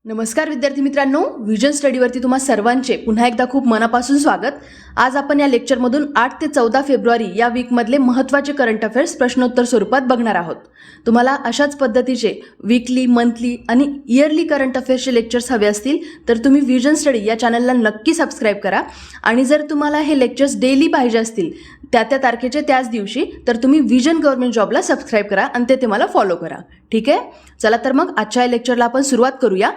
नमस्कार विद्यार्थी मित्रांनो, विजन स्टडीवरती तुम्हा सर्वांचे पुन्हा एकदा खूप मनापासून स्वागत. आज आपण या लेक्चरमधून 8 ते 14 फेब्रुवारी या वीकमधले महत्त्वाचे करंट अफेअर्स प्रश्नोत्तर स्वरूपात बघणार आहोत. तुम्हाला अशाच पद्धतीचे वीकली, मंथली आणि इयरली करंट अफेअर्सचे लेक्चर्स हवे असतील तर तुम्ही विजन स्टडी या चॅनलला नक्की सबस्क्राईब करा. आणि जर तुम्हाला हे लेक्चर्स डेली पाहिजे असतील त्या तारखेचे त्याच दिवशी तर तुम्ही विजन गव्हर्नमेंट जॉबला सबस्क्राईब करा आणि ते मला फॉलो करा. ठीक आहे, चला तर मग आजच्या लेक्चरला आपण सुरुवात करूया.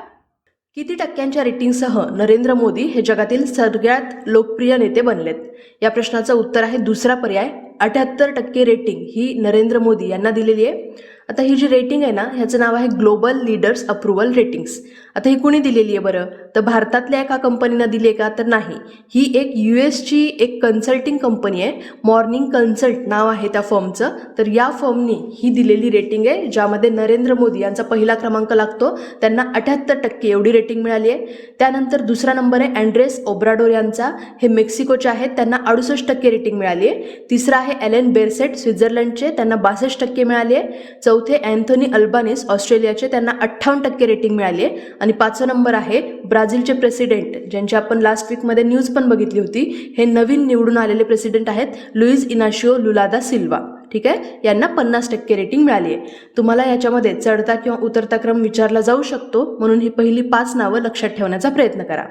किती टक्क्यांच्या रेटिंगसह नरेंद्र मोदी हे जगातील सगळ्यात लोकप्रिय नेते बनलेत? या प्रश्नाचं उत्तर आहे दुसरा पर्याय, 78% रेटिंग ही नरेंद्र मोदी यांना दिलेली आहे. आता ही जी रेटिंग आहे ना, ह्याचं नाव आहे ग्लोबल लीडर्स अप्रुव्हल रेटिंग्स. आता ही कुणी दिलेली आहे बरं? तर भारतातल्या एका कंपनीनं दिली आहे का? तर नाही. ही एक यूएसची एक कन्सल्टिंग कंपनी आहे, मॉर्निंग कन्सल्ट नाव आहे त्या फर्मचं. तर या फर्मनी ही दिलेली रेटिंग आहे, ज्यामध्ये नरेंद्र मोदी यांचा पहिला क्रमांक लागतो. त्यांना 78% एवढी रेटिंग मिळाली आहे. त्यानंतर दुसरा नंबर आहे अँड्रेस ओब्राडोर यांचा, हे मेक्सिकोचे आहेत, त्यांना 68% रेटिंग मिळाली आहे. तिसरा आहे एलेन बेरसेट स्वित्झर्लंडचे, त्यांना 62% मिळाली आहे. चौथे अँथोनी अल्बानिस ऑस्ट्रेलियाचे, त्यांना 58% रेटिंग मिळाली आहे. आणि 5वा नंबर आहे ब्राझीलचे प्रेसिडेंट, ज्यांची आपण लास्ट वीकमध्ये न्यूज पण बघितली होती. हे नवीन निवडून आलेले प्रेसिडेंट आहेत, लुईज इनाशियो लुला दा सिल्वा. ठीक आहे, यांना 50% रेटिंग मिळाली आहे. तुम्हाला याच्यामध्ये चढता किंवा उतरता क्रम विचारला जाऊ शकतो, म्हणून ही पहिली 5 नावं लक्षात ठेवण्याचा प्रयत्न करा.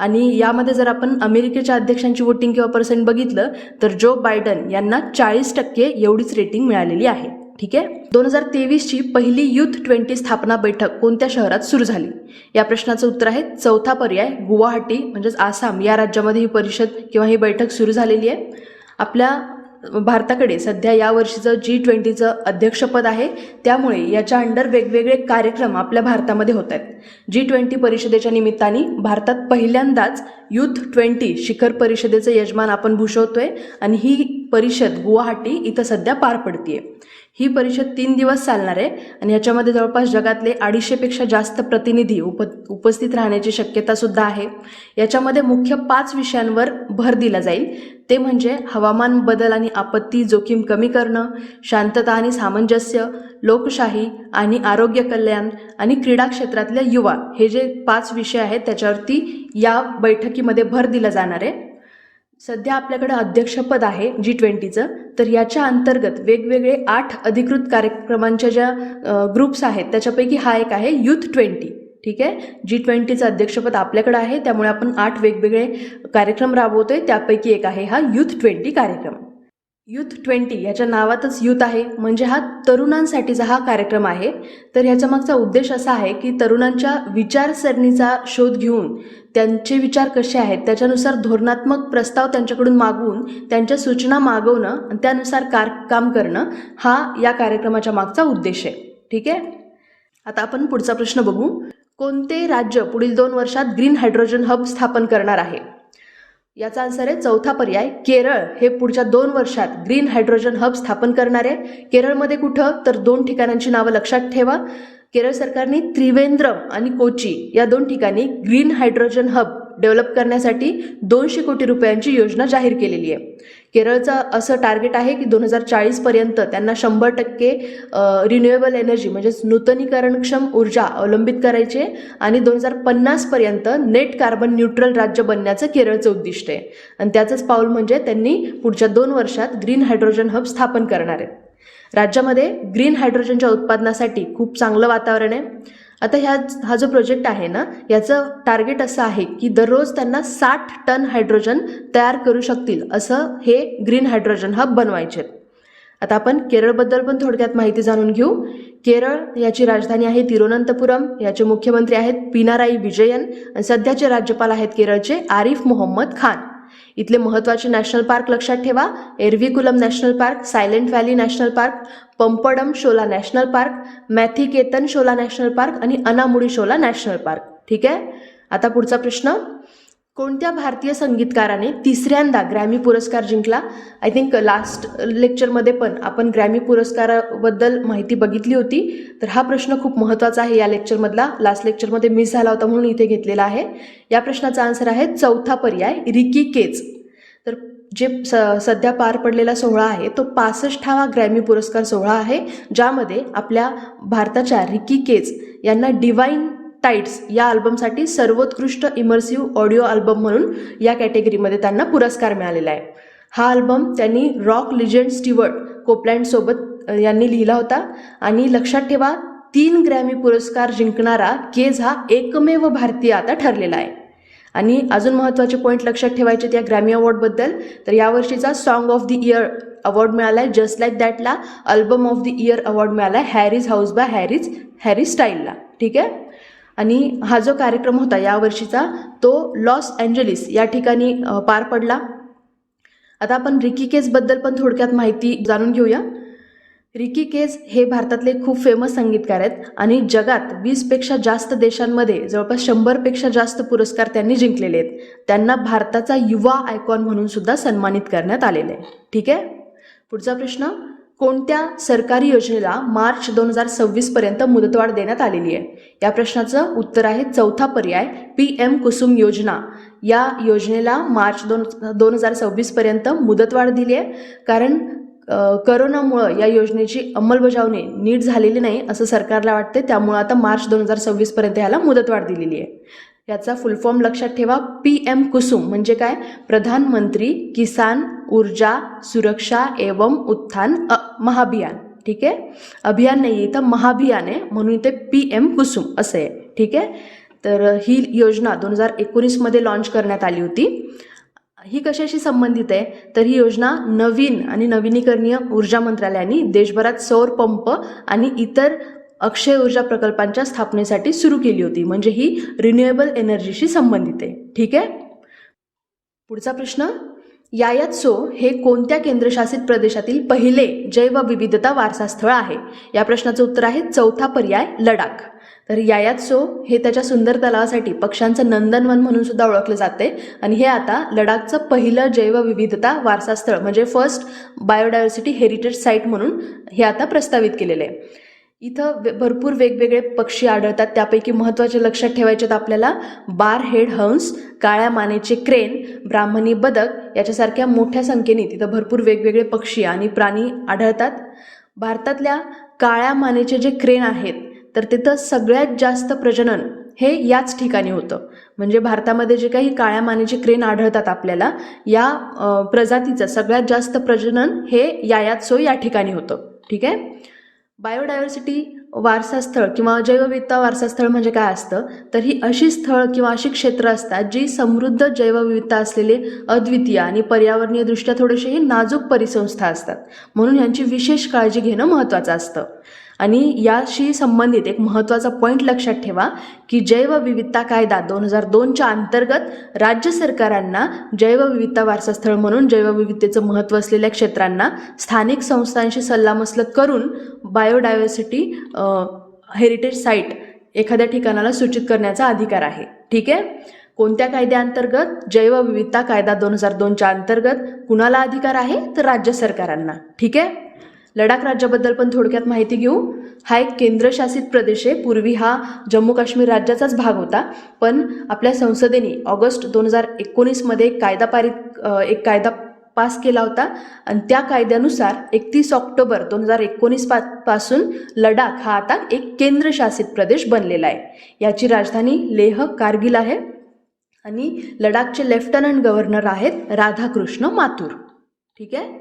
आणि यामध्ये जर आपण अमेरिकेच्या अध्यक्षांची वोटिंग किंवा पर्सेंट बघितलं तर जो बायडन यांना 40% एवढीच रेटिंग मिळालेली आहे. ठीक आहे, 2023ची पहिली युथ 20 स्थापना बैठक कोणत्या शहरात सुरू झाली? या प्रश्नाचं उत्तर आहे चौथा पर्याय, गुवाहाटी म्हणजेच आसाम या राज्यामध्ये ही परिषद किंवा ही बैठक सुरू झालेली आहे. आपल्या भारताकडे सध्या या वर्षीचं G20चं अध्यक्षपद आहे, त्यामुळे याच्या अंडर वेगवेगळे कार्यक्रम आपल्या भारतामध्ये होत आहेत. G20 परिषदेच्या निमित्ताने भारतात पहिल्यांदाच युथ 20 शिखर परिषदेचं यजमान आपण भूषवतोय आणि ही परिषद गुवाहाटी इथं सध्या पार पडतीये. ही परिषद 3 दिवस चालणार आहे आणि याच्यामध्ये जवळपास जगातले 250पेक्षा जास्त प्रतिनिधी उपस्थित राहण्याची शक्यता सुद्धा आहे. याच्यामध्ये मुख्य 5 विषयांवर भर दिला जाईल. ते म्हणजे हवामान बदल आणि आपत्ती जोखीम कमी करणं, शांतता आणि सामंजस्य, लोकशाही आणि आरोग्य कल्याण आणि क्रीडा क्षेत्रातल्या युवा, हे जे 5 विषय आहेत त्याच्यावरती या बैठकीमध्ये भर दिला जाणार आहे. सध्या आपल्याकडे अध्यक्षपद आहे G20चं, तर याच्या अंतर्गत वेगवेगळे 8 अधिकृत कार्यक्रमांच्या ज्या ग्रुप्स आहेत त्याच्यापैकी हा एक आहे युथ 20. ठीक आहे, G20चं अध्यक्षपद आपल्याकडे आहे, त्यामुळे आपण 8 वेगवेगळे कार्यक्रम राबवतोय, त्यापैकी एक आहे हा युथ 20 कार्यक्रम. युथ 20 याच्या नावातच युथ आहे, म्हणजे हा तरुणांसाठीचा हा कार्यक्रम आहे. तर ह्याच्या मागचा उद्देश असा आहे की तरुणांच्या विचारसरणीचा शोध घेऊन त्यांचे विचार कसे आहेत त्याच्यानुसार धोरणात्मक प्रस्ताव त्यांच्याकडून मागवून त्यांच्या सूचना मागवणं आणि त्यानुसार काम करणं, हा या कार्यक्रमाच्या मागचा उद्देश आहे. ठीक आहे, आता आपण पुढचा प्रश्न बघू. कोणते राज्य पुढील 2 वर्षात ग्रीन हायड्रोजन हब स्थापन करणार आहे? याचा आन्सर आहे चौथा पर्याय, केरळ हे पुढच्या 2 वर्षात ग्रीन हायड्रोजन हब स्थापन करणार आहे. केरळमध्ये कुठं? तर 2 ठिकाणांची नावं लक्षात ठेवा. केरळ सरकारने त्रिवेंद्रम आणि कोची या 2 ठिकाणी ग्रीन हायड्रोजन हब डेव्हलप करण्यासाठी 200 कोटी रुपयांची योजना जाहीर केलेली आहे. केरळचं असं टार्गेट आहे की 2040 पर्यंत त्यांना 100% रिन्युएबल एनर्जी म्हणजेच नूतनीकरणक्षम ऊर्जा अवलंबित करायचे आणि 2050 पर्यंत नेट कार्बन न्यूट्रल राज्य बनण्याचं केरळचं उद्दिष्ट आहे. आणि त्याचंच पाऊल म्हणजे त्यांनी पुढच्या 2 वर्षात ग्रीन हायड्रोजन हब स्थापन करणार आहे. राज्यामध्ये ग्रीन हायड्रोजनच्या उत्पादनासाठी खूप चांगलं वातावरण आहे. आता हा जो प्रोजेक्ट आहे ना, याचं टार्गेट असं आहे की दररोज त्यांना 60 टन हायड्रोजन तयार करू शकतील असं हे ग्रीन हायड्रोजन हब बनवायचे. आता आपण केरळबद्दल पण थोडक्यात माहिती जाणून घेऊ. केरळ याची राजधानी आहे तिरुवनंतपुरम, याचे मुख्यमंत्री आहेत पिनाराई विजयन आणि सध्याचे राज्यपाल आहेत केरळचे आरिफ मोहम्मद खान. इथले महत्त्वाचे नॅशनल पार्क लक्षात ठेवा, Eravikulam National Park, Silent Valley National Park, Pampadum Shola National park, मॅथिकेतन शोला नॅशनल पार्क आणि अनामुडी शोला नॅशनल पार्क. ठीक आहे, आता पुढचा प्रश्न. कोणत्या भारतीय संगीतकाराने 3ऱ्यांदा ग्रॅमी पुरस्कार जिंकला? आय थिंक लास्ट लेक्चरमध्ये पण आपण ग्रॅमी पुरस्काराबद्दल माहिती बघितली होती. तर हा प्रश्न खूप महत्त्वाचा आहे या लेक्चरमधला, लास्ट लेक्चरमध्ये मिस झाला होता म्हणून इथे घेतलेला आहे. या प्रश्नाचा आन्सर आहे चौथा पर्याय, रिकी केज. तर जे सध्या पार पडलेला सोहळा आहे तो 65वा ग्रॅमी पुरस्कार सोहळा आहे, ज्यामध्ये आपल्या भारताच्या रिकी केज यांना डिवाइन टाइट्स या अल्बमसाठी सर्वोत्कृष्ट इमर्सिव्ह ऑडिओ अल्बम म्हणून या कॅटेगरीमध्ये त्यांना पुरस्कार मिळालेला आहे. हा अल्बम त्यांनी रॉक लिजेंड स्टीवर्ट कोपलँड सोबत यांनी लिहिला होता. आणि लक्षात ठेवा, 3 ग्रॅमी पुरस्कार जिंकणारा केज हा एकमेव भारतीय आता ठरलेला आहे. आणि अजून महत्त्वाचे पॉईंट लक्षात ठेवायचे त्या ग्रॅमी अवॉर्डबद्दल, तर यावर्षीचा song of the year award मिळाला आहे जस्ट लाईक दॅटला. Album of the year award मिळाला आहे हॅरीज हाऊस बाय हॅरी स्टाईलला. ठीक आहे. आणि हा जो कार्यक्रम होता यावर्षीचा तो लॉस एंजलिस या ठिकाणी पार पडला. आता आपण रिकी केजबद्दल पण थोडक्यात माहिती जाणून घेऊया. रिकी केज हे भारतातले खूप फेमस संगीतकार आहेत आणि जगात 20पेक्षा जास्त देशांमध्ये जवळपास 100पेक्षा जास्त पुरस्कार त्यांनी जिंकलेले आहेत. त्यांना भारताचा युवा आयकॉन म्हणून सुद्धा सन्मानित करण्यात आलेले आहे. ठीक आहे. पुढचा प्रश्न, कोणत्या सरकारी योजनेला मार्च 2026 पर्यंत मुदतवाढ देण्यात आलेली आहे? या प्रश्नाचं उत्तर आहे चौथा पर्याय, PM कुसुम योजना. या योजनेला मार्च 2026 पर्यंत मुदतवाढ दिली आहे, कारण करोनामुळं या योजनेची अंमलबजावणी नीट झालेली नाही असं सरकारला वाटते. त्यामुळं आता मार्च 2026 पर्यंत ह्याला मुदतवाढ दिलेली आहे. याचा फुल फॉर्म लक्षात ठेवा. PM कुसुम म्हणजे काय? प्रधानमंत्री किसान ऊर्जा सुरक्षा एवं उत्थान महाभियान. ठीक आहे. अभियान नाही, इथं महाभियान आहे म्हणून इथे PM कुसुम असं आहे. ठीक आहे. तर ही योजना 2019 लॉन्च करण्यात आली होती. ही कशाशी संबंधित आहे? तर ही योजना नवीन आणि नवीनीकरणीय ऊर्जा मंत्रालयाने देशभरात सौर पंप आणि इतर अक्षय ऊर्जा प्रकल्पांच्या स्थापनेसाठी सुरू केली होती. म्हणजे ही रिन्युएबल एनर्जीशी संबंधित आहे. ठीक आहे. पुढचा प्रश्न, यायात्सो हे कोणत्या केंद्रशासित प्रदेशातील पहिले जैवविविधता वारसा स्थळ आहे? या प्रश्नाचं उत्तर आहे चौथा पर्याय, लडाख. तर यायात्सो हे त्याच्या सुंदर तलावासाठी पक्ष्यांचं नंदनवन म्हणून सुद्धा ओळखलं जाते आणि हे आता लडाखचं पहिलं जैवविविधता वारसा स्थळ म्हणजे फर्स्ट बायोडायव्हर्सिटी हेरिटेज साईट म्हणून हे आता प्रस्तावित केलेलं आहे. इथं भरपूर वेगवेगळे पक्षी आढळतात. त्यापैकी महत्त्वाचे लक्षात ठेवायचे आहेत आपल्याला बार हेड हंस, काळ्या मानेचे क्रेन, ब्राह्मणी बदक याच्यासारख्या मोठ्या संख्येने तिथं भरपूर वेगवेगळे पक्षी आणि प्राणी आढळतात. भारतातल्या काळ्या मानेचे जे क्रेन आहेत तर तिथं सगळ्यात जास्त प्रजनन हे याच ठिकाणी होतं. म्हणजे भारतामध्ये जे काही काळ्या मानेचे क्रेन आढळतात आपल्याला, या प्रजातीचं सगळ्यात जास्त प्रजनन हे यायात्सो या ठिकाणी होतं. ठीक आहे. बायोडायव्हर्सिटी वारसास्थळ किंवा जैवविविधता वारसास्थळ म्हणजे काय असतं? तर ही अशी स्थळ किंवा अशी क्षेत्र असतात जी समृद्ध जैवविविधता असलेले अद्वितीय आणि पर्यावरणीय दृष्ट्या थोडेसे नाजूक परिसंस्था असतात. म्हणून यांची विशेष काळजी घेणं महत्त्वाचं असतं. आणि याशी संबंधित एक महत्त्वाचा पॉईंट लक्षात ठेवा की जैवविविधता कायदा 2002च्या अंतर्गत राज्य सरकारांना जैवविविधता वारसास्थळ म्हणून जैवविविधतेचं महत्त्व असलेल्या क्षेत्रांना स्थानिक संस्थांशी सल्लामसलत करून बायोडायव्हर्सिटी हेरिटेज साईट एखाद्या ठिकाणाला सूचित करण्याचा अधिकार आहे. ठीक आहे. कोणत्या कायद्याअंतर्गत? जैवविविधता कायदा 2002च्या अंतर्गत. कुणाला अधिकार आहे? तर राज्य सरकारांना. ठीक आहे. लडाख राज्याबद्दल पण थोडक्यात माहिती घेऊ. हा एक केंद्रशासित प्रदेश आहे. पूर्वी हा जम्मू काश्मीर राज्याचाच भाग होता, पण आपल्या संसदेने ऑगस्ट 2019 एक कायदा पास केला होता आणि त्या कायद्यानुसार 31 ऑक्टोबर 2019 पासून लडाख हा आता एक केंद्रशासित प्रदेश बनलेला आहे. याची राजधानी लेह कारगिल आहे आणि लडाखचे लेफ्टनंट गव्हर्नर आहेत राधाकृष्ण माथुर. ठीक आहे.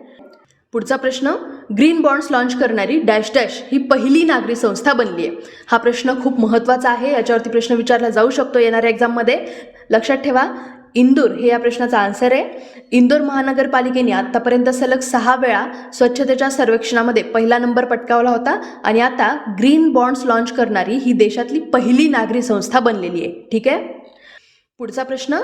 पुढचा प्रश्न, ग्रीन बॉन्ड्स लॉन्च करणारी डॅश डॅश ही पहिली नागरी संस्था बनली आहे. हा प्रश्न खूप महत्त्वाचा आहे. याच्यावरती प्रश्न विचारला जाऊ शकतो येणाऱ्या एक्झाममध्ये. लक्षात ठेवा, इंदूर हे या प्रश्नाचा आन्सर आहे. इंदोर महानगरपालिकेने आतापर्यंत सलग 6 वेळा स्वच्छतेच्या सर्वेक्षणामध्ये पहिला नंबर पटकावला होता आणि आता ग्रीन बॉन्ड्स लॉन्च करणारी ही देशातली पहिली नागरी संस्था बनलेली आहे. ठीक आहे. पुढचा प्रश्न,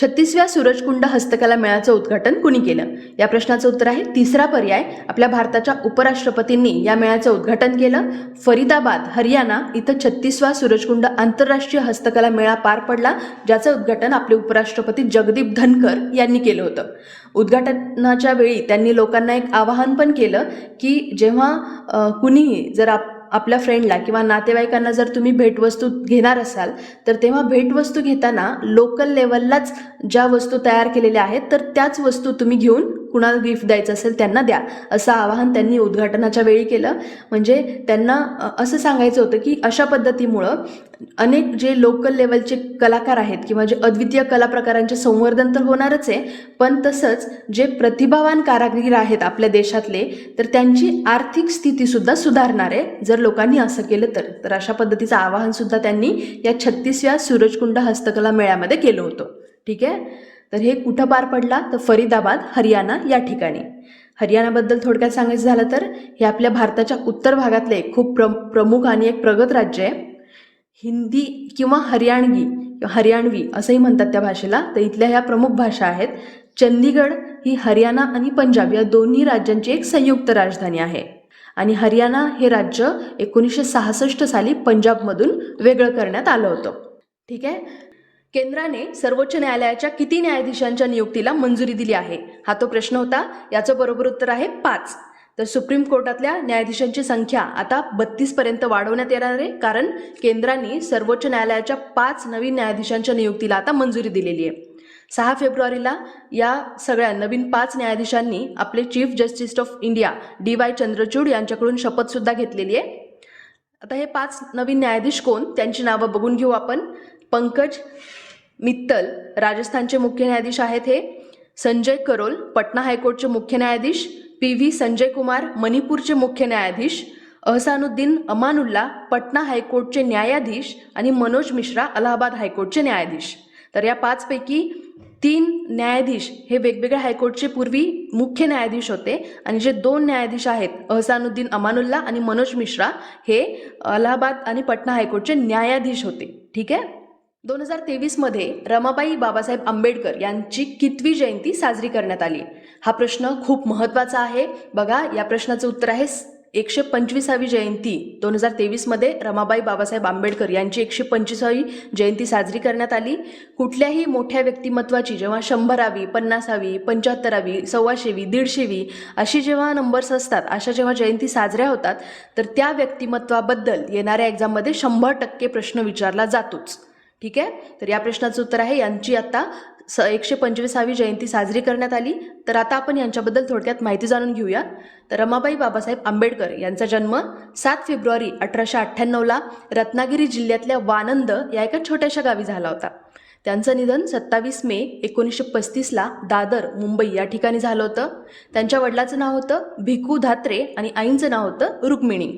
36व्या सूरजकुंड हस्तकला मेळ्याचं उद्घाटन कुणी केलं? या प्रश्नाचं उत्तर आहे तिसरा पर्याय, आपल्या भारताच्या उपराष्ट्रपतींनी या मेळ्याचं उद्घाटन केलं. फरीदाबाद हरियाणा इथं 36वा सूरजकुंड आंतरराष्ट्रीय हस्तकला मेळा पार पडला, ज्याचं उद्घाटन आपले उपराष्ट्रपती जगदीप धनकर यांनी केलं होतं. उद्घाटनाच्या वेळी त्यांनी लोकांना एक आवाहन पण केलं की जेव्हा कुणीही जर आपल्या फ्रेंडला किंवा नातेवाईकांना जर तुम्ही भेटवस्तू घेणार असाल तर तेव्हा भेटवस्तू घेताना लोकल लेवललाच ज्या वस्तू तयार केलेल्या आहेत तर त्याच वस्तू तुम्ही घेऊन कुणाला गिफ्ट द्यायचं असेल त्यांना द्या, असं आवाहन त्यांनी उद्घाटनाच्या वेळी केलं. म्हणजे त्यांना असं सांगायचं होतं की अशा पद्धतीमुळं अनेक जे लोकल लेवलचे कलाकार आहेत किंवा जे अद्वितीय कला प्रकारांचे संवर्धन तर होणारच आहे, पण तसंच जे प्रतिभावान कारागीर आहेत आपल्या देशातले, तर त्यांची आर्थिक स्थितीसुद्धा सुधारणार आहे जर लोकांनी असं केलं तर अशा पद्धतीचं आवाहनसुद्धा त्यांनी या 36व्या सूरजकुंड हस्तकला मेळ्यामध्ये केलं होतं. ठीक आहे. तर हे कुठं पार पडला तर फरीदाबाद, हरियाणा या ठिकाणी. हरियाणाबद्दल थोडक्यात सांगायचं झालं तर हे आपल्या भारताच्या उत्तर भागातले खूप प्रमुख आणि एक प्रगत राज्य आहे. हिंदी किंवा हरियाणवी असंही म्हणतात त्या भाषेला. तर इथल्या ह्या प्रमुख भाषा आहेत. चंदीगड ही हरियाणा आणि पंजाब या दोन्ही राज्यांची एक संयुक्त राजधानी आहे आणि हरियाणा हे राज्य 1966 साली पंजाबमधून वेगळं करण्यात आलं होतं. ठीक आहे. केंद्राने सर्वोच्च न्यायालयाच्या किती न्यायाधीशांच्या नियुक्तीला मंजुरी दिली आहे, हा तो प्रश्न होता. याचं बरोबर उत्तर आहे 5. तर सुप्रीम कोर्टातल्या न्यायाधीशांची संख्या आता 32 पर्यंत वाढवण्यात येणार आहे, कारण केंद्राने सर्वोच्च न्यायालयाच्या 5 नवीन न्यायाधीशांच्या नियुक्तीला आता मंजुरी दिलेली आहे. 6 फेब्रुवारीला या सगळ्या नवीन 5 न्यायाधीशांनी आपले chief justice of India DY Chandrachud यांच्याकडून शपथसुद्धा घेतलेली आहे. आता हे 5 नवीन न्यायाधीश कोण, त्यांची नावं बघून घेऊ आपण. पंकज मित्तल राजस्थानचे मुख्य न्यायाधीश आहेत हे. संजय करोल पटना हायकोर्टचे मुख्य न्यायाधीश. PV संजय कुमार मणिपूरचे मुख्य न्यायाधीश. अहसानुद्दीन अमानुल्ला पटना हायकोर्टचे न्यायाधीश आणि मनोज मिश्रा अलाहाबाद हायकोर्टचे न्यायाधीश. तर या 5 पैकी 3 न्यायाधीश हे वेगवेगळ्या हायकोर्टचे पूर्वी मुख्य न्यायाधीश होते आणि जे 2 न्यायाधीश आहेत अहसानुद्दीन अमानुल्ला आणि मनोज मिश्रा हे अलाहाबाद आणि पटना हायकोर्टचे न्यायाधीश होते. ठीक आहे. 2023 मध्ये रमाबाई बाबासाहेब आंबेडकर यांची कितवी जयंती साजरी करण्यात आली, हा प्रश्न खूप महत्त्वाचा आहे. बघा, या प्रश्नाचं उत्तर आहे 125वी जयंती. 2023 मध्ये रमाबाई बाबासाहेब आंबेडकर यांची 125वी जयंती साजरी करण्यात आली. कुठल्याही मोठ्या व्यक्तिमत्वाची जेव्हा 100वी, 50वी, 75वी, 125वी, 150वी अशी जेव्हा नंबर्स असतात, अशा जेव्हा जयंती साजऱ्या होतात, तर त्या व्यक्तिमत्वाबद्दल येणाऱ्या एक्झाममध्ये 100% प्रश्न विचारला जातोच. ठीक आहे. तर या प्रश्नाचं उत्तर आहे यांची आता 125वी जयंती साजरी करण्यात आली. तर आता आपण यांच्याबद्दल थोडक्यात माहिती जाणून घेऊया. तर रमाबाई बाबासाहेब आंबेडकर यांचा जन्म 7 फेब्रुवारी 1898ला रत्नागिरी जिल्ह्यातल्या वानंद या एका छोट्याशा गावी झाला होता. त्यांचं निधन 27 मे 1935ला दादर, मुंबई या ठिकाणी झालं होतं. त्यांच्या वडिलाचं नाव होतं भिकू धात्रे आणि आईंचं नाव होतं रुक्मिणी.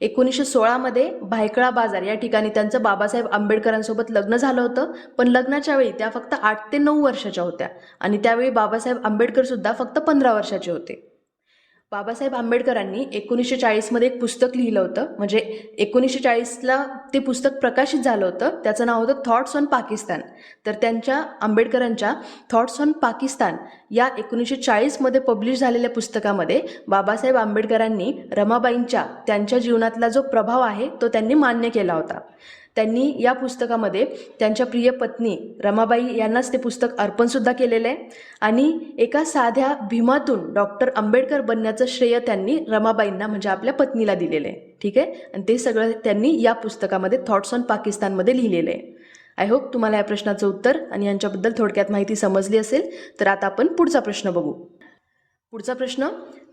1916 मध्ये भायखळा बाजार या ठिकाणी त्यांचं बाबासाहेब आंबेडकरांसोबत लग्न झालं होतं. पण लग्नाच्या वेळी त्या फक्त 8 ते 9 वर्षाच्या होत्या आणि त्यावेळी बाबासाहेब आंबेडकर सुद्धा फक्त 15 वर्षाचे होते. बाबासाहेब आंबेडकरांनी 1940 मध्ये एक पुस्तक लिहिलं होतं. म्हणजे 1940ला ते पुस्तक प्रकाशित झालं होतं. त्याचं नाव होतं थॉट्स ऑन पाकिस्तान. तर त्यांच्या आंबेडकरांच्या थॉट्स ऑन पाकिस्तान या 1940 मध्ये पब्लिश झालेल्या पुस्तकामध्ये बाबासाहेब आंबेडकरांनी रमाबाईंच्या त्यांच्या जीवनातला जो प्रभाव आहे तो त्यांनी मान्य केला होता. त्यांनी या पुस्तकामध्ये त्यांच्या प्रिय पत्नी रमाबाई यांनाच ते पुस्तक अर्पणसुद्धा केलेलं आहे आणि एका साध्या भीमातून डॉक्टर आंबेडकर बनण्याचं श्रेय त्यांनी रमाबाईंना म्हणजे आपल्या पत्नीला दिलेलं आहे. ठीक आहे. आणि ते सगळं त्यांनी या पुस्तकामध्ये थॉट्स ऑन पाकिस्तानमध्ये लिहिलेलं आहे. आय होप तुम्हाला या प्रश्नाचं उत्तर आणि यांच्याबद्दल थोडक्यात माहिती समजली असेल. तर आता आपण पुढचा प्रश्न बघू. पुढचा प्रश्न,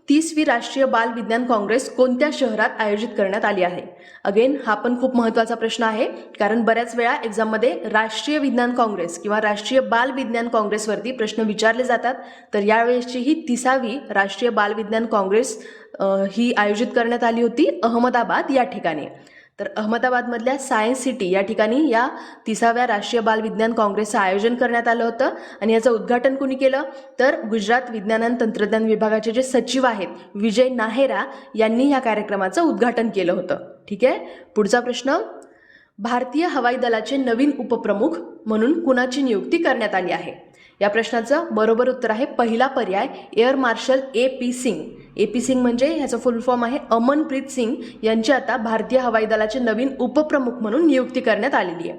30वी राष्ट्रीय बाल विज्ञान काँग्रेस कोणत्या शहरात आयोजित करण्यात आली आहे? अगेन हा पण खूप महत्त्वाचा प्रश्न आहे, कारण बऱ्याच वेळा एक्झाममध्ये राष्ट्रीय विज्ञान काँग्रेस किंवा राष्ट्रीय बाल विज्ञान काँग्रेसवरती प्रश्न विचारले जातात. तर यावेळेसची ही 30वी राष्ट्रीय बाल विज्ञान काँग्रेस ही आयोजित करण्यात आली होती अहमदाबाद या ठिकाणी. तर अहमदाबादमधल्या सायन्स सिटी या ठिकाणी या 30व्या राष्ट्रीय बाल विज्ञान काँग्रेसचं आयोजन करण्यात आलं होतं आणि याचं उद्घाटन कोणी केलं तर गुजरात विज्ञान आणि तंत्रज्ञान विभागाचे जे सचिव आहेत विजय नाहेरा यांनी या कार्यक्रमाचं उद्घाटन केलं होतं. ठीक आहे. पुढचा प्रश्न, भारतीय हवाई दलाचे नवीन उपप्रमुख म्हणून कुणाची नियुक्ती करण्यात आली आहे? या प्रश्नाचं बरोबर उत्तर आहे पहिला पर्याय air marshal AP Singh. AP Singh म्हणजे ह्याचं फुल फॉर्म आहे अमनप्रीत सिंग यांची आता भारतीय हवाई दलाचे नवीन उपप्रमुख म्हणून नियुक्ती करण्यात आलेली आहे.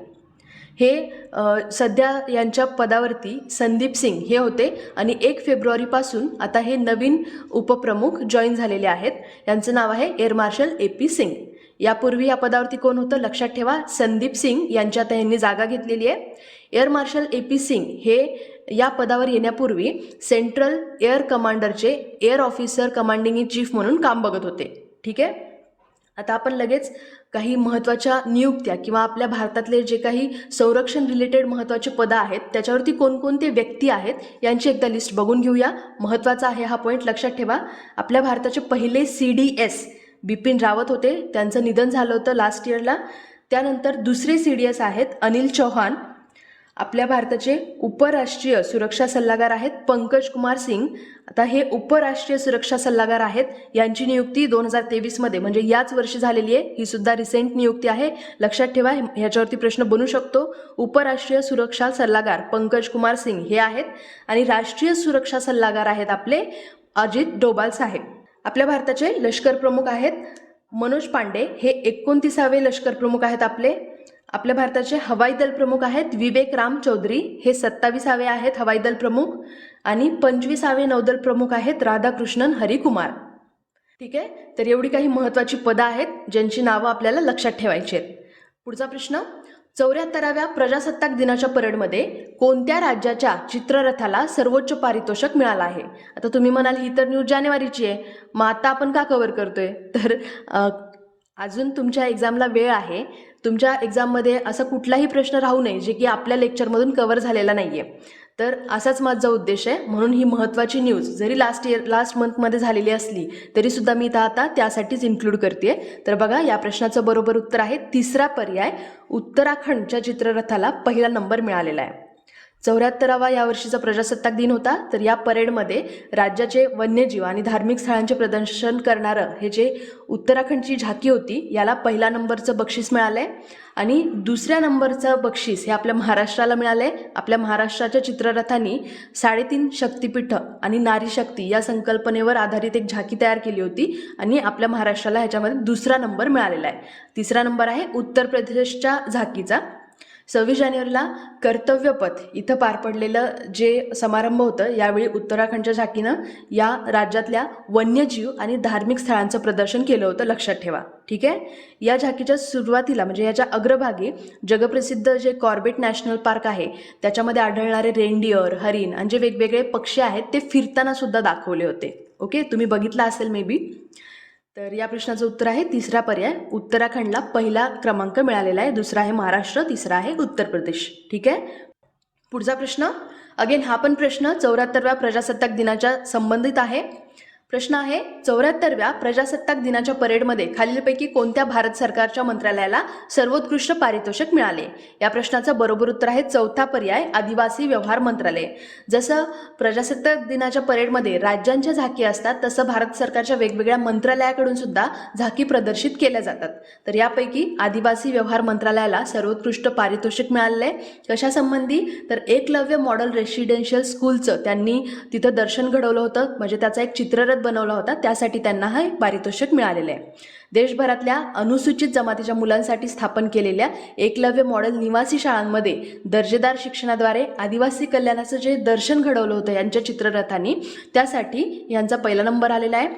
हे सध्या यांच्या पदावरती संदीप सिंग हे होते आणि 1 फेब्रुवारीपासून आता हे नवीन उपप्रमुख जॉईन झालेले आहेत. यांचं नाव आहे एअर मार्शल AP सिंग. यापूर्वी या पदावरती कोण होतं लक्षात ठेवा, संदीप सिंग यांच्या आता यांनी जागा घेतलेली आहे. एअर मार्शल AP सिंग हे या पदावर येण्यापूर्वी सेंट्रल एअर कमांडरचे air officer commanding in chief म्हणून काम बघत होते. ठीक आहे. आता आपण लगेच काही महत्त्वाच्या नियुक्त्या किंवा आपल्या भारतातले जे काही संरक्षण रिलेटेड महत्त्वाचे पदं आहेत त्याच्यावरती कोणकोणते व्यक्ती आहेत यांची एकदा लिस्ट बघून घेऊया. महत्त्वाचा आहे हा पॉईंट, लक्षात ठेवा. आपल्या भारताचे पहिले CDS बिपिन रावत होते, त्यांचं निधन झालं होतं लास्ट इयरला. त्यानंतर दुसरे CDS आहेत अनिल चौहान. आपल्या भारताचे उपराष्ट्रीय सुरक्षा सल्लागार आहेत पंकज कुमार सिंग. आता हे उपराष्ट्रीय सुरक्षा सल्लागार आहेत, यांची नियुक्ती 2023मध्ये म्हणजे याच वर्षी झालेली आहे. ही सुद्धा रिसेंट नियुक्ती आहे, लक्षात ठेवा. ह्याच्यावरती प्रश्न बनू शकतो. उपराष्ट्रीय सुरक्षा सल्लागार पंकज कुमार सिंग हे आहेत. आणि राष्ट्रीय सुरक्षा सल्लागार आहेत आपले अजित डोभाल साहेब. आपल्या भारताचे लष्कर प्रमुख आहेत मनोज पांडे, हे 29वे लष्कर प्रमुख आहेत आपले. आपल्या भारताचे हवाई दल प्रमुख आहेत विवेक राम चौधरी, हे 27वे आहेत हवाई दल प्रमुख. आणि 25वे नौदल प्रमुख आहेत राधाकृष्णन हरिकुमार. ठीक आहे. तर एवढी काही महत्त्वाची पदं आहेत ज्यांची नावं आपल्याला लक्षात ठेवायची आहेत. पुढचा प्रश्न, 74व्या प्रजासत्ताक दिनाच्या परेडमध्ये कोणत्या राज्याच्या चित्ररथाला सर्वोच्च पारितोषिक मिळालं आहे? आता तुम्ही म्हणाल ही तर न्यूज जानेवारीची आहे, मग आता आपण का कव्हर करतोय? तर अजून तुमच्या एक्झामला वेळ आहे. तुमच्या एक्झाममध्ये असा कुठलाही प्रश्न राहू नये जे की आपल्या लेक्चरमधून कव्हर झालेला नाही आहे. तर असाच माझा उद्देश आहे. म्हणून ही महत्त्वाची न्यूज जरी लास्ट मंथमध्ये झालेली असली तरीसुद्धा मी आता त्यासाठीच इन्क्लूड करते. तर बघा, या प्रश्नाचं बरोबर उत्तर आहे तिसरा पर्याय, उत्तराखंडच्या चित्ररथाला पहिला नंबर मिळालेला आहे. 74वा यावर्षीचा प्रजासत्ताक दिन होता. तर या परेडमध्ये राज्याचे वन्यजीव आणि धार्मिक स्थळांचे प्रदर्शन करणारं हे जे उत्तराखंडची झाकी होती याला पहिला नंबरचं बक्षीस मिळालंय. आणि दुसऱ्या नंबरचं बक्षीस हे आपल्या महाराष्ट्राला मिळालंय. आपल्या महाराष्ट्राच्या चित्ररथांनी 3.5 शक्तिपीठं आणि नारी शक्ती या संकल्पनेवर आधारित एक झाकी तयार केली होती आणि आपल्या महाराष्ट्राला ह्याच्यामध्ये दुसरा नंबर मिळालेला आहे. तिसरा नंबर आहे उत्तर प्रदेशच्या झाकीचा. 26 जानेवारीला कर्तव्यपथ इथं पार पडलेलं जे समारंभ होतं यावेळी उत्तराखंडच्या झाकीनं या राज्यातल्या वन्यजीव आणि धार्मिक स्थळांचं प्रदर्शन केलं होतं, लक्षात ठेवा. ठीक आहे. या झाकीच्या सुरुवातीला म्हणजे याच्या अग्रभागी जगप्रसिद्ध जे कॉर्बेट नॅशनल पार्क आहे त्याच्यामध्ये आढळणारे रेनडिअर, हरिण आणि जे वेगवेगळे पक्षी आहेत ते फिरताना सुद्धा दाखवले होते. ओके, तुम्ही बघितलं असेल मे बी. तर या प्रश्नाचं उत्तर आहे तिसरा पर्याय, उत्तराखंडला पहिला क्रमांक मिळालेला आहे. दुसरा आहे महाराष्ट्र, तिसरा आहे उत्तर प्रदेश. ठीक आहे. पुढचा प्रश्न, अगेन हा पण प्रश्न 74व्या प्रजासत्ताक दिनाच्या संबंधित आहे. प्रश्न आहे, 74व्या प्रजासत्ताक दिनाच्या परेडमध्ये खालीलपैकी कोणत्या भारत सरकारच्या मंत्रालयाला सर्वोत्कृष्ट पारितोषिक मिळाले? या प्रश्नाचं बरोबर उत्तर आहे चौथा पर्याय, आदिवासी व्यवहार मंत्रालय. जसं प्रजासत्ताक दिनाच्या परेडमध्ये राज्यांच्या झाकी असतात तसं भारत सरकारच्या वेगवेगळ्या मंत्रालयाकडून सुद्धा झाकी प्रदर्शित केल्या जातात. तर यापैकी आदिवासी व्यवहार मंत्रालयाला सर्वोत्कृष्ट पारितोषिक मिळालेलं आहे. कशासंबंधी? तर एकलव्य मॉडेल रेसिडेन्शियल स्कूलचं त्यांनी तिथं दर्शन घडवलं होतं, म्हणजे त्याचा एक चित्ररथ बनवला होता, त्यासाठी त्यांना हे पारितोषिक मिळालेले आहे. देशभरातल्या अनुसूचित जमातीच्या मुलांसाठी स्थापन केलेल्या एकलव्य मॉडेल निवासी शाळांमध्ये दर्जेदार शिक्षणाद्वारे आदिवासी कल्याणाचं जे दर्शन घडवलं होतं यांच्या चित्ररथांनी, त्यासाठी यांचा पहिला नंबर आलेला आहे.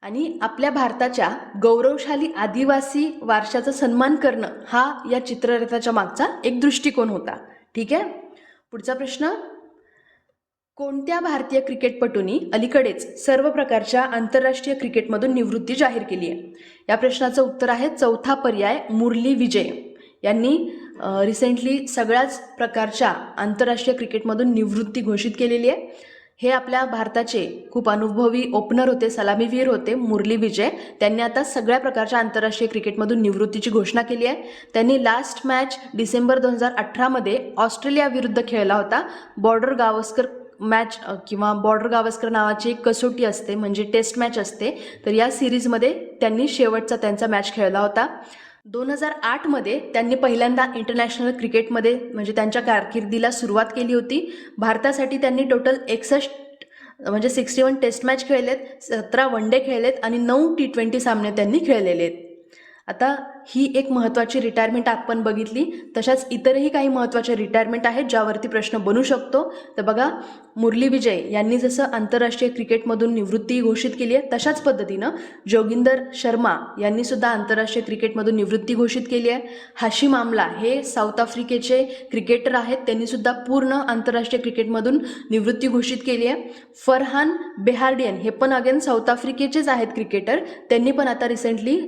आणि आपल्या भारताच्या गौरवशाली आदिवासी वारशाचा सन्मान करणं हा या चित्ररथाच्या मागचा एक दृष्टिकोन होता. ठीक आहे. पुढचा प्रश्न, कोणत्या भारतीय क्रिकेटपटूंनी अलीकडेच सर्व प्रकारच्या आंतरराष्ट्रीय क्रिकेटमधून निवृत्ती जाहीर केली आहे? या प्रश्नाचं उत्तर आहे चौथा पर्याय, मुरली विजय. यांनी रिसेंटली सगळ्याच प्रकारच्या आंतरराष्ट्रीय क्रिकेटमधून निवृत्ती घोषित केलेली आहे. हे आपल्या भारताचे खूप अनुभवी ओपनर होते, सलामीवीर होते मुरली विजय. त्यांनी आता सगळ्या प्रकारच्या आंतरराष्ट्रीय क्रिकेटमधून निवृत्तीची घोषणा केली आहे. त्यांनी लास्ट मॅच डिसेंबर 2018मध्ये ऑस्ट्रेलिया विरुद्ध खेळला होता. बॉर्डर गावस्कर मॅच किंवा बॉर्डर गावस्कर नावाची एक कसोटी असते, म्हणजे टेस्ट मॅच असते. तर या सिरीजमध्ये त्यांनी शेवटचा त्यांचा मॅच खेळला होता. 2008मध्ये त्यांनी पहिल्यांदा इंटरनॅशनल क्रिकेटमध्ये म्हणजे त्यांच्या कारकिर्दीला सुरुवात केली होती. भारतासाठी त्यांनी टोटल 61 म्हणजे 61 टेस्ट मॅच खेळलेत, 17 वन डे खेळलेत आणि 9 T20 सामने त्यांनी खेळलेले आहेत. आता ही एक महत्त्वाची रिटायरमेंट आपण बघितली. तशाच इतरही काही महत्त्वाच्या रिटायरमेंट आहेत ज्यावरती प्रश्न बनू शकतो. तर बघा, मुरली विजय यांनी जसं आंतरराष्ट्रीय क्रिकेटमधून निवृत्ती घोषित केली आहे, तशाच पद्धतीनं जोगिंदर शर्मा यांनी सुद्धा आंतरराष्ट्रीय क्रिकेटमधून निवृत्ती घोषित केली आहे. हाशिम आमला हे साऊथ आफ्रिकेचे क्रिकेटर आहेत, त्यांनी सुद्धा पूर्ण आंतरराष्ट्रीय क्रिकेटमधून निवृत्ती घोषित केली आहे. फरहान बेहार्डियन हे पण अगेन साऊथ आफ्रिकेचेच आहेत क्रिकेटर, त्यांनी पण आता रिसेंटली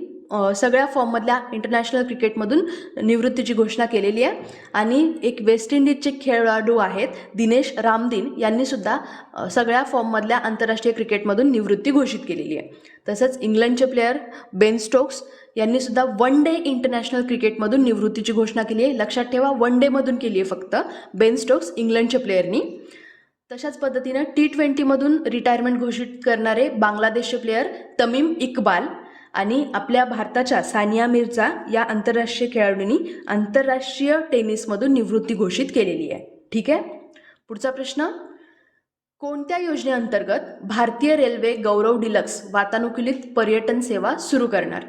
सगळ्या फॉर्ममधल्या इंटरनॅशनल क्रिकेटमधून निवृत्तीची घोषणा केलेली आहे. आणि एक वेस्ट इंडिजचे खेळाडू आहेत दिनेश रामदीन, यांनी सुद्धा सगळ्या फॉर्ममधल्या आंतरराष्ट्रीय क्रिकेटमधून निवृत्ती घोषित केलेली आहे. तसंच इंग्लंडचे प्लेयर बेन स्टोक्स यांनी सुद्धा वन डे इंटरनॅशनल क्रिकेटमधून निवृत्तीची घोषणा केली आहे. लक्षात ठेवा, वन डेमधून केली आहे फक्त बेन स्टोक्स इंग्लंडच्या प्लेयरनी. तशाच पद्धतीनं T20मधून रिटायरमेंट घोषित करणारे बांगलादेशचे प्लेयर तमीम इक्बाल आणि आपल्या भारताच्या सानिया मिर्झा या आंतरराष्ट्रीय खेळाडूंनी आंतरराष्ट्रीय टेनिसमधून निवृत्ती घोषित केलेली आहे. ठीक आहे. पुढचा प्रश्न, कोणत्या योजनेअंतर्गत भारतीय रेल्वे गौरव डिलक्स वातानुकूलित पर्यटन सेवा सुरू करणार?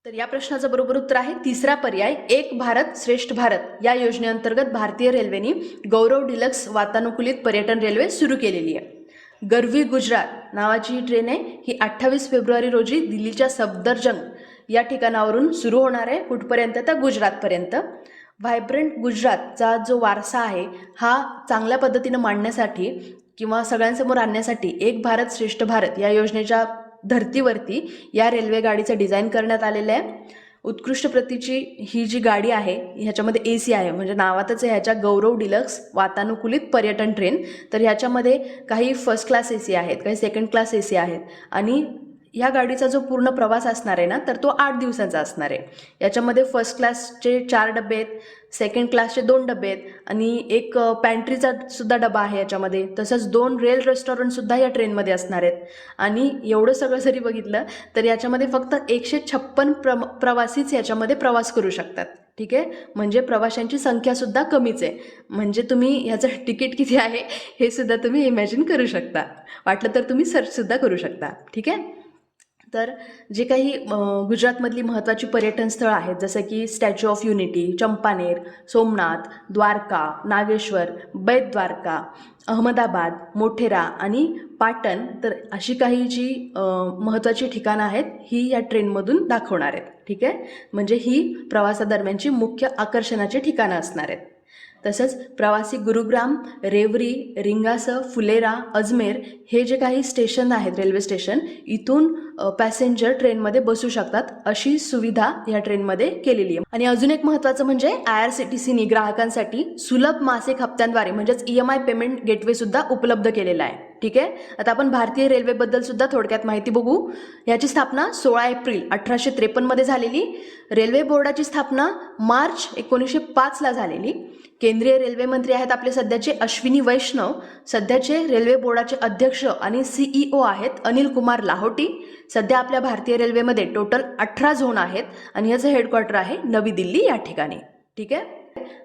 तर या प्रश्नाचं बरोबर उत्तर आहे तिसरा पर्याय, एक भारत श्रेष्ठ भारत या योजनेअंतर्गत भारतीय रेल्वेने गौरव डिलक्स वातानुकूलित पर्यटन रेल्वे सुरू केलेली आहे. गरवी गुजरात नावाची ही ट्रेन आहे. ही 28 फेब्रुवारी रोजी दिल्लीच्या सफदरजंग या ठिकाणावरून सुरू होणार आहे. कुठपर्यंत? तर गुजरातपर्यंत. व्हायब्रंट गुजरातचा जो वारसा आहे हा चांगल्या पद्धतीनं मांडण्यासाठी किंवा सगळ्यांसमोर आणण्यासाठी एक भारत श्रेष्ठ भारत या योजनेच्या धर्तीवरती या रेल्वे गाडीचं डिझाईन करण्यात आलेलं आहे. उत्कृष्ट प्रतीची ही जी गाडी आहे ह्याच्यामध्ये AC आहे, म्हणजे नावातच आहे ह्याच्या गौरव डिलक्स वातानुकूलित पर्यटन ट्रेन. तर ह्याच्यामध्ये काही फर्स्ट क्लास AC आहेत, काही सेकंड क्लास AC आहेत आणि ह्या गाडीचा जो पूर्ण प्रवास असणार आहे ना, तर तो 8 दिवसांचा असणार आहे. याच्यामध्ये फर्स्ट क्लासचे 4 डबे आहेत, सेकंड क्लासचे 2 डबे आहेत आणि एक पॅन्ट्रीचा सुद्धा डबा आहे याच्यामध्ये. तसंच 2 रेल रेस्टॉरंटसुद्धा या ट्रेनमध्ये असणार आहेत. आणि एवढं सगळं जरी बघितलं तर याच्यामध्ये फक्त 156 प्रवासीच याच्यामध्ये प्रवास करू शकतात. ठीक आहे, म्हणजे प्रवाशांची संख्यासुद्धा कमीच आहे. म्हणजे तुम्ही ह्याचं तिकीट किती आहे हे सुद्धा तुम्ही इमॅजिन करू शकता. वाटलं तर तुम्ही सर्चसुद्धा करू शकता. ठीक आहे. तर जे काही गुजरातमधली महत्त्वाची पर्यटन स्थळं आहेत जसं की Statue of Unity, Champaner, Somnath, Dwarka, Nageshwar, Bet Dwarka, Ahmedabad, Modhera आणि पाटण, तर अशी काही जी महत्त्वाची ठिकाणं आहेत ही या ट्रेनमधून दाखवणार आहेत. ठीक आहे, म्हणजे ही प्रवासादरम्यानची मुख्य आकर्षणाची ठिकाणं असणार आहेत. तसंच प्रवासी गुरुग्राम, रेवरी, रिंगासं, फुलेरा, अजमेर हे जे काही स्टेशन आहेत रेल्वे स्टेशन, इथून पॅसेंजर ट्रेनमध्ये बसू शकतात अशी सुविधा या ट्रेनमध्ये केलेली आहे. आणि अजून एक महत्त्वाचं म्हणजे IRCTCने ग्राहकांसाठी सुलभ मासिक हप्त्यांद्वारे म्हणजेच EMI पेमेंट गेटवे सुद्धा उपलब्ध केलेला आहे. ठीक आहे. आता आपण भारतीय रेल्वेबद्दल सुद्धा थोडक्यात माहिती बघू. याची स्थापना 16 एप्रिल 1853 मध्ये झालेली. रेल्वे बोर्डाची स्थापना मार्च 1905 झालेली. केंद्रीय रेल्वे मंत्री आहेत आपले सध्याचे अश्विनी वैष्णव. सध्याचे रेल्वे बोर्डाचे अध्यक्ष आणि CEO आहेत अनिल कुमार लाहोटी. सध्या आपल्या भारतीय रेल्वेमध्ये टोटल 18 झोन आहेत आणि याचं हेडक्वार्टर आहे नवी दिल्ली या ठिकाणी. ठीक आहे.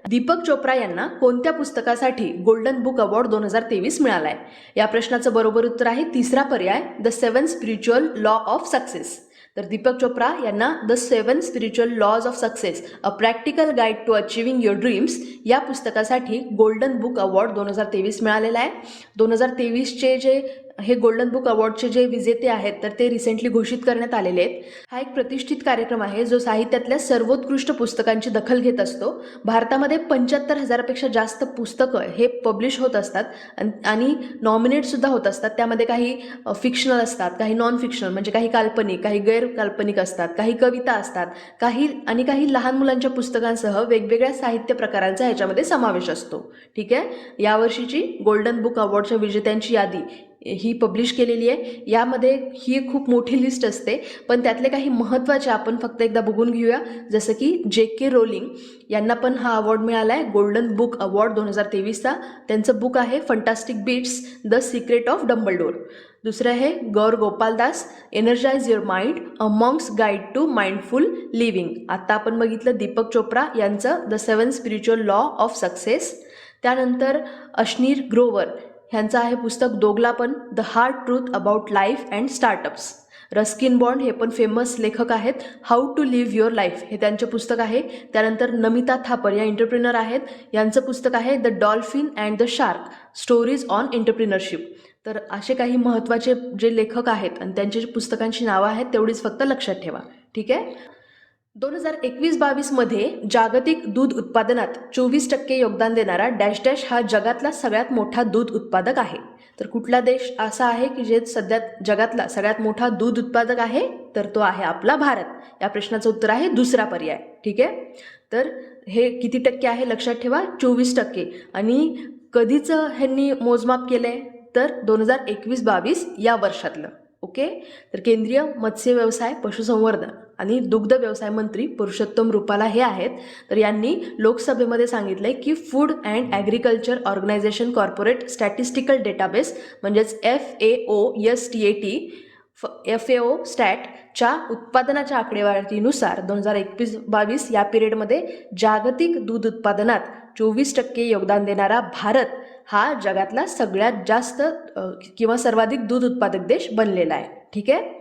दीपक चोप्रा यांना कोणत्या पुस्तकासाठी गोल्डन बुक अवॉर्ड 2023 मिळालाय? या प्रश्नाचं बरोबर उत्तर आहे तिसरा पर्याय, the 7 spiritual law of success. तर दीपक चोप्रा यांना the 7 spiritual laws of success a practical guide to achieving your dreams या पुस्तकासाठी गोल्डन बुक अवॉर्ड 2023 मिळालेला आहे. 2023चे जे हे गोल्डन बुक अवॉर्डचे जे विजेते आहेत तर ते रिसेंटली घोषित करण्यात आलेले आहेत. हा एक प्रतिष्ठित कार्यक्रम आहे जो साहित्यातल्या सर्वोत्कृष्ट पुस्तकांची दखल घेत असतो. भारतामध्ये 75,000पेक्षा जास्त पुस्तकं हे पब्लिश होत असतात आणि नॉमिनेटसुद्धा होत असतात. त्यामध्ये काही फिक्शनल असतात, काही नॉन फिक्शनल म्हणजे काही काल्पनिक, काही गैरकाल्पनिक असतात, काही कविता असतात, काही लहान मुलांच्या पुस्तकांसह वेगवेगळ्या साहित्य प्रकारांचा ह्याच्यामध्ये समावेश असतो. ठीक आहे. यावर्षीची गोल्डन बुक अवॉर्डच्या विजेत्यांची यादी ही पब्लिश केलेली आहे. यामध्ये ही खूप मोठी लिस्ट असते, पण त्यातले काही महत्त्वाचे आपण फक्त एकदा बघून घेऊया. जसं की JK रोलिंग यांना पण हा अवॉर्ड मिळाला आहे गोल्डन बुक अवॉर्ड 2023चा. त्यांचं बुक आहे Fantastic Beasts, the Secret of Dumbledore. दुसरं आहे Gaur Gopaldas, energize your mind, a monk's guide to mindful living. आता आपण बघितलं दीपक चोप्रा यांचं the 7 spiritual law of success. त्यानंतर अश्नीर ग्रोवर ह्यांचं आहे पुस्तक Doglapan, the hard truth about life and startups. Ruskin Bond हे पण फेमस लेखक आहेत. How to live your life हे त्यांचे पुस्तक आहे. त्यानंतर नमिता थापर या एंटरप्रिनर आहेत. यांचं पुस्तक आहे the dolphin and the shark stories on entrepreneurship. तर असे काही महत्त्वाचे जे लेखक आहेत आणि त्यांची पुस्तकांची नावं आहेत तेवढीच फक्त लक्षात ठेवा. ठीक आहे. 2021-22 मध्ये जागतिक दूध उत्पादनात 24% योगदान देणारा डॅश डॅश हा जगातला सगळ्यात मोठा दूध उत्पादक आहे. तर कुठला देश असा आहे की जे सध्या जगातला सगळ्यात मोठा दूध उत्पादक आहे? तर तो आहे आपला भारत. या प्रश्नाचं उत्तर आहे दुसरा पर्याय. ठीक आहे. तर हे किती टक्के आहे लक्षात ठेवा, 24%. आणि कधीचं ह्यांनी मोजमाप केलंय? तर 2021-22 या वर्षातलं. ओके. तर केंद्रीय मत्स्य व्यवसाय, पशुसंवर्धन आणि दुग्ध व्यवसाय मंत्री पुरुषोत्तम रुपाला हे आहेत. तर यांनी लोकसभेमध्ये सांगितलंय की food and agriculture organization corporate statistical database म्हणजेच FAO स्टॅटच्या उत्पादनाच्या आकडेवारीनुसार 2021-22 या पिरियडमध्ये जागतिक दूध उत्पादनात 24% योगदान देणारा भारत हा जगातला सगळ्यात जास्त किंवा सर्वाधिक दूध उत्पादक देश बनलेला आहे. ठीक आहे.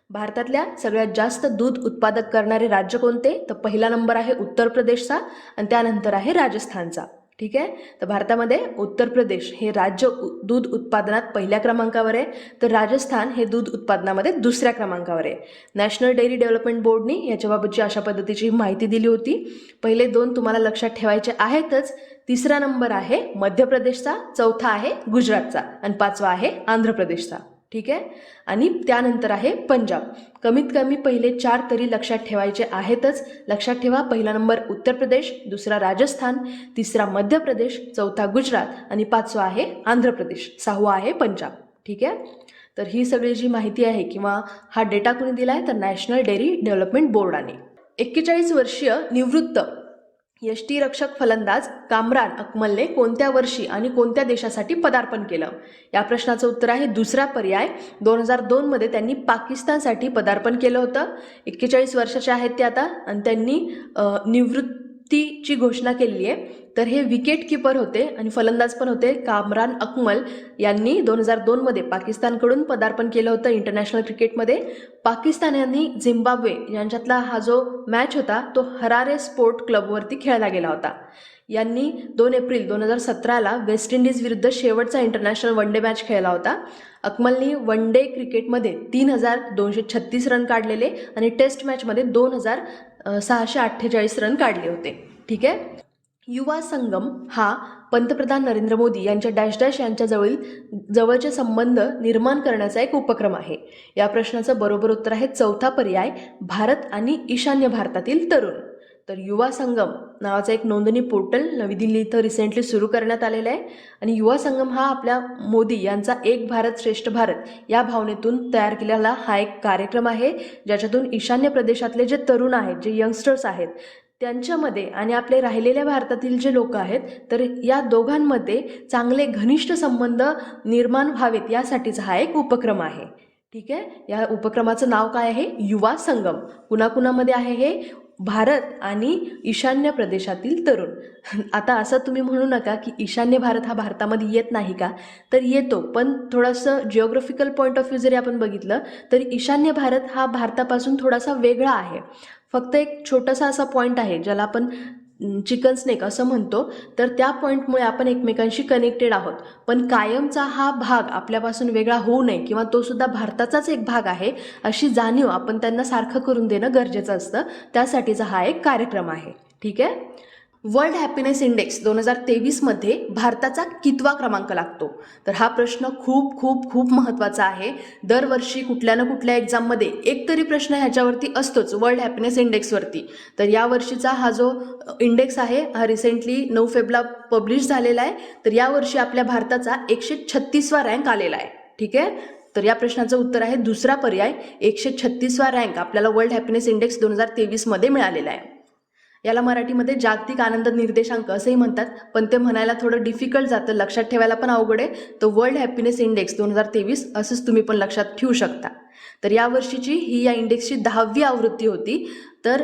भारतातल्या सगळ्यात जास्त दूध उत्पादक करणारे राज्य कोणते? तर पहिला नंबर आहे उत्तर प्रदेशचा आणि त्यानंतर आहे राजस्थानचा. ठीक आहे. तर भारतामध्ये उत्तर प्रदेश हे राज्य दूध उत्पादनात पहिल्या क्रमांकावर आहे, तर राजस्थान हे दूध उत्पादनामध्ये दुसऱ्या क्रमांकावर आहे. नॅशनल डेअरी डेव्हलपमेंट बोर्डने याच्याबाबतची अशा पद्धतीची माहिती दिली होती. पहिले 2 तुम्हाला लक्षात ठेवायचे आहेतच. तिसरा नंबर आहे मध्य प्रदेशचा, चौथा आहे गुजरातचा आणि 5वा आहे आंध्र प्रदेशचा. ठीक आहे. आणि त्यानंतर आहे पंजाब. कमीत कमी पहिले 4 तरी लक्षात ठेवायचे आहेतच. लक्षात ठेवा, पहिला नंबर उत्तर प्रदेश, दुसरा राजस्थान, तिसरा मध्य प्रदेश, चौथा गुजरात आणि 5वा आहे आंध्र प्रदेश, 6वा आहे पंजाब. ठीक आहे. तर ही सगळी जी माहिती आहे किंवा हा डेटा कोणी दिला आहे तर नॅशनल डेअरी डेव्हलपमेंट बोर्डाने. 41 वर्षीय निवृत्त यष्टिरक्षक फलंदाज कामरान अकमलने कोणत्या वर्षी आणि कोणत्या देशासाठी पदार्पण केलं? या प्रश्नाचं उत्तर आहे दुसरा पर्याय. 2002 मध्ये त्यांनी पाकिस्तानसाठी पदार्पण केलं होतं. 41 वर्षाचे आहेत ते आता आणि त्यांनी निवृत्तीची घोषणा केलेली आहे. तर हे विकेट किपर होते आणि फलंदाज पण होते. कामरान अकमल यांनी 2002 मध्ये पाकिस्तानकडून पदार्पण केलं होतं इंटरनॅशनल क्रिकेटमध्ये. पाकिस्तान यांनी झिम्बाब्वे यांच्यातला हा जो मॅच होता तो हरारे स्पोर्ट क्लबवरती खेळला गेला होता. यांनी 2 एप्रिल 2017ला वेस्ट इंडिज विरुद्ध शेवटचा इंटरनॅशनल वन डे मॅच खेळला होता. अकमलनी वन डे क्रिकेटमध्ये 3236 रन काढलेले आणि टेस्ट मॅचमध्ये 2648 रन काढले होते. ठीक आहे. युवा संगम हा पंतप्रधान नरेंद्र मोदी यांच्या डॅश डॅश यांच्या जवळचे संबंध निर्माण करण्याचा एक उपक्रम आहे. या प्रश्नाचं बरोबर उत्तर आहे चौथा पर्याय, भारत आणि ईशान्य भारतातील तरुण. तर युवा संगम नावाचा एक नोंदणी पोर्टल नवी दिल्ली इथं रिसेंटली सुरू करण्यात आलेला आहे आणि युवा संगम हा आपल्या मोदी यांचा एक भारत श्रेष्ठ भारत या भावनेतून तयार केलेला हा एक कार्यक्रम आहे, ज्याच्यातून ईशान्य प्रदेशातले जे तरुण आहेत, जे यंगस्टर्स आहेत त्यांच्यामध्ये आणि आपले राहिलेल्या भारतातील जे लोक आहेत तर या दोघांमध्ये चांगले घनिष्ठ संबंध निर्माण व्हावेत यासाठीचा हा एक उपक्रम आहे. ठीक आहे. या उपक्रमाचं नाव काय आहे? युवा संगम. कुणाकुणामध्ये आहे हे? भारत आणि ईशान्य प्रदेशातील तरुण. आता असं तुम्ही म्हणू नका की ईशान्य भारत हा भारतामध्ये येत नाही का? तर येतो, पण थोडंसं जिओग्राफिकल पॉईंट ऑफ व्ह्यू जरी आपण बघितलं तर ईशान्य भारत हा भारतापासून थोडासा वेगळा आहे. फक्त एक छोटासा असा पॉईंट आहे ज्याला आपण चिकन स्नेक असं म्हणतो, तर त्या पॉईंटमुळे आपण एकमेकांशी कनेक्टेड आहोत. पण कायमचा हा भाग आपल्यापासून वेगळा होऊ नये किंवा तो सुद्धा भारताचाच एक भाग आहे अशी जाणीव आपण त्यांना सारखं करून देणं गरजेचं असतं. त्यासाठीचा हा एक कार्यक्रम आहे. ठीक आहे. वर्ल्ड हॅपीनेस इंडेक्स 2023 मध्ये भारताचा कितवा क्रमांक लागतो? तर हा प्रश्न खूप खूप खूप महत्त्वाचा आहे. दरवर्षी कुठल्या ना कुठल्या एक्झाममध्ये एक तरी प्रश्न ह्याच्यावरती असतोच, वर्ल्ड हॅपीनेस इंडेक्सवरती. तर या वर्षीचा हा जो इंडेक्स आहे हा रिसेंटली 9 फेब्रुवारीला पब्लिश झालेला आहे. तर यावर्षी आपल्या भारताचा 136वा रँक आलेला आहे. ठीक आहे. तर या प्रश्नाचं उत्तर आहे दुसरा पर्याय, 136वा रँक आपल्याला वर्ल्ड हॅपीनेस इंडेक्स 2023 मध्ये मिळालेला आहे. याला मराठीमध्ये जागतिक आनंद निर्देशांक असंही म्हणतात, पण ते म्हणायला थोडं डिफिकल्ट जातं, लक्षात ठेवायला पण अवघड आहे. तो वर्ल्ड हॅपीनेस इंडेक्स 2023 असंच तुम्ही पण लक्षात ठेवू शकता. तर या वर्षीची ही या इंडेक्सची 10वी आवृत्ती होती. तर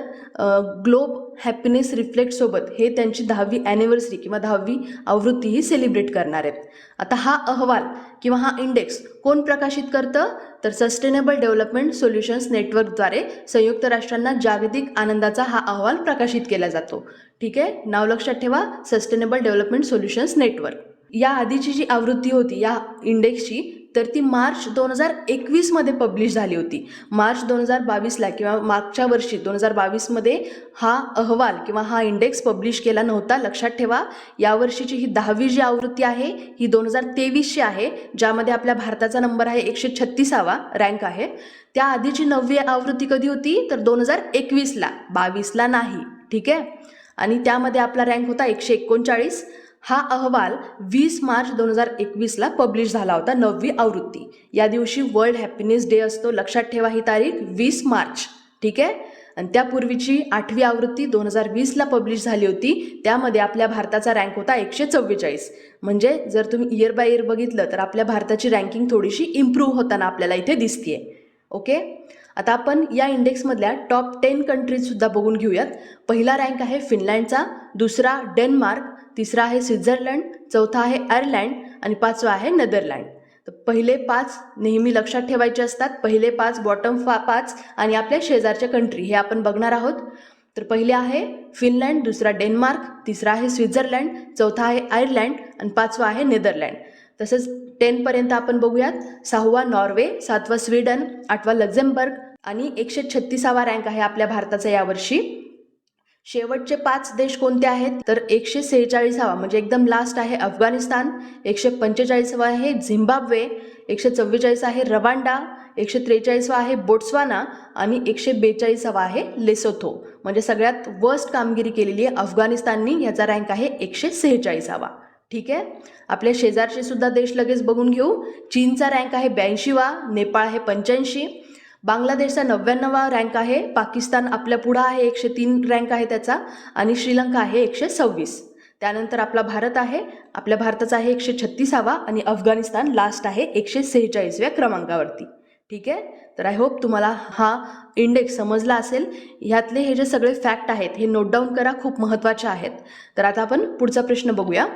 ग्लोब हॅपीनेस रिफ्लेक्ट सोबत हे त्यांची 10वी ॲनिव्हर्सरी किंवा 10वी आवृत्ती ही सेलिब्रेट करणार आहेत. आता हा अहवाल किंवा हा इंडेक्स कोण प्रकाशित करतं, तर सस्टेनेबल डेव्हलपमेंट सोल्युशन्स नेटवर्कद्वारे संयुक्त राष्ट्रांना जागतिक आनंदाचा हा अहवाल प्रकाशित केला जातो. ठीक आहे, नाव लक्षात ठेवा, सस्टेनेबल डेव्हलपमेंट सोल्युशन्स नेटवर्क. या आधीची जी आवृत्ती होती या इंडेक्सची, तर ती मार्च 2021 मध्ये पब्लिश झाली होती. मार्च 2022ला किंवा मागच्या वर्षी 2022मध्ये हा अहवाल किंवा हा इंडेक्स पब्लिश केला नव्हता. लक्षात ठेवा, यावर्षीची ही 10वी जी आवृत्ती आहे ही 2023ची आहे, ज्यामध्ये आपल्या भारताचा नंबर आहे 136वा रँक आहे. त्या आधीची 9वी आवृत्ती कधी होती, तर 2021ला, 22ला नाही. ठीक आहे, आणि त्यामध्ये आपला रँक होता 139. हा अहवाल 20 मार्च 2021ला पब्लिश झाला होता, 9वी आवृत्ती. या दिवशी वर्ल्ड हॅपीनेस डे असतो. लक्षात ठेवा ही तारीख 20 मार्च. ठीक आहे, आणि त्यापूर्वीची 8वी आवृत्ती 2020ला पब्लिश झाली होती. त्यामध्ये आपल्या भारताचा रँक होता 144. म्हणजे जर तुम्ही इयर बाय इयर बघितलं तर आपल्या भारताची रँकिंग थोडीशी इम्प्रूव्ह होताना आपल्याला इथे दिसतीये. ओके, आता आपण या इंडेक्समधल्या टॉप 10 कंट्रीजसुद्धा बघून घेऊयात. पहिला रँक आहे फिनलँडचा, दुसरा डेन्मार्क, तिसरा आहे स्वित्झर्लंड, चौथा आहे आयर्लंड आणि 5वा आहे नेदरलँड. तर पहिले 5 नेहमी लक्षात ठेवायचे असतात. पहिले 5, बॉटम 5 आणि आपल्या शेजारच्या कंट्री हे आपण बघणार आहोत. तर पहिले आहे फिनलँड, दुसरा डेन्मार्क, तिसरा आहे स्वित्झर्लंड, चौथा आहे आयर्लंड आणि 5वा आहे नेदरलँड. तसंच 10 पर्यंत आपण बघूयात. 6वा नॉर्वे, 7वा स्वीडन, 8वा लक्झेंबर्ग आणि 136वा रँक आहे आपल्या भारताचा यावर्षी. शेवटचे 5 देश कोणते आहेत, तर 146वा म्हणजे एकदम लास्ट आहे अफगाणिस्तान, 145वा आहे झिम्बाब्वे, 144 आहे रवांडा, 143वा आहे बोट्स्वाना आणि 142वा आहे लेसोथो. म्हणजे सगळ्यात वर्स्ट कामगिरी केलेली आहे अफगाणिस्ताननी. याचा रँक आहे 146वा. ठीक आहे, आपल्या शेजारचे सुद्धा देश लगेच बघून घेऊ. चीनचा रँक आहे 82वा, नेपाळ आहे 85, बांगलादेशचा 99वा रँक आहे, पाकिस्तान आपल्या पुढं आहे 103 रँक आहे त्याचा, आणि श्रीलंका आहे 126. त्यानंतर आपला भारत आहे, आपल्या भारताचा आहे 136वा आणि अफगाणिस्तान लास्ट आहे 146व्या क्रमांकावरती. ठीक आहे, तर आय होप तुम्हाला हा इंडेक्स समजला असेल. ह्यातले हे जे सगळे फॅक्ट आहेत हे नोट डाऊन करा, खूप महत्त्वाचे आहेत. तर आता आपण पुढचा प्रश्न बघूया.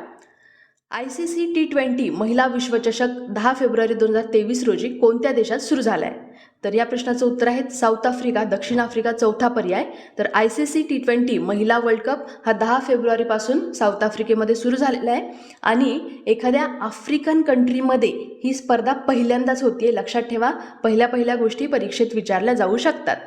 ICC T20 महिला विश्वचषक 10 फेब्रुवारी 2023 रोजी कोणत्या देशात सुरू झाला आहे? तर या प्रश्नाचं उत्तर आहे साऊथ आफ्रिका, दक्षिण आफ्रिका चौथा पर्याय. तर ICC T20 महिला वर्ल्ड कप हा 10 फेब्रुवारीपासून साऊथ आफ्रिकेमध्ये सुरू झालेला आहे आणि एखाद्या आफ्रिकन कंट्रीमध्ये ही स्पर्धा पहिल्यांदाच होतीये. लक्षात ठेवा, पहिल्या गोष्टी परीक्षेत विचारल्या जाऊ शकतात.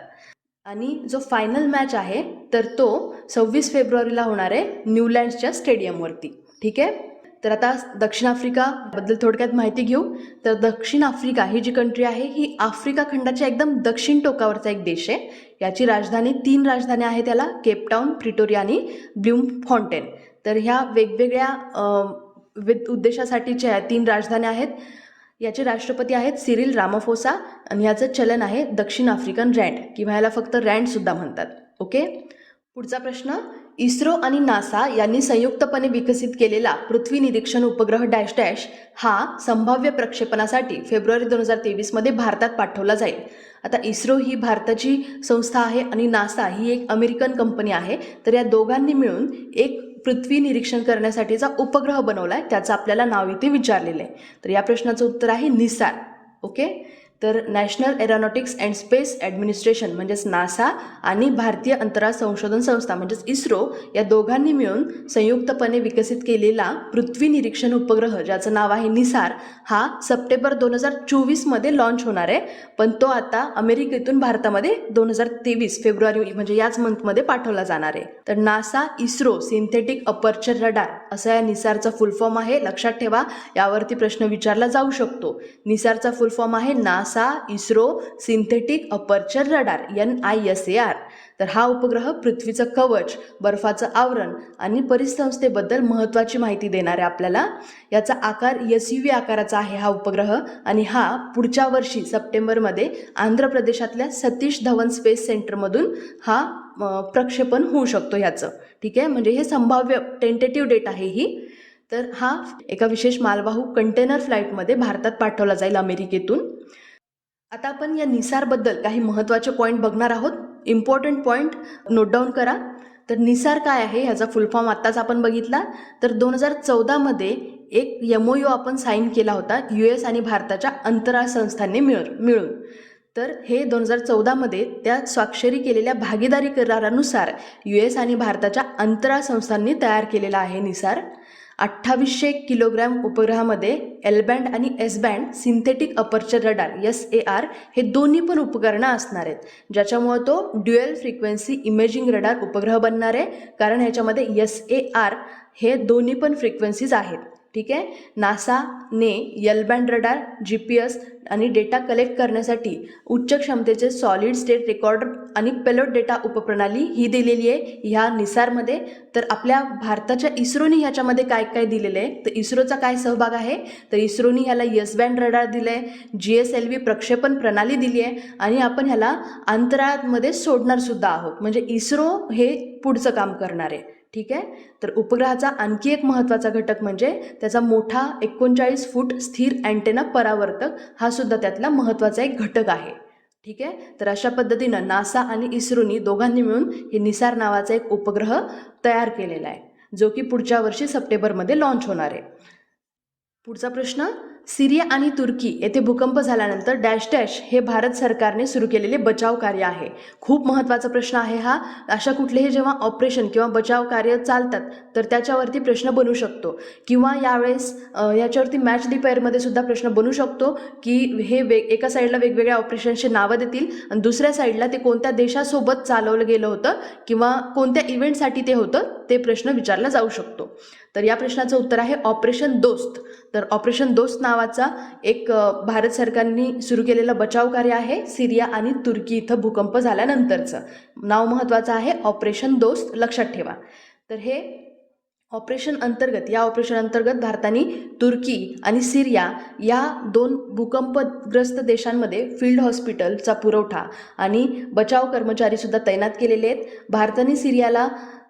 आणि जो फायनल मॅच आहे तर तो 26 फेब्रुवारीला होणार आहे न्यूलँड्सच्या स्टेडियमवरती. ठीक आहे, तर आता दक्षिण आफ्रिकाबद्दल थोडक्यात माहिती घेऊ. तर दक्षिण आफ्रिका ही जी कंट्री आहे ही आफ्रिका खंडाच्या एकदम दक्षिण टोकावरचा एक देश आहे. याची राजधानी 3 राजधान्या आहेत त्याला, केपटाऊन, प्रिटोरिया आणि ब्लूमफॉन्टेन. तर ह्या वेगवेगळ्या उद्देशासाठीच्या 3 राजधान्या आहेत. याचे राष्ट्रपती आहेत सिरिल रामाफोसा आणि याचं चलन आहे दक्षिण आफ्रिकन रँड किंवा ह्याला फक्त रँडसुद्धा म्हणतात. ओके, पुढचा प्रश्न. इस्रो आणि नासा यांनी संयुक्तपणे विकसित केलेला पृथ्वी निरीक्षण उपग्रह डॅश डॅश हा संभाव्य प्रक्षेपणासाठी फेब्रुवारी 2023मध्ये भारतात पाठवला जाईल. आता इस्रो ही भारताची संस्था आहे आणि नासा ही एक अमेरिकन कंपनी आहे. तर या दोघांनी मिळून एक पृथ्वी निरीक्षण करण्यासाठीचा उपग्रह बनवला आहे, त्याचं आपल्याला नाव इथे विचारलेलं आहे. तर या प्रश्नाचं उत्तर आहे निसार. ओके, तर national aeronautics and space administration म्हणजेच नासा आणि भारतीय अंतराळ संशोधन संस्था म्हणजेच इस्रो या दोघांनी मिळून संयुक्तपणे विकसित केलेला पृथ्वी निरीक्षण उपग्रह ज्याचं नाव आहे निसार हा सप्टेंबर 2024मध्ये लॉन्च होणार आहे. पण तो आता अमेरिकेतून भारतामध्ये 2023 फेब्रुवारी म्हणजे याच मंथमध्ये पाठवला जाणार आहे. तर NASA ISRO synthetic aperture radar असं या निसारचा फुल फॉर्म आहे. लक्षात ठेवा, यावरती प्रश्न विचारला जाऊ शकतो. निसारचा फुल फॉर्म आहे NASA ISRO synthetic aperture radar NISAR. तर हा उपग्रह पृथ्वीचं कवच, बर्फाचं आवरण आणि परिसंस्थेबद्दल महत्त्वाची माहिती देणार आहे आपल्याला. याचा आकार SUV आकाराचा आहे हा उपग्रह आणि हा पुढच्या वर्षी सप्टेंबरमध्ये आंध्र प्रदेशातल्या सतीश धवन स्पेस सेंटरमधून हा प्रक्षेपण होऊ शकतो ह्याचं. ठीक आहे, म्हणजे हे संभाव्य टेंटेटिव्ह डेट आहे ही. तर हा एका विशेष मालवाहू कंटेनर फ्लाईटमध्ये भारतात पाठवला जाईल अमेरिकेतून. आता आपण या निसारबद्दल काही महत्त्वाचे पॉईंट बघणार आहोत. इम्पॉर्टंट पॉईंट नोट डाऊन करा. तर निसार काय आहे ह्याचा फुल फॉर्म आत्ताच आपण बघितला. तर 2014मध्ये एक MOU आपण साईन केला होता US आणि भारताच्या अंतराळ संस्थांनी मिळून. तर हे 2014मध्ये त्या स्वाक्षरी केलेल्या भागीदारी करारानुसार US आणि भारताच्या अंतराळ संस्थांनी तयार केलेला आहे निसार. 2800 किलोग्रॅम उपग्रहामध्ये L बँड आणि S band synthetic aperture radar SAR हे दोन्ही पण उपकरणं असणार आहेत, ज्याच्यामुळे तो ड्युएल फ्रिक्वेन्सी इमेजिंग रडार उपग्रह बनणार आहे. कारण ह्याच्यामध्ये SAR हे दोन्ही पण फ्रिक्वेन्सीज आहेत. ठीक आहे. नासाने L बँड रडार GPS आणि डेटा कलेक्ट करण्यासाठी उच्च क्षमतेचे सॉलिड स्टेट रेकॉर्डर आणि पेलोड डेटा उपप्रणाली ही दिलेली आहे ह्या निसारमध्ये. तर आपल्या भारताच्या इस्रोनी ह्याच्यामध्ये काय काय दिलेलं आहे, तर इस्रोचा काय सहभाग आहे, तर इस्रोनी ह्याला S बँड रडार दिलं आहे, GSLV प्रक्षेपण प्रणाली दिली आहे आणि आपण ह्याला अंतराळामध्ये सोडणार सुद्धा आहोत. म्हणजे इस्रो हे पुढचं काम करणार आहे. ठीक आहे. तर उपग्रहाचा आणखी एक महत्त्वाचा घटक म्हणजे त्याचा मोठा 39 फूट स्थिर अँटेना परावर्तक हा सुद्धा त्यातला महत्त्वाचा एक घटक आहे. ठीक आहे. तर अशा पद्धतीनं नासा आणि इस्रोनी दोघांनी मिळून हे निसार नावाचा एक उपग्रह तयार केलेला आहे, जो की पुढच्या वर्षी सप्टेंबरमध्ये लॉन्च होणार आहे. पुढचा प्रश्न, सिरिया आणि तुर्की येथे भूकंप झाल्यानंतर डॅश डॅश हे भारत सरकारने सुरू केलेले बचाव कार्य आहे. खूप महत्त्वाचा प्रश्न आहे हा. अशा कुठलेही जेव्हा ऑपरेशन किंवा बचाव कार्य चालतात तर त्याच्यावरती प्रश्न बनू शकतो किंवा यावेळेस याच्यावरती मॅच दी पेअरमध्ये सुद्धा प्रश्न बनू शकतो की हे एका साईडला वेगवेगळ्या ऑपरेशनचे नावं देतील आणि दुसऱ्या साईडला ते कोणत्या देशासोबत चालवलं गेलं होतं किंवा कोणत्या इव्हेंटसाठी ते होतं ते प्रश्न विचारला जाऊ शकतो. तर या प्रश्नाचं उत्तर आहे ऑपरेशन दोस्त. तर ऑपरेशन दोस्त नावाचा एक भारत सरकारने सुरू केलेलं बचाव कार्य आहे सिरिया आणि तुर्की इथं भूकंप झाल्यानंतरचं. नाव महत्त्वाचं आहे ऑपरेशन दोस्त, लक्षात ठेवा. तर हे ऑपरेशन अंतर्गत भारताने तुर्की आणि सिरिया या 2 भूकंपग्रस्त देशांमध्ये फील्ड हॉस्पिटलचा पुरवठा आणि बचाव कर्मचारी सुद्धा तैनात केलेले आहेत. भारताने सिरियाला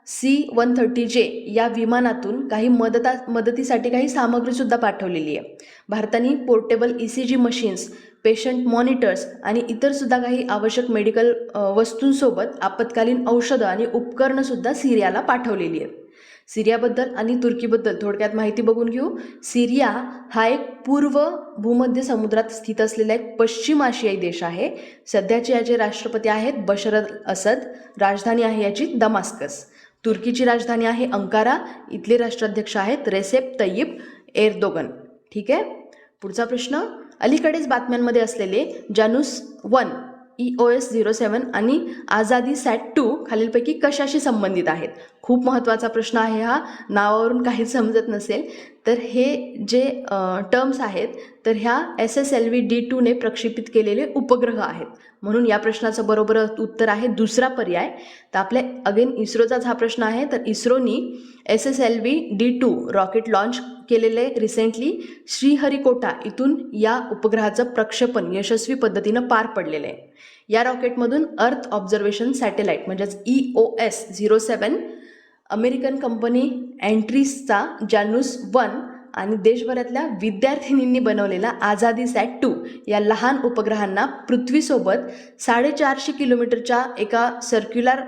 C-130J या विमानातून काही मदतीसाठी काही सामग्रीसुद्धा पाठवलेली आहे. भारताने portable ECG machines, patient monitors आणि इतरसुद्धा काही आवश्यक मेडिकल वस्तूंसोबत आपत्कालीन औषधं आणि उपकरणंसुद्धा सिरियाला पाठवलेली आहेत. सिरियाबद्दल आणि तुर्कीबद्दल थोडक्यात माहिती बघून घेऊ. सिरिया हा एक पूर्व भूमध्य समुद्रात स्थित असलेला एक पश्चिम आशियाई देश आहे. सध्याचे याचे राष्ट्रपती आहेत बशर अल असद. राजधानी आहे याची दमास्कस. तुर्कीची राजधानी आहे अंकारा. इथले राष्ट्राध्यक्ष आहेत रेसेप तय्यिप एर्दोगन. ठीक आहे. पुढचा प्रश्न, अलीकडेच बातम्यांमध्ये असलेले जानूस 1 EOS 07 आणि आझादी सॅट-2 खालीलपैकी कशाशी संबंधित आहेत? खूप महत्त्वाचा प्रश्न आहे हा. नावावरून काहीच समजत नसेल तर हे जे टर्म्स आहेत तर ह्या SSLV D2ने प्रक्षेपित केलेले उपग्रह आहेत. म्हणून या प्रश्नाचं बरोबर उत्तर आहे दुसरा पर्याय. तर आपल्या अगेन इस्रोचाच हा प्रश्न आहे. तर इस्रोनी SSLV D2 रॉकेट लॉन्च केलेले रिसेंटली श्रीहरिकोटा इथून या उपग्रहाचं प्रक्षेपण यशस्वी पद्धतीनं पार पडलेलं आहे. या रॉकेटमधून अर्थ ऑब्झर्वेशन सॅटेलाईट म्हणजेच EOS 07, अमेरिकन कंपनी एंट्रीसचा जानूस 1 आणि देशभरातल्या विद्यार्थिनींनी बनवलेला आझादी सॅट-2 या लहान उपग्रहांना पृथ्वीसोबत 450 किलोमीटरच्या एका सर्क्युलर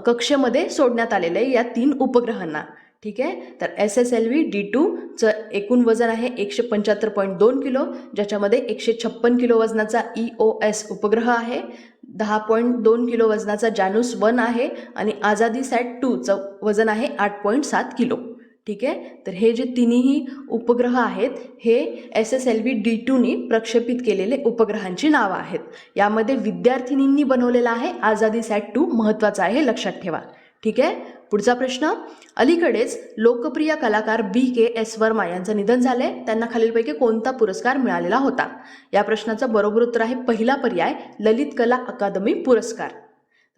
कक्षेमध्ये सोडण्यात आलेलं आहे या 3 उपग्रहांना. ठीक आहे. तर SSLV D2चं एकूण वजन आहे 175.2 किलो, ज्याच्यामध्ये 156 किलो वजनाचा EOS उपग्रह आहे, 10.2 किलो वजनाचा जानूस 1 आहे आणि आझादी सॅट-2चं वजन आहे 8.7 किलो. ठीक आहे. तर हे जे तिन्ही उपग्रह आहेत हे SSLV D2नी प्रक्षेपित केलेले उपग्रहांची नावं आहेत. यामध्ये विद्यार्थिनींनी बनवलेला आहे आझादी सॅट-2 महत्त्वाचा आहे, लक्षात ठेवा. ठीक आहे. पुढचा प्रश्न, अलीकडेच लोकप्रिय कलाकार BKS वर्मा यांचं निधन झालंय. त्यांना खालीलपैकी कोणता पुरस्कार मिळालेला होता? या प्रश्नाचं बरोबर उत्तर आहे पहिला पर्याय, ललित कला अकादमी पुरस्कार.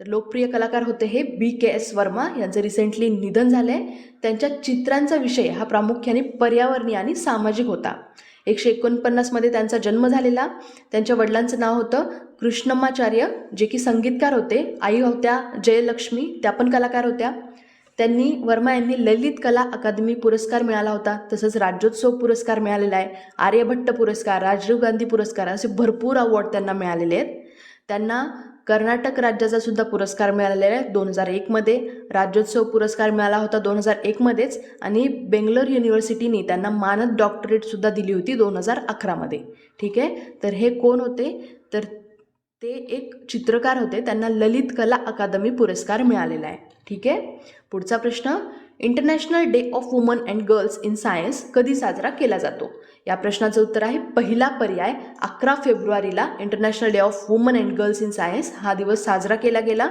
तर लोकप्रिय कलाकार होते हे BKS वर्मा यांचं रिसेंटली निधन झालंय. त्यांच्या चित्रांचा विषय हा प्रामुख्याने पर्यावरणीय आणि सामाजिक होता. 1949 मध्ये त्यांचा जन्म झालेला. त्यांच्या वडिलांचं नाव होतं कृष्णमाचार्य, जे की संगीतकार होते. आई होत्या जयलक्ष्मी, त्या पण कलाकार होत्या. त्यांनी वर्मा यांनी ललित कला अकादमी पुरस्कार मिळाला होता, तसंच राज्योत्सव पुरस्कार मिळालेला आहे, आर्यभट्ट पुरस्कार, राजीव गांधी पुरस्कार असे भरपूर अवॉर्ड त्यांना मिळालेले आहेत. त्यांना कर्नाटक राज्याचा सुद्धा पुरस्कार मिळालेला आहे 2001मध्ये, राज्योत्सव पुरस्कार मिळाला होता 2001मध्येच आणि बेंगलोर युनिव्हर्सिटीने त्यांना मानद डॉक्टरेटसुद्धा दिली होती 2011मध्ये. ठीक आहे, तर हे कोण होते? तर ते एक चित्रकार होते, त्यांना ललित कला अकादमी पुरस्कार मिळालेला आहे. ठीक आहे, पुढचा प्रश्न, international day of woman and girls in science कधी साजरा केला जातो? या प्रश्नाचं उत्तर आहे पहिला पर्याय 11 फेब्रुवारीला international day of woman and girls in science हा दिवस साजरा केला गेला.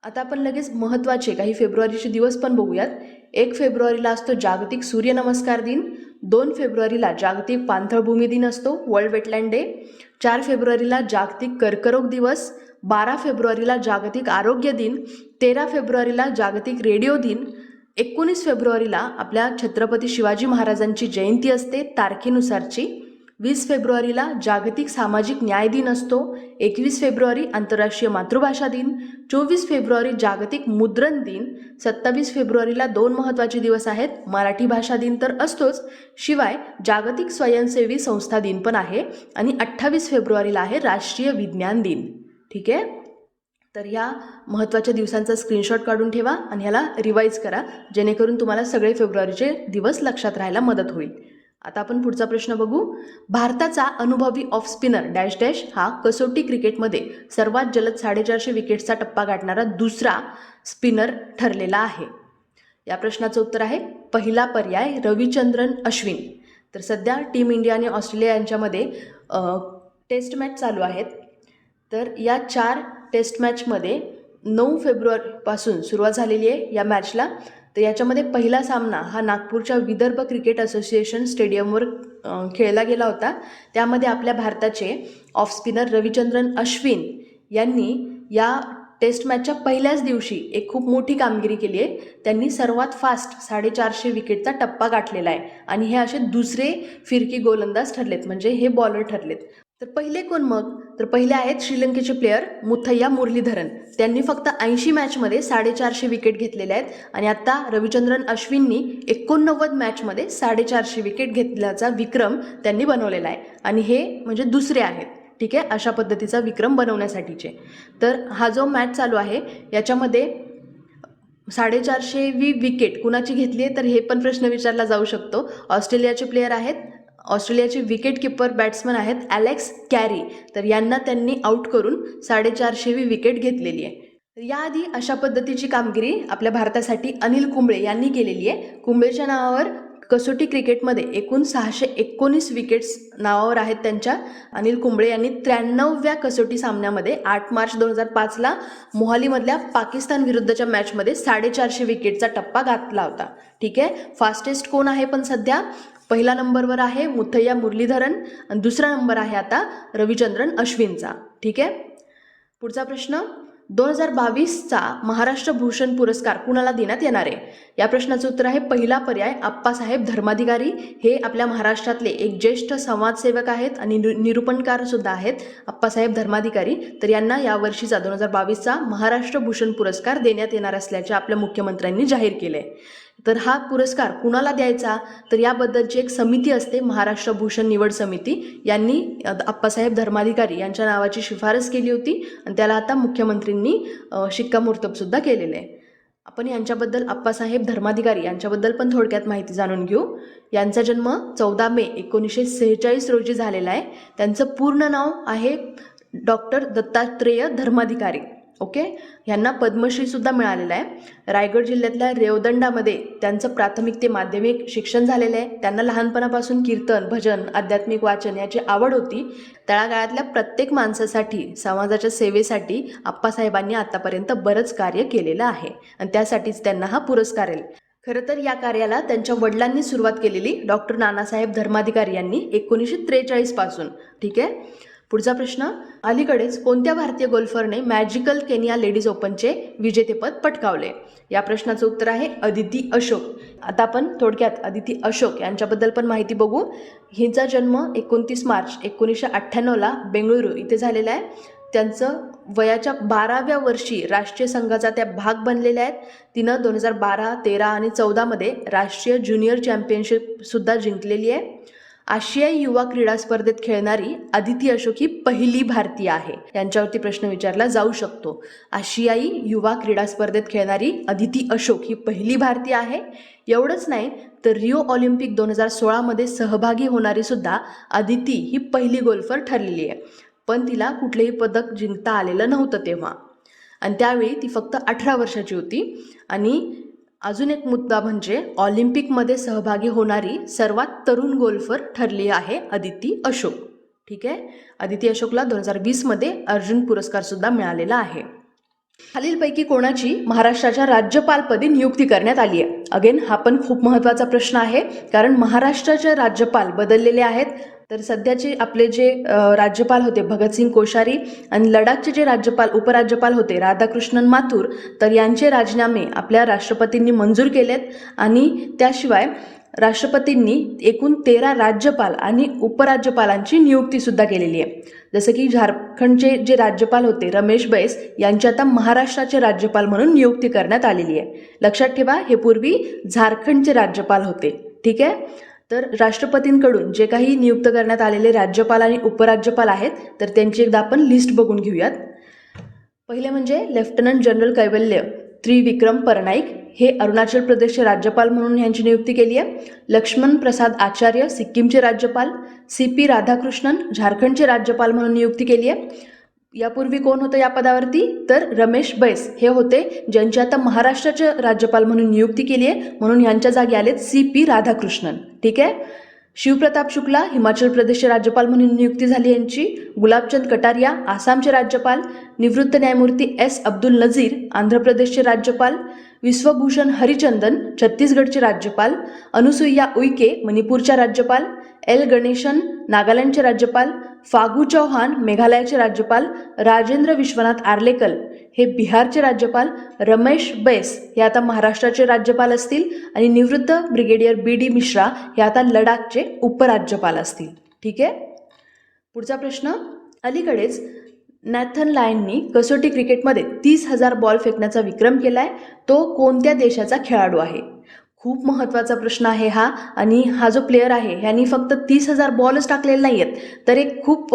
आता आपण लगेच महत्त्वाचे काही फेब्रुवारीचे दिवस पण बघूयात. 1 फेब्रुवारीला असतो जागतिक सूर्यनमस्कार दिन, 2 फेब्रुवारीला जागतिक पाणथळभूमी दिन असतो, वर्ल्ड वेटलँड डे, 4 फेब्रुवारीला जागतिक कर्करोग दिवस, 12 फेब्रुवारीला जागतिक आरोग्य दिन, 13 फेब्रुवारीला जागतिक रेडिओ दिन, 19 फेब्रुवारीला आपल्या छत्रपती शिवाजी महाराजांची जयंती असते तारखेनुसारची, 20 फेब्रुवारीला जागतिक सामाजिक न्याय दिन असतो, 21 फेब्रुवारी आंतरराष्ट्रीय मातृभाषा दिन, 24 फेब्रुवारी जागतिक मुद्रण दिन, 27 फेब्रुवारीला 2 महत्त्वाचे दिवस आहेत, मराठी भाषा दिन तर असतोच, शिवाय जागतिक स्वयंसेवी संस्था दिन पण आहे आणि 28 फेब्रुवारीला आहे राष्ट्रीय विज्ञान दिन. ठीक आहे, तर ह्या महत्त्वाच्या दिवसांचा स्क्रीनशॉट काढून ठेवा आणि ह्याला रिवाईज करा, जेणेकरून तुम्हाला सगळे फेब्रुवारीचे दिवस लक्षात राहायला मदत होईल. आता आपण पुढचा प्रश्न बघू. भारताचा अनुभवी ऑफ स्पिनर डॅश डॅश हा कसोटी क्रिकेटमध्ये सर्वात जलद 450 विकेट्सचा टप्पा गाठणारा दुसरा स्पिनर ठरलेला आहे. या प्रश्नाचं उत्तर आहे पहिला पर्याय रविचंद्रन अश्विन. तर सध्या टीम इंडिया आणि ऑस्ट्रेलिया यांच्यामध्ये टेस्ट मॅच चालू आहेत. तर या 4 टेस्ट मॅचमध्ये 9 फेब्रुवारीपासून सुरुवात झालेली आहे या मॅचला. तर याच्यामध्ये पहिला सामना हा नागपूरच्या विदर्भ क्रिकेट असोसिएशन स्टेडियमवर खेळला गेला होता. त्यामध्ये आपल्या भारताचे ऑफ स्पिनर रविचंद्रन अश्विन यांनी या टेस्ट मॅचच्या पहिल्याच दिवशी एक खूप मोठी कामगिरी केली आहे. त्यांनी सर्वात फास्ट 450 विकेटचा टप्पा गाठलेला आहे आणि हे असे दुसरे फिरकी गोलंदाज ठरलेत, म्हणजे हे बॉलर ठरलेत. तर पहिले कोण मग? तर पहिले आहेत श्रीलंकेचे प्लेयर मुथय्या मुरलीधरन. त्यांनी फक्त 80 मॅचमध्ये 450 विकेट घेतलेल्या आहेत आणि आता रविचंद्रन अश्विननी 89 मॅचमध्ये 450 विकेट घेतल्याचा विक्रम त्यांनी बनवलेला आहे आणि हे म्हणजे दुसरे आहेत. ठीक आहे, अशा पद्धतीचा विक्रम बनवण्यासाठीचे. तर हा जो मॅच चालू आहे याच्यामध्ये 450वी विकेट कुणाची घेतली आहे, तर हे पण प्रश्न विचारला जाऊ शकतो. ऑस्ट्रेलियाचे प्लेयर आहेत, ऑस्ट्रेलियाचे विकेट किपर बॅट्समन आहेत ॲलेक्स कॅरी. तर यांना त्यांनी आऊट करून 450वी विकेट घेतलेली आहे. तर याआधी अशा पद्धतीची कामगिरी आपल्या भारतासाठी अनिल कुंबळे यांनी केलेली आहे. कुंबळेच्या नावावर कसोटी क्रिकेटमध्ये एकूण 619 विकेट्स नावावर आहेत त्यांच्या. अनिल कुंबळे यांनी 93व्या कसोटी सामन्यामध्ये 8 मार्च 2005ला मोहालीमधल्या पाकिस्तान विरुद्धच्या मॅचमध्ये 450 विकेटचा टप्पा गाठला होता. ठीक आहे, फास्टेस्ट कोण आहे पण सध्या? पहिला नंबरवर आहे मुथय्या मुरलीधरन आणि दुसरा नंबर आहे आता रविचंद्रन अश्विनचा. ठीक आहे, पुढचा प्रश्न, 2022चा महाराष्ट्र भूषण पुरस्कार कुणाला देण्यात येणार आहे? या प्रश्नाचं उत्तर आहे पहिला पर्याय आप्पासाहेब धर्माधिकारी. हे आपल्या महाराष्ट्रातले एक ज्येष्ठ समाजसेवक आहेत आणि निरूपणकार सुद्धा आहेत आप्पासाहेब धर्माधिकारी. तर यांना यावर्षीचा 2022चा महाराष्ट्र भूषण पुरस्कार देण्यात येणार असल्याचे आपल्या मुख्यमंत्र्यांनी जाहीर केले. तर हा पुरस्कार कुणाला द्यायचा? तर याबद्दलची एक समिती असते, महाराष्ट्र भूषण निवड समिती. यांनी आप्पासाहेब धर्माधिकारी यांच्या नावाची शिफारस केली होती आणि त्याला आता मुख्यमंत्रींनी शिक्कामोर्तबसुद्धा केलेले आहे. आपण यांच्याबद्दल आप्पासाहेब धर्माधिकारी यांच्याबद्दल पण थोडक्यात माहिती जाणून घेऊ. यांचा जन्म 14 मे 1946 रोजी झालेला आहे. त्यांचं पूर्ण नाव आहे डॉक्टर दत्तात्रेय धर्माधिकारी. ओके, यांना पद्मश्रीसुद्धा मिळालेला आहे. रायगड जिल्ह्यातल्या रेवदंडामध्ये त्यांचं प्राथमिक ते माध्यमिक शिक्षण झालेलं आहे. त्यांना लहानपणापासून कीर्तन, भजन, आध्यात्मिक वाचन याची आवड होती. तळागाळातल्या प्रत्येक माणसासाठी, समाजाच्या सेवेसाठी आप्पासाहेबांनी आतापर्यंत बरंच कार्य केलेलं आहे आणि त्यासाठीच त्यांना हा पुरस्कार आहे. खरं तर या कार्याला त्यांच्या वडिलांनी सुरुवात केलेली, डॉक्टर नानासाहेब धर्माधिकारी यांनी 1943 पासून. ठीक आहे, पुढचा प्रश्न, अलीकडेच कोणत्या भारतीय गोल्फरने मॅजिकल केनिया लेडीज ओपनचे विजेतेपद पटकावले? या प्रश्नाचं उत्तर आहे अदिती अशोक. आता आपण थोडक्यात अदिती अशोक यांच्याबद्दल पण माहिती बघू. हिचा जन्म 29 मार्च 1998ला बेंगळुरू इथे झालेला आहे. त्यांचं वयाच्या 12व्या वर्षी राष्ट्रीय संघाचा त्या भाग बनलेल्या आहेत. तिनं 2012, 13 आणि 14मध्ये राष्ट्रीय ज्युनियर चॅम्पियनशिपसुद्धा जिंकलेली आहे. आशियाई युवा क्रीडा स्पर्धेत खेळणारी अदिती अशोक ही पहिली भारतीय आहे. यांच्यावरती प्रश्न विचारला जाऊ शकतो. आशियाई युवा क्रीडा स्पर्धेत खेळणारी अदिती अशोक ही पहिली भारतीय आहे. एवढंच नाही तर रिओ ऑलिम्पिक 2016मध्ये सहभागी होणारी सुद्धा अदिती ही पहिली गोल्फर ठरलेली आहे. पण तिला कुठलेही पदक जिंकता आलेलं नव्हतं तेव्हा, आणि त्यावेळी ती फक्त 18 वर्षाची होती. आणि अजून एक मुद्दा म्हणजे ऑलिम्पिकमध्ये सहभागी होणारी सर्वात तरुण गोल्फर ठरली आहे अदिती अशोक. ठीक आहे. अदिती अशोकला 2020मध्ये अर्जुन पुरस्कार सुद्धा मिळालेला आहे. खालीलपैकी कोणाची महाराष्ट्राच्या राज्यपालपदी नियुक्ती करण्यात आली आहे? अगेन हा पण खूप महत्त्वाचा प्रश्न आहे, कारण महाराष्ट्राचे राज्यपाल बदललेले आहेत. तर सध्याचे आपले जे राज्यपाल होते भगतसिंग कोश्यारी, आणि लडाखचे जे राज्यपाल उपराज्यपाल होते राधाकृष्णन माथुर, तर यांचे राजीनामे आपल्या राष्ट्रपतींनी मंजूर केलेत. आणि त्याशिवाय राष्ट्रपतींनी एकूण 13 राज्यपाल आणि उपराज्यपालांची नियुक्तीसुद्धा केलेली आहे. जसं की झारखंडचे जे राज्यपाल होते रमेश बैस यांची आता महाराष्ट्राचे राज्यपाल म्हणून नियुक्ती करण्यात आलेली आहे. लक्षात ठेवा, हे पूर्वी झारखंडचे राज्यपाल होते. ठीक आहे. तर राष्ट्रपतींकडून जे काही नियुक्त करण्यात आलेले राज्यपाल आणि उपराज्यपाल आहेत, तर त्यांची एकदा आपण लिस्ट बघून घेऊयात. पहिले म्हणजे लेफ्टनंट जनरल कैवल्य त्रिविक्रम परनाईक, हे अरुणाचल प्रदेशचे राज्यपाल म्हणून यांची नियुक्ती केली आहे. लक्ष्मण प्रसाद आचार्य सिक्कीमचे राज्यपाल. CP राधाकृष्णन झारखंडचे राज्यपाल म्हणून नियुक्ती केली आहे. यापूर्वी कोण होतं या पदावरती? तर रमेश बैस हे होते, ज्यांची आता महाराष्ट्राचे राज्यपाल म्हणून नियुक्ती केली आहे, म्हणून यांच्या जागी आलेत CP राधाकृष्णन. ठीक आहे. शिवप्रताप शुक्ला हिमाचल प्रदेशचे राज्यपाल म्हणून नियुक्ती झाली यांची. गुलाबचंद कटारिया आसामचे राज्यपाल. निवृत्त न्यायमूर्ती S अब्दुल नझीर आंध्र प्रदेशचे राज्यपाल. विश्वभूषण हरिचंदन छत्तीसगडचे राज्यपाल. अनुसुईया उईके मणिपूरच्या राज्यपाल. L गणेशन नागालँडचे राज्यपाल. फागू चौहान मेघालयाचे राज्यपाल. राजेंद्र विश्वनाथ आर्लेकर हे बिहारचे राज्यपाल. रमेश बैस हे आता महाराष्ट्राचे राज्यपाल असतील. आणि निवृत्त ब्रिगेडियर BD मिश्रा हे आता लडाखचे उपराज्यपाल असतील. ठीक आहे. पुढचा प्रश्न, अलीकडेच नॅथन लायननी कसोटी क्रिकेटमध्ये 30,000 बॉल फेकण्याचा विक्रम केलाय. तो कोणत्या देशाचा खेळाडू आहे? खूप महत्त्वाचा प्रश्न आहे हा. आणि हा जो प्लेयर आहे ह्यानी फक्त 30,000 बॉलच टाकलेले नाही आहेत, तर एक खूप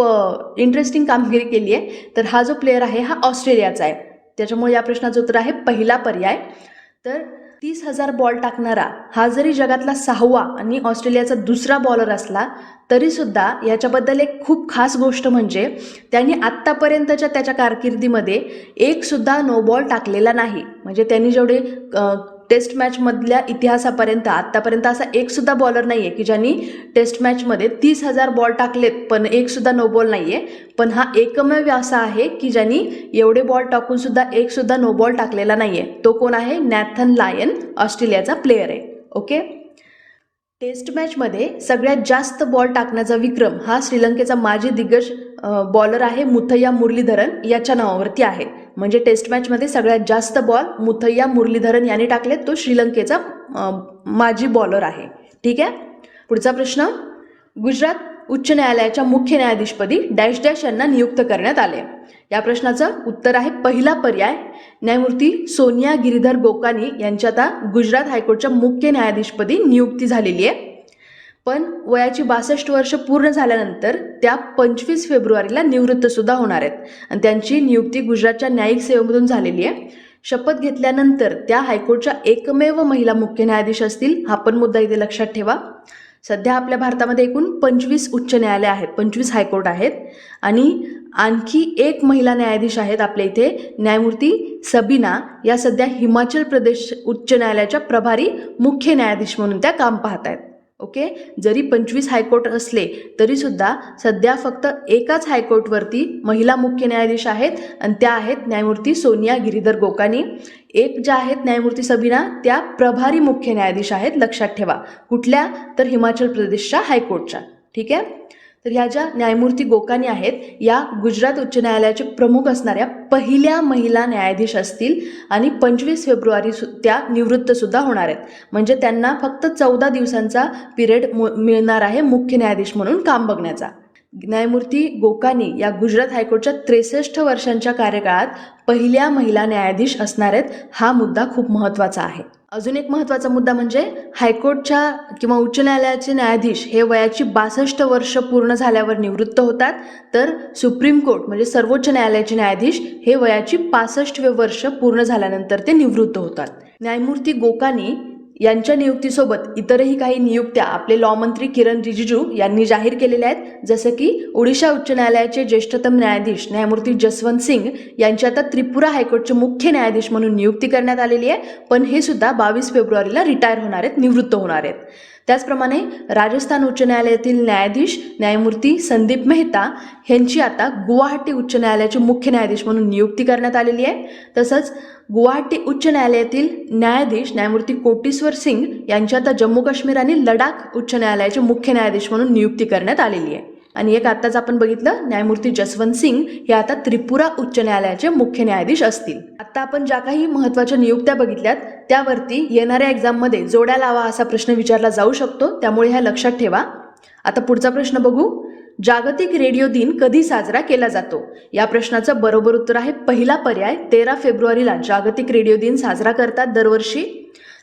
इंटरेस्टिंग कामगिरी केली आहे. तर हा जो प्लेयर आहे हा ऑस्ट्रेलियाचा आहे. त्याच्यामुळे या प्रश्नाचं उत्तर आहे पहिला पर्याय. तर 30,000 बॉल टाकणारा हा जरी जगातला 6वा आणि ऑस्ट्रेलियाचा दुसरा बॉलर असला, तरीसुद्धा याच्याबद्दल एक खूप खास गोष्ट म्हणजे त्यांनी आत्तापर्यंतच्या त्याच्या कारकिर्दीमध्ये एक सुद्धा नो बॉल टाकलेला नाही. म्हणजे त्यांनी जेवढे टेस्ट मॅचमधल्या इतिहासापर्यंत आत्तापर्यंत असा एक सुद्धा बॉलर नाही आहे की ज्यांनी टेस्ट मॅचमध्ये 30,000 बॉल टाकलेत पण एक सुद्धा नो बॉल नाही आहे. पण हा एकमेव असा आहे की ज्यांनी एवढे बॉल टाकून सुद्धा एक सुद्धा नो बॉल टाकलेला नाही आहे. तो कोण आहे? नॅथन लायन, ऑस्ट्रेलियाचा प्लेयर आहे. ओके. टेस्ट मॅचमध्ये सगळ्यात जास्त बॉल टाकण्याचा विक्रम हा श्रीलंकेचा माजी दिग्गज बॉलर आहे मुथय्या मुरलीधरन याच्या नावावरती आहे. म्हणजे टेस्ट मॅचमध्ये सगळ्यात जास्त बॉल मुथय्या मुरलीधरन यांनी टाकले. तो श्रीलंकेचा माजी बॉलर आहे. ठीक आहे. पुढचा प्रश्न, गुजरात उच्च न्यायालयाच्या मुख्य न्यायाधीशपदी डॅश डॅश यांना नियुक्त करण्यात आले. या प्रश्नाचं उत्तर आहे पहिला पर्याय, न्यायमूर्ती सोनिया गिरीधर गोकानी यांची आता गुजरात हायकोर्टच्या मुख्य न्यायाधीशपदी नियुक्ती झालेली आहे. पण वयाची 62 वर्ष पूर्ण झाल्यानंतर त्या 25 फेब्रुवारीला निवृत्त सुद्धा होणार आहेत. आणि त्यांची नियुक्ती गुजरातच्या न्यायिक सेवेमधून झालेली आहे. शपथ घेतल्यानंतर त्या हायकोर्टच्या एकमेव महिला मुख्य न्यायाधीश असतील. हा पण मुद्दा इथे लक्षात ठेवा. सध्या आपल्या भारतामध्ये एकूण 25 उच्च न्यायालय आहेत, 25 हायकोर्ट आहेत. आणि आणखी एक महिला न्यायाधीश आहेत आपल्या इथे, न्यायमूर्ती सबीना. या सध्या हिमाचल प्रदेश उच्च न्यायालयाच्या प्रभारी मुख्य न्यायाधीश म्हणून त्या काम पाहत आहेत. ओके. जरी 25 हायकोर्ट असले तरीसुद्धा सध्या फक्त एकाच हायकोर्टवरती महिला मुख्य न्यायाधीश आहेत आणि त्या आहेत न्यायमूर्ती सोनिया गिरीधर गोकानी. एक ज्या आहेत न्यायमूर्ती सबीना त्या प्रभारी मुख्य न्यायाधीश आहेत. लक्षात ठेवा. कुठल्या? तर हिमाचल प्रदेशच्या हायकोर्टच्या. ठीक आहे. तर ह्या ज्या न्यायमूर्ती गोकानी आहेत या गुजरात उच्च न्यायालयाचे प्रमुख असणाऱ्या पहिल्या महिला न्यायाधीश असतील. आणि 25 फेब्रुवारी त्या निवृत्त सुद्धा होणार आहेत. म्हणजे त्यांना फक्त 14 दिवसांचा पिरियड मिळणार आहे मुख्य न्यायाधीश म्हणून काम बघण्याचा. न्यायमूर्ती गोकानी या गुजरात हायकोर्टच्या 63 वर्षांच्या कार्यकाळात पहिल्या महिला न्यायाधीश असणार आहेत. हा मुद्दा खूप महत्त्वाचा आहे. अजून एक महत्त्वाचा मुद्दा म्हणजे हायकोर्टच्या किंवा उच्च न्यायालयाचे न्यायाधीश हे वयाची 62 वर्ष पूर्ण झाल्यावर निवृत्त होतात, तर सुप्रीम कोर्ट म्हणजे सर्वोच्च न्यायालयाचे न्यायाधीश हे वयाची 65वे वर्ष पूर्ण झाल्यानंतर ते निवृत्त होतात. न्यायमूर्ती गोकानी यांच्या नियुक्तीसोबत इतरही काही नियुक्त्या आपले लॉ मंत्री किरण रिजिजू यांनी जाहीर केलेल्या आहेत. जसं की ओडिशा उच्च न्यायालयाचे ज्येष्ठतम न्यायाधीश न्यायमूर्ती जसवंत सिंग यांची आता त्रिपुरा हायकोर्टचे मुख्य न्यायाधीश म्हणून नियुक्ती करण्यात आलेली आहे, पण हे सुद्धा 22 फेब्रुवारीला रिटायर होणार आहेत, निवृत्त होणार आहेत. त्याचप्रमाणे राजस्थान उच्च न्यायालयातील न्यायाधीश न्यायमूर्ती संदीप मेहता यांची आता गुवाहाटी उच्च न्यायालयाचे मुख्य न्यायाधीश म्हणून नियुक्ती करण्यात आलेली आहे. तसंच गुवाहाटी उच्च न्यायालयातील न्यायाधीश न्यायमूर्ती कोटेश्वर सिंग यांची आता जम्मू काश्मीर आणि लडाख उच्च न्यायालयाचे मुख्य न्यायाधीश म्हणून नियुक्ती करण्यात आलेली आहे. आणि एक आत्ताच आपण बघितलं, न्यायमूर्ती जसवंत सिंग हे आता त्रिपुरा उच्च न्यायालयाचे मुख्य न्यायाधीश असतील. आता आपण ज्या काही महत्त्वाच्या नियुक्त्या बघितल्यात त्यावरती येणाऱ्या एक्झाममध्ये जोड्या लावा असा प्रश्न विचारला जाऊ शकतो, त्यामुळे ह्या लक्षात ठेवा. आता पुढचा प्रश्न बघू. जागतिक रेडिओ दिन कधी साजरा केला जातो? या प्रश्नाचं बरोबर उत्तर आहे पहिला पर्याय, 13 फेब्रुवारीला जागतिक रेडिओ दिन साजरा करतात दरवर्षी.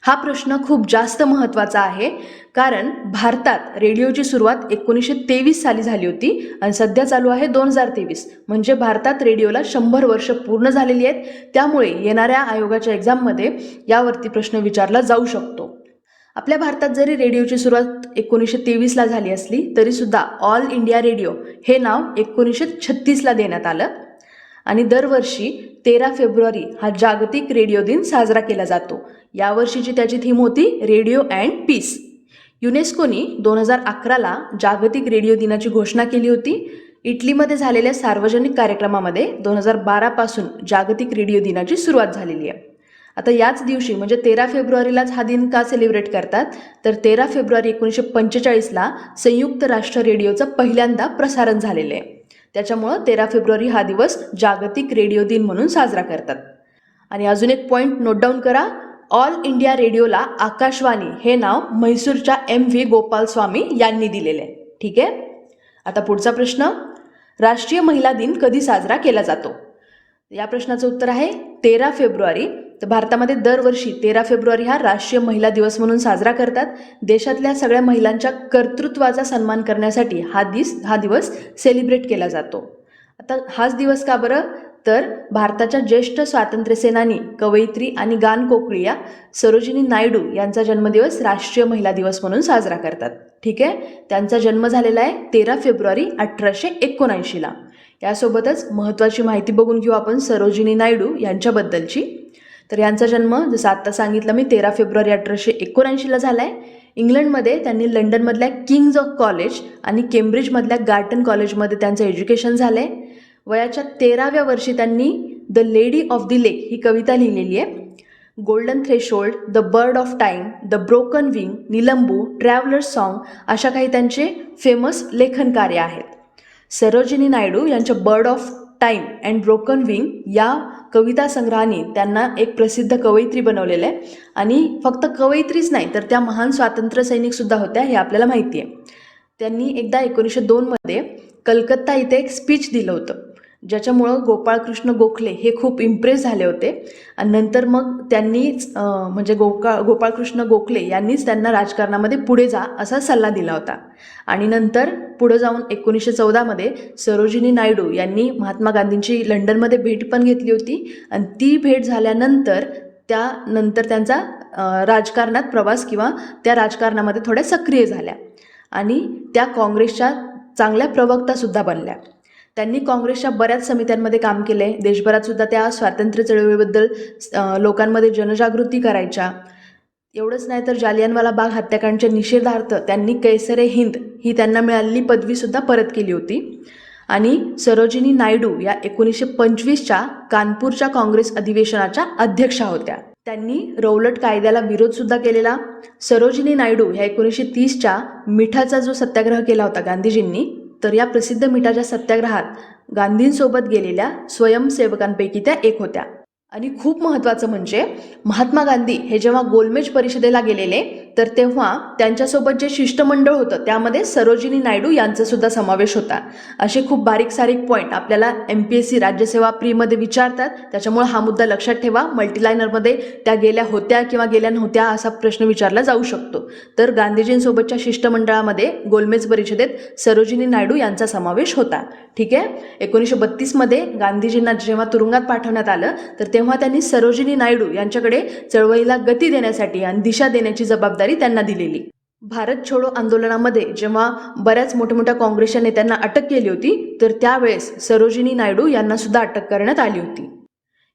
हा प्रश्न खूप जास्त महत्त्वाचा आहे, कारण भारतात रेडिओची सुरुवात 1923 साली झाली होती आणि सध्या चालू आहे 2023, म्हणजे भारतात रेडिओला 100 वर्ष पूर्ण झालेली आहेत. त्यामुळे येणाऱ्या आयोगाच्या एक्झाममध्ये यावरती प्रश्न विचारला जाऊ शकतो. आपल्या भारतात जरी रेडिओची सुरुवात 1923ला झाली असली तरीसुद्धा ऑल इंडिया रेडिओ हे नाव 1936ला देण्यात आलं आणि दरवर्षी 13 फेब्रुवारी हा जागतिक रेडिओ दिन साजरा केला जातो. यावर्षीची त्याची थीम होती रेडिओ अँड पीस. युनेस्कोनी 2011ला जागतिक रेडिओ दिनाची घोषणा केली होती. इटलीमध्ये झालेल्या सार्वजनिक कार्यक्रमामध्ये 2012 पासून जागतिक रेडिओ दिनाची सुरुवात झालेली आहे. आता याच दिवशी म्हणजे 13 फेब्रुवारीलाच हा दिन का सेलिब्रेट करतात, तर 13 फेब्रुवारी 1945ला संयुक्त राष्ट्र रेडिओचं पहिल्यांदा प्रसारण झालेलं आहे. त्याच्यामुळं 13 फेब्रुवारी हा दिवस जागतिक रेडिओ दिन म्हणून साजरा करतात. आणि अजून एक पॉईंट नोट डाऊन करा, ऑल इंडिया रेडिओला आकाशवाणी हे नाव म्हैसूरच्या MV गोपालस्वामी यांनी दिलेले आहे. ठीक आहे. आता पुढचा प्रश्न, राष्ट्रीय महिला दिन कधी साजरा केला जातो? या प्रश्नाचं उत्तर आहे 13 फेब्रुवारी. तर भारतामध्ये दरवर्षी 13 फेब्रुवारी हा राष्ट्रीय महिला दिवस म्हणून साजरा करतात. देशातल्या सगळ्या महिलांच्या कर्तृत्वाचा सन्मान करण्यासाठी हा दिवस सेलिब्रेट केला जातो. आता हाच दिवस का बरं, तर भारताच्या ज्येष्ठ स्वातंत्र्यसेनानी, कवयित्री आणि गानकोकिळी या सरोजिनी नायडू यांचा जन्मदिवस राष्ट्रीय महिला दिवस म्हणून साजरा करतात. ठीक आहे. त्यांचा जन्म झालेला आहे 13 फेब्रुवारी 1879ला. यासोबतच महत्त्वाची माहिती बघून घेऊ आपण सरोजिनी नायडू यांच्याबद्दलची. तर यांचा जन्म जसं आत्ता सांगितलं मी 13 फेब्रुवारी 1879ला झाला आहे. इंग्लंडमध्ये त्यांनी लंडनमधल्या किंग्ज ऑफ कॉलेज आणि केम्ब्रिजमधल्या गार्टन कॉलेजमध्ये त्यांचं एज्युकेशन झालं आहे. वयाच्या 13व्या वर्षी त्यांनी The Lady of the Lake ही कविता लिहिलेली आहे. Golden Threshold, the Bird of Time, the Broken Wing, Nilambu, travellers song अशा काही त्यांचे फेमस लेखन कार्य आहेत. सरोजिनी नायडू यांच्या bird of time and broken wing या कविता संग्रहाने त्यांना एक प्रसिद्ध कवयित्री बनवलेलं आहे. आणि फक्त कवयित्रीच नाही तर त्या महान स्वातंत्र्य सैनिकसुद्धा होत्या, हे आपल्याला माहिती आहे. त्यांनी एकदा 1902मध्ये कलकत्ता इथे एक स्पीच दिलं होतं, ज्याच्यामुळं गोपाळकृष्ण गोखले हे खूप इम्प्रेस झाले होते. आणि नंतर मग त्यांनीच म्हणजे गोपाळकृष्ण गोखले यांनीच त्यांना राजकारणामध्ये पुढे जा असा सल्ला दिला होता. आणि नंतर पुढे जाऊन 1914मध्ये सरोजिनी नायडू यांनी महात्मा गांधींची लंडनमध्ये भेट पण घेतली होती. आणि ती भेट झाल्यानंतर त्यानंतर त्यांचा राजकारणात प्रवास किंवा त्या राजकारणामध्ये थोड्या सक्रिय झाल्या आणि त्या काँग्रेसच्या चांगल्या प्रवक्तासुद्धा बनल्या. त्यांनी काँग्रेसच्या बऱ्याच समित्यांमध्ये काम केले. देशभरात सुद्धा त्या स्वातंत्र्य चळवळीबद्दल लोकांमध्ये जनजागृती करायच्या. एवढंच नाही तर जालियनवाला बाग हत्याकांडच्या निषेधार्थ त्यांनी कैसरे हिंद ही त्यांना मिळालेली पदवीसुद्धा परत केली होती. आणि सरोजिनी नायडू या 1925च्या कानपूरच्या काँग्रेस अधिवेशनाच्या अध्यक्षा होत्या. त्यांनी रौलट कायद्याला विरोधसुद्धा केलेला. सरोजिनी नायडू ह्या 1930च्या मिठाचा जो सत्याग्रह केला होता गांधीजींनी, तर या प्रसिद्ध मिठाच्या सत्याग्रहात गांधींसोबत गेलेल्या स्वयंसेवकांपैकी त्या एक होत्या. आणि खूप महत्त्वाचं म्हणजे महात्मा गांधी हे जेव्हा गोलमेज परिषदेला गेलेले तर तेव्हा त्यांच्यासोबत जे शिष्टमंडळ होतं त्यामध्ये सरोजिनी नायडू यांचा सुद्धा समावेश होता. असे खूप बारीक सारीक पॉईंट आपल्याला MPSC राज्यसेवा प्रीमध्ये विचारतात, त्याच्यामुळे हा मुद्दा लक्षात ठेवा. मल्टीलायनरमध्ये त्या गेल्या होत्या किंवा गेल्या नव्हत्या असा प्रश्न विचारला जाऊ शकतो. तर गांधीजींसोबतच्या शिष्टमंडळामध्ये गोलमेज परिषदेत सरोजिनी नायडू यांचा समावेश होता. ठीक आहे. 1932मध्ये गांधीजींना जेव्हा तुरुंगात पाठवण्यात आलं तर तेव्हा त्यांनी सरोजिनी नायडू यांच्याकडे चळवळीला गती देण्यासाठी आणि दिशा देण्याची जबाबदारी त्यांना दिलेली. भारत छोडो आंदोलनामध्ये जेव्हा बऱ्याच मोठ्या काँग्रेसच्या नेत्यांना अटक केली होती तर त्यावेळेस सरोजिनी नायडू यांना सुद्धा अटक करण्यात आली होती.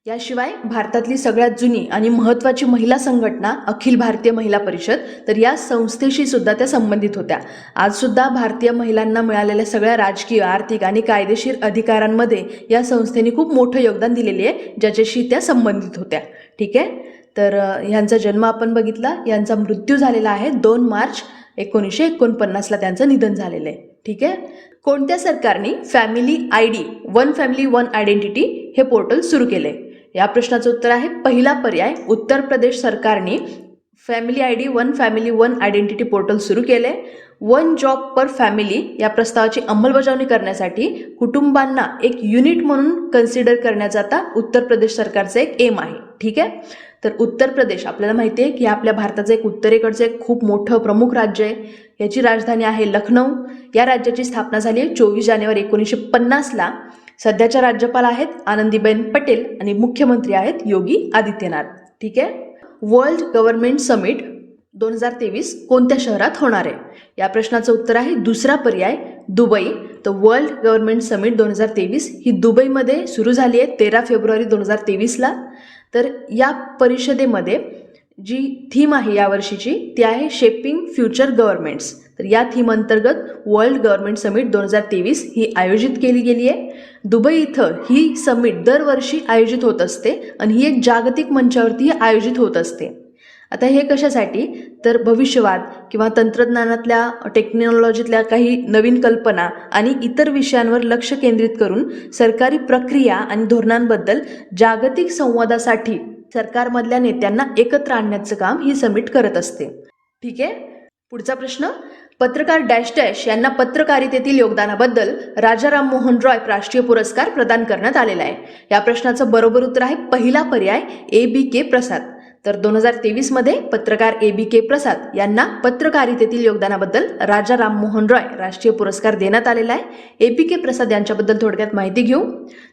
याशिवाय भारतातली सगळ्यात जुनी आणि महत्त्वाची महिला संघटना अखिल भारतीय महिला परिषद, तर या संस्थेशी सुद्धा त्या संबंधित होत्या. आज सुद्धा भारतीय महिलांना मिळालेल्या सगळ्या राजकीय, आर्थिक आणि कायदेशीर अधिकारांमध्ये या संस्थेने खूप मोठं योगदान दिलेले आहे, ज्याच्याशी त्या संबंधित होत्या. ठीक आहे. तर ह्यांचा जन्म आपण बघितला. यांचा मृत्यू झालेला आहे 2 मार्च 1949ला त्यांचं निधन झालेलं आहे. ठीक आहे. कोणत्या सरकारने family ID one family one identity हे पोर्टल सुरू केले? या प्रश्नाचं उत्तर आहे पहिला पर्याय उत्तर प्रदेश सरकारने family ID one family one identity portal सुरू केले. वन जॉब पर फॅमिली या प्रस्तावाची अंमलबजावणी करण्यासाठी कुटुंबांना एक युनिट म्हणून कन्सिडर करण्याचा आता उत्तर प्रदेश सरकारचा एक एम आहे. ठीक आहे. तर उत्तर प्रदेश आपल्याला माहिती आहे की आपल्या भारताचं एक उत्तरेकडचं एक खूप मोठं प्रमुख राज्य आहे. याची राजधानी आहे लखनौ. या राज्याची स्थापना झाली आहे 24 जानेवारी 1950ला. सध्याच्या राज्यपाल आहेत आनंदीबेन पटेल आणि मुख्यमंत्री आहेत योगी आदित्यनाथ. ठीक आहे. वर्ल्ड गव्हर्नमेंट समिट 2023 कोणत्या शहरात होणार आहे? या प्रश्नाचं उत्तर आहे दुसरा पर्याय दुबई. तर वर्ल्ड गव्हर्नमेंट समिट 2023 ही दुबईमध्ये सुरू झाली आहे 13 फेब्रुवारी 2023ला. तर या परिषदेमध्ये जी थीम आहे यावर्षीची ती आहे शेपिंग फ्युचर गव्हर्नमेंट्स. तर या थीम अंतर्गत वर्ल्ड गव्हर्नमेंट समिट 2023 ही आयोजित केली गेली आहे. दुबई इथं ही समिट दरवर्षी आयोजित होत असते आणि ही एक जागतिक मंचावरती आयोजित होत असते. आता हे कशासाठी? तर भविष्यवाद किंवा तंत्रज्ञानातल्या टेक्नॉलॉजीतल्या काही नवीन कल्पना आणि इतर विषयांवर लक्ष केंद्रित करून सरकारी प्रक्रिया आणि धोरणांबद्दल जागतिक संवादासाठी सरकारमधल्या नेत्यांना एकत्र आणण्याचं काम ही समिट करत असते. ठीक आहे. पुढचा प्रश्न, पत्रकार डॅश डॅश यांना पत्रकारितेतील योगदानाबद्दल राजा राममोहन रॉय राष्ट्रीय पुरस्कार प्रदान करण्यात आलेला आहे. या प्रश्नाचं बरोबर उत्तर आहे पहिला पर्याय ABK प्रसाद. तर 2023मध्ये पत्रकार ABK प्रसाद यांना पत्रकारितेतील योगदानाबद्दल राजा राममोहन रॉय राष्ट्रीय पुरस्कार देण्यात आलेला आहे. ABK प्रसाद यांच्याबद्दल थोडक्यात माहिती घेऊ.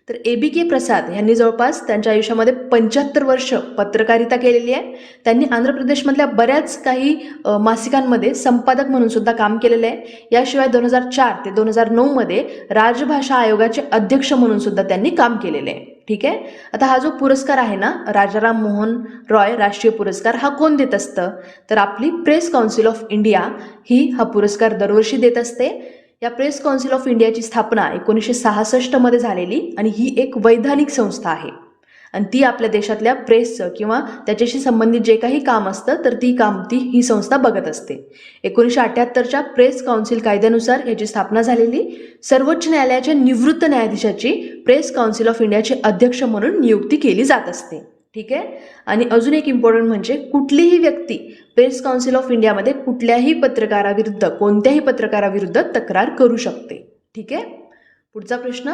तर ABK प्रसाद यांनी जवळपास त्यांच्या आयुष्यामध्ये 75 वर्ष पत्रकारिता केलेली आहे. त्यांनी आंध्र प्रदेशमधल्या बऱ्याच काही मासिकांमध्ये संपादक म्हणून सुद्धा काम केलेलं आहे. याशिवाय 2004 ते 2009मध्ये राजभाषा आयोगाचे अध्यक्ष म्हणून सुद्धा त्यांनी काम केलेले आहे. ठीक आहे. आता हा जो पुरस्कार आहे ना राजा राममोहन रॉय राष्ट्रीय पुरस्कार हा कोण देत असतं? तर आपली प्रेस काउन्सिल ऑफ इंडिया ही हा पुरस्कार दरवर्षी देत असते. या प्रेस काउन्सिल ऑफ इंडियाची स्थापना 1966मध्ये झालेली आणि ही एक वैधानिक संस्था आहे आणि ती आपल्या देशातल्या प्रेसचं किंवा त्याच्याशी संबंधित जे काही काम असतं तर ती ही संस्था बघत असते. 1978च्या प्रेस काउन्सिल कायद्यानुसार याची स्थापना झालेली. सर्वोच्च न्यायालयाच्या निवृत्त न्यायाधीशाची प्रेस काउन्सिल ऑफ इंडियाचे अध्यक्ष म्हणून नियुक्ती केली जात असते. ठीक आहे. आणि अजून एक इम्पॉर्टंट म्हणजे कुठलीही व्यक्ती प्रेस काउन्सिल ऑफ इंडियामध्ये कोणत्याही पत्रकाराविरुद्ध तक्रार करू शकते. ठीक आहे. पुढचा प्रश्न,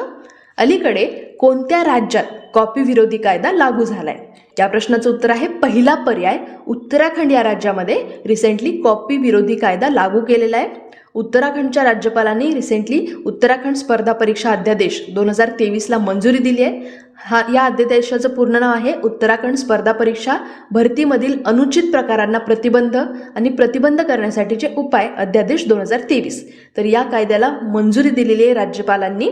अलीकडे कोणत्या राज्यात कॉपी विरोधी कायदा लागू झालाय? या प्रश्नाचं उत्तर आहे पहिला पर्याय उत्तराखंड या राज्यामध्ये रिसेंटली कॉपी विरोधी कायदा लागू केलेला आहे. उत्तराखंडच्या राज्यपालांनी रिसेंटली उत्तराखंड स्पर्धा परीक्षा अध्यादेश 2023ला मंजुरी दिली आहे. या अध्यादेशाचं पूर्ण नाव आहे उत्तराखंड स्पर्धा परीक्षा भरतीमधील अनुचित प्रकारांना प्रतिबंध करण्यासाठीचे उपाय अध्यादेश 2023. तर या कायद्याला मंजुरी दिलेली आहे राज्यपालांनी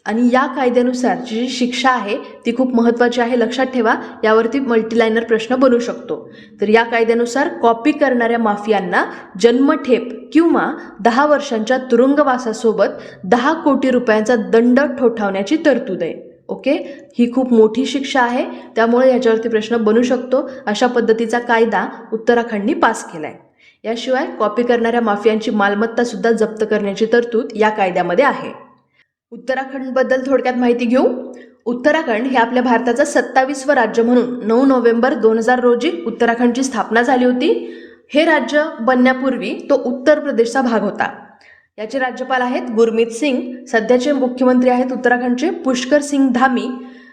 आणि या कायद्यानुसार जी शिक्षा आहे ती खूप महत्त्वाची आहे, लक्षात ठेवा. यावरती मल्टीलायनर प्रश्न बनू शकतो. तर या कायद्यानुसार कॉपी करणाऱ्या माफियांना जन्मठेप किंवा 10 वर्षांच्या तुरुंगवासासोबत 10 कोटी रुपयांचा दंड ठोठावण्याची तरतूद आहे. ओके. ही खूप मोठी शिक्षा आहे, त्यामुळे याच्यावरती प्रश्न बनू शकतो. अशा पद्धतीचा कायदा उत्तराखंडनी पास केलाय. याशिवाय कॉपी करणाऱ्या माफियांची मालमत्ता सुद्धा जप्त करण्याची तरतूद या कायद्यामध्ये आहे. उत्तराखंडबद्दल थोडक्यात माहिती घेऊ. उत्तराखंड हे आपल्या भारताचं 27वं राज्य म्हणून 9 नोव्हेंबर 2000 रोजी उत्तराखंडची स्थापना झाली होती. हे राज्य बनण्यापूर्वी तो उत्तर प्रदेशचा भाग होता. याचे राज्यपाल आहेत गुरमीत सिंग. सध्याचे मुख्यमंत्री आहेत उत्तराखंडचे पुष्कर सिंग धामी.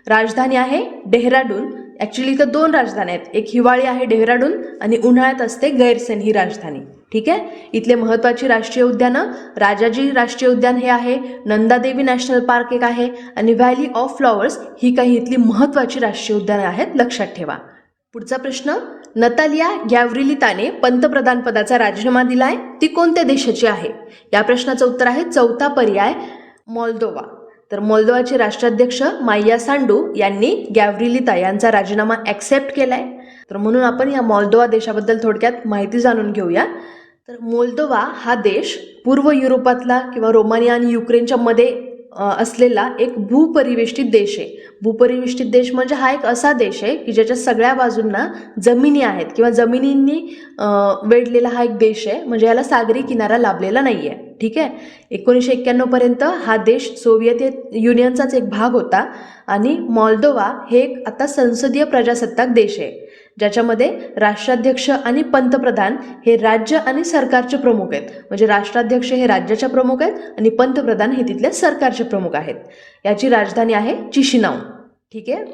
राजधानी आहे डेहराडून. ॲक्च्युली इथं 2 राजधान्या आहेत, एक हिवाळी आहे डेहराडून आणि उन्हाळ्यात असते गैरसेन ही राजधानी. ठीक आहे. इथले महत्त्वाची राष्ट्रीय उद्यानं राजाजी राष्ट्रीय उद्यान हे आहे, नंदादेवी नॅशनल पार्क एक आहे आणि व्हॅली ऑफ फ्लॉवर्स ही काही इथली महत्त्वाची राष्ट्रीय उद्यानं आहेत, लक्षात ठेवा. पुढचा प्रश्न, नतालिया गॅव्रिलिताने पंतप्रधान पदाचा राजीनामा दिलाय, ती कोणत्या देशाची आहे? या प्रश्नाचं उत्तर आहे चौथा पर्याय मॉल्दोवा. तर मोल्दोवाचे राष्ट्राध्यक्ष माया सांडू यांनी गॅव्रिलिता यांचा राजीनामा ॲक्सेप्ट केलाय. तर म्हणून आपण या मॉल्दोवा देशाबद्दल थोडक्यात माहिती जाणून घेऊया. तर मोल्दोवा हा देश पूर्व युरोपातला किंवा रोमानिया आणि युक्रेनच्या मध्ये असलेला एक भूपरिवेष्टित देश आहे. भूपरिवेष्टित देश म्हणजे हा एक असा देश आहे की ज्याच्या सगळ्या बाजूंना जमिनी आहेत किंवा जमिनींनी वेढलेला हा एक देश आहे, म्हणजे याला सागरी किनारा लाभलेला नाही आहे. ठीक आहे. 1991 पर्यंत हा देश सोव्हिएत युनियनचाच एक भाग होता आणि मॉल्दोवा हे एक आता संसदीय प्रजासत्ताक देश आहे, ज्याच्यामध्ये राष्ट्राध्यक्ष आणि पंतप्रधान हे राज्य आणि सरकारचे प्रमुख आहेत. म्हणजे राष्ट्राध्यक्ष हे राज्याचे प्रमुख आहेत आणि पंतप्रधान हे तिथल्या सरकारचे प्रमुख आहेत. याची राजधानी आहे चिशिनाऊ. ठीक आहे.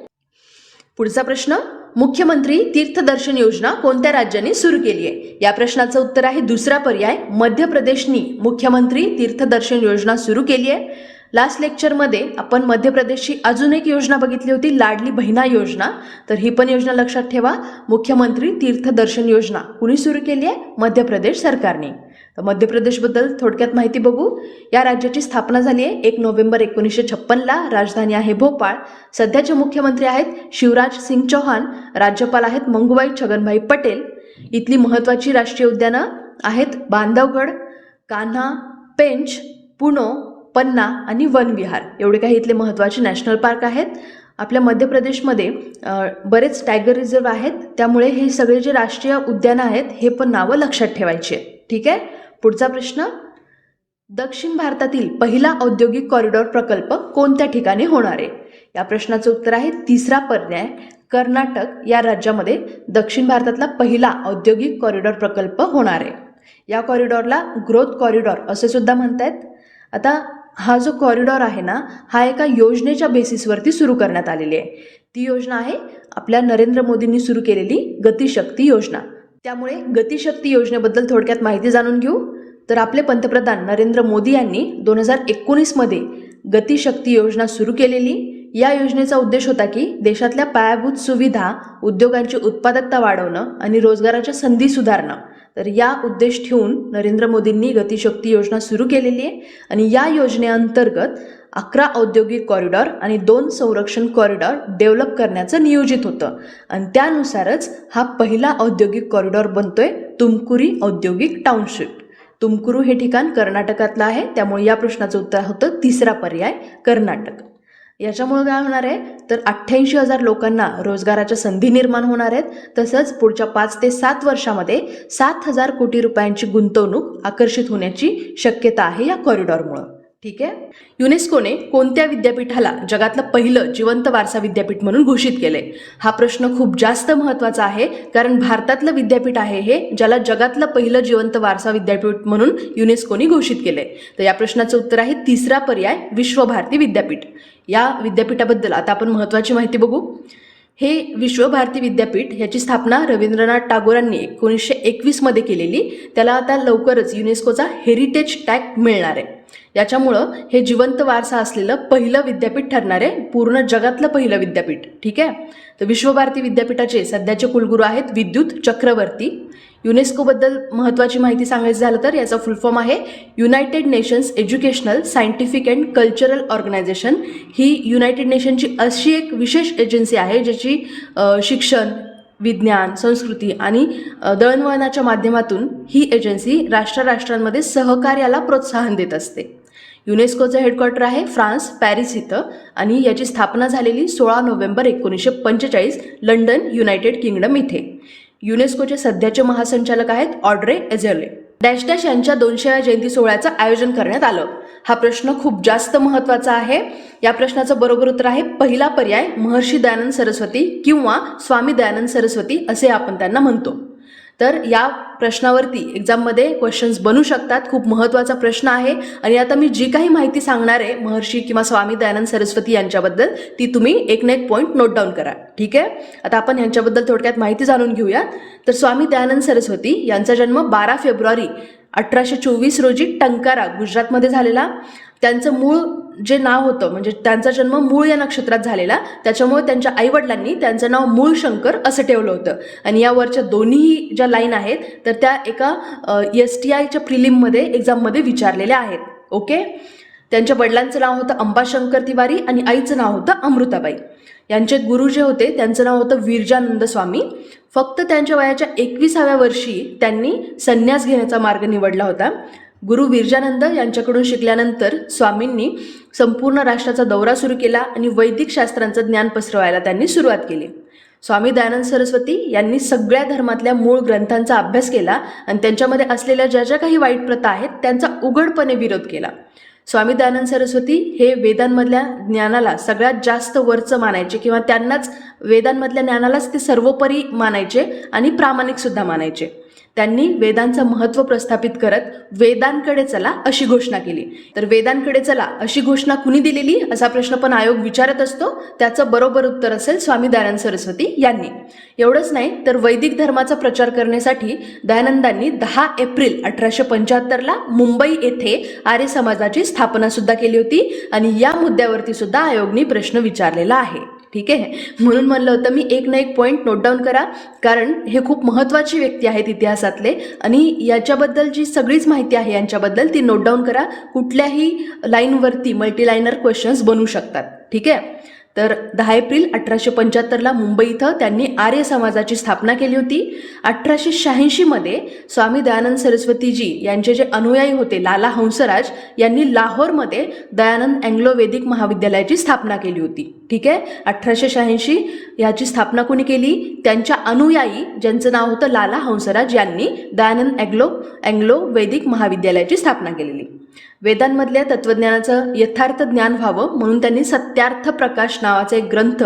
पुढचा प्रश्न, मुख्यमंत्री तीर्थदर्शन योजना कोणत्या राज्याने सुरू केली आहे? या प्रश्नाचं उत्तर आहे दुसरा पर्याय मध्य प्रदेशनी मुख्यमंत्री तीर्थदर्शन योजना सुरू केली आहे. लास्ट लेक्चरमध्ये आपण मध्य प्रदेशची अजून एक योजना बघितली होती, लाडली बहिणा योजना. तर ही पण योजना लक्षात ठेवा. मुख्यमंत्री तीर्थदर्शन योजना कुणी सुरू केली आहे? मध्य प्रदेश सरकारने. तर मध्य प्रदेशबद्दल थोडक्यात माहिती बघू. या राज्याची स्थापना झाली आहे 1 नोव्हेंबर 1956ला. राजधानी आहे भोपाळ. सध्याचे मुख्यमंत्री आहेत शिवराज सिंग चौहान. राज्यपाल आहेत मंगूबाई छगनभाई पटेल. इथली महत्त्वाची राष्ट्रीय उद्यानं आहेत बांधवगड, कान्हा, पेंच, पुनो, पन्ना आणि वनविहार. एवढे काही इथले महत्त्वाचे नॅशनल पार्क आहेत. आपल्या मध्य प्रदेशमध्ये बरेच टायगर रिझर्व आहेत, त्यामुळे हे सगळे जे राष्ट्रीय उद्यानं आहेत हे पण नावं लक्षात ठेवायची आहेत. ठीक आहे. पुढचा प्रश्न, दक्षिण भारतातील पहिला औद्योगिक कॉरिडॉर प्रकल्प कोणत्या ठिकाणी होणार आहे? या प्रश्नाचं उत्तर आहे तिसरा पर्याय कर्नाटक या राज्यामध्ये दक्षिण भारतातला पहिला औद्योगिक कॉरिडॉर प्रकल्प होणार आहे. या कॉरिडॉरला ग्रोथ कॉरिडॉर असे सुद्धा म्हणतात. आता हा जो कॉरिडॉर आहे ना, हा एका योजनेच्या बेसिसवरती सुरू करण्यात आलेली आहे. ती योजना आहे आपल्या नरेंद्र मोदींनी सुरू केलेली गतिशक्ती योजना. त्यामुळे गतिशक्ती योजनेबद्दल थोडक्यात माहिती जाणून घेऊ. तर आपले पंतप्रधान नरेंद्र मोदी यांनी 2019मध्ये गतिशक्ती योजना सुरू केलेली. या योजनेचा उद्देश होता की देशातल्या पायाभूत सुविधा, उद्योगांची उत्पादकता वाढवणं आणि रोजगाराच्या संधी सुधारणं. तर या उद्देश ठेवून नरेंद्र मोदींनी गतिशक्ती योजना सुरू केलेली आहे आणि या योजनेअंतर्गत 11 औद्योगिक कॉरिडॉर आणि 2 संरक्षण कॉरिडॉर डेव्हलप करण्याचं नियोजित होतं आणि त्यानुसारच हा पहिला औद्योगिक कॉरिडॉर बनतोय तुमकुरी औद्योगिक टाउनशिप. तुमकुरू हे ठिकाण कर्नाटकातलं आहे, त्यामुळे या प्रश्नाचं उत्तर होतं तिसरा पर्याय कर्नाटक. याच्यामुळे काय होणार आहे तर 88,000 लोकांना रोजगाराच्या संधी निर्माण होणार आहेत. तसंच पुढच्या 5 ते 7 वर्षामध्ये 7,000 कोटी रुपयांची गुंतवणूक आकर्षित होण्याची शक्यता आहे या कॉरिडॉरमुळं. ठीक आहे. युनेस्कोने कोणत्या विद्यापीठाला जगातलं पहिलं जिवंत वारसा विद्यापीठ म्हणून घोषित केले? हा प्रश्न खूप जास्त महत्त्वाचा आहे, कारण भारतातलं विद्यापीठ आहे हे ज्याला जगातलं पहिलं जिवंत वारसा विद्यापीठ म्हणून युनेस्कोने घोषित केले. तर या प्रश्नाचं उत्तर आहे तिसरा पर्याय विश्वभारती विद्यापीठ. या विद्यापीठाबद्दल आता आपण महत्त्वाची माहिती बघू. हे विश्वभारती विद्यापीठ याची स्थापना रवींद्रनाथ टागोरांनी 1921मध्ये केलेली. त्याला आता लवकरच युनेस्कोचा हेरिटेज टॅग मिळणार आहे. याच्यामुळं हे जिवंत वारसा असलेलं पहिलं विद्यापीठ ठरणार आहे, पूर्ण जगातलं पहिलं विद्यापीठ. ठीक आहे. तर विश्वभारती विद्यापीठाचे सध्याचे कुलगुरू आहेत विद्युत चक्रवर्ती. युनेस्कोबद्दल महत्त्वाची माहिती सांगायचं झालं तर याचा फुल फॉर्म आहे United Nations Educational, Scientific and Cultural Organisation. ही युनायटेड नेशनची अशी एक विशेष एजन्सी आहे ज्याची शिक्षण, विज्ञान, संस्कृती आणि दळणवळणाच्या माध्यमातून ही एजन्सी राष्ट्रांमध्ये सहकार्याला प्रोत्साहन देत असते. युनेस्कोचं हेडक्वार्टर आहे फ्रान्स, पॅरिस इथं आणि याची स्थापना झालेली 16 नोव्हेंबर 1945 लंडन, युनायटेड किंगडम इथे. युनेस्कोचे सध्याचे महासंचालक आहेत ऑड्रे एझोले. डॅश डॅश यांच्या 200व्या जयंती सोहळ्याचं आयोजन करण्यात आलं. हा प्रश्न खूप जास्त महत्त्वाचा आहे. या प्रश्नाचं बरोबर उत्तर आहे पहिला पर्याय, महर्षी दयानंद सरस्वती किंवा स्वामी दयानंद सरस्वती असे आपण त्यांना म्हणतो. तर या प्रश्नावरती एक्झाममध्ये क्वेश्चन्स बनू शकतात. खूप महत्त्वाचा प्रश्न आहे आणि आता मी जी काही माहिती सांगणार आहे महर्षी किंवा स्वामी दयानंद सरस्वती यांच्याबद्दल, ती तुम्ही एक ना एक पॉईंट नोट डाऊन करा. ठीक आहे. आता आपण यांच्याबद्दल थोडक्यात माहिती जाणून घेऊया. तर स्वामी दयानंद सरस्वती यांचा जन्म 12 फेब्रुवारी 1824 रोजी टंकारा गुजरातमध्ये झालेला. त्यांचं मूळ जे नाव होतं, म्हणजे त्यांचा जन्म मूळ या नक्षत्रात झालेला, त्याच्यामुळे त्यांच्या आईवडिलांनी त्यांचं नाव मूळ शंकर असं ठेवलं होतं. आणि यावरच्या दोन्ही ज्या लाईन आहेत तर त्या एका STIच्या प्रिलिममध्ये एक्झाममध्ये विचारलेल्या आहेत. ओके. त्यांच्या वडिलांचं नाव होतं अंबाशंकर तिवारी आणि आईचं नाव होतं अमृताबाई. यांचे गुरु जे होते त्यांचं नाव होतं विरजानंद स्वामी. फक्त त्यांच्या वयाच्या 21व्या वर्षी त्यांनी संन्यास घेण्याचा मार्ग निवडला होता. गुरु विरजानंद यांच्याकडून शिकल्यानंतर स्वामींनी संपूर्ण राष्ट्राचा दौरा सुरू केला आणि वैदिक शास्त्रांचं ज्ञान पसरवायला त्यांनी सुरुवात केली. स्वामी दयानंद सरस्वती यांनी सगळ्या धर्मातल्या मूळ ग्रंथांचा अभ्यास केला आणि त्यांच्यामध्ये असलेल्या ज्या ज्या काही वाईट प्रथा आहेत त्यांचा उघडपणे विरोध केला. स्वामी दयानंद सरस्वती हे वेदांमधल्या ज्ञानाला सगळ्यात जास्त वरचं मानायचे किंवा त्यांनाच वेदांमधल्या ज्ञानालाच ते सर्वोपरी मानायचे आणि प्रामाणिक सुद्धा मानायचे. त्यांनी वेदांचं महत्त्व प्रस्थापित करत वेदांकडे चला अशी घोषणा केली. तर वेदांकडे चला अशी घोषणा कुणी दिलेली असा प्रश्न पण आयोग विचारत असतो. त्याचं बरोबर उत्तर असेल स्वामी दयानंद सरस्वती यांनी. एवढंच नाही तर वैदिक धर्माचा प्रचार करण्यासाठी दयानंदांनी 10 एप्रिल 1875ला मुंबई येथे आर्य समाजाची स्थापना सुद्धा केली होती आणि या मुद्द्यावरती सुद्धा आयोगने प्रश्न विचारलेला आहे. ठीक आहे. म्हणून म्हणलं होतं मी एक ना एक पॉईंट नोट डाऊन करा, कारण हे खूप महत्त्वाची व्यक्ती आहेत इतिहासातले आणि याच्याबद्दल जी सगळीच माहिती आहे यांच्याबद्दल ती नोट डाऊन करा. कुठल्याही लाईनवरती मल्टीलायनर क्वेश्चन्स बनू शकतात. ठीक आहे. तर 10 एप्रिल 1875ला मुंबई इथं त्यांनी आर्य समाजाची स्थापना केली होती. 1886मध्ये स्वामी दयानंद सरस्वतीजी यांचे जे अनुयायी होते लाला हंसराज यांनी लाहोरमध्ये दयानंद अँग्लो वैदिक महाविद्यालयाची स्थापना केली होती. ठीक आहे. 1886 याची स्थापना कोणी केली? त्यांच्या अनुयायी ज्यांचं नाव होतं लाला हंसराज यांनी दयानंद अँग्लो वैदिक महाविद्यालयाची स्थापना केलेली. वेदांमधल्या तत्वज्ञानाचं यथार्थ ज्ञान व्हावं म्हणून त्यांनी सत्यार्थ प्रकाश नावाचा एक ग्रंथ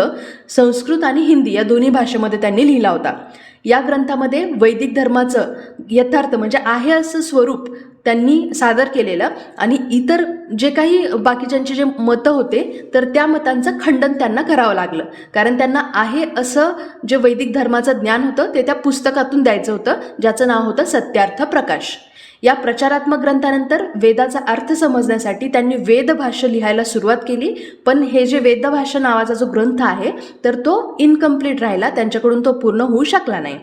संस्कृत आणि हिंदी या दोन्ही भाषेमध्ये त्यांनी लिहिला होता. या ग्रंथामध्ये वैदिक धर्माचं यथार्थ म्हणजे आहे असं स्वरूप त्यांनी सादर केलेलं आणि इतर जे काही बाकीच्यांचे जे मतं होते तर त्या मतांचं खंडन त्यांना करावं लागलं, कारण त्यांना आहे असं जे वैदिक धर्माचं ज्ञान होतं ते त्या पुस्तकातून द्यायचं होतं, ज्याचं नाव होतं सत्यार्थ प्रकाश. या प्रचारात्मक ग्रंथानंतर वेदाचा अर्थ समजण्यासाठी त्यांनी वेदभाष्य लिहायला सुरुवात केली. पण हे जे वेदभाष्य नावाचा जो ग्रंथ आहे तर तो इनकम्प्लीट राहिला, त्यांच्याकडून तो पूर्ण होऊ शकला नाही.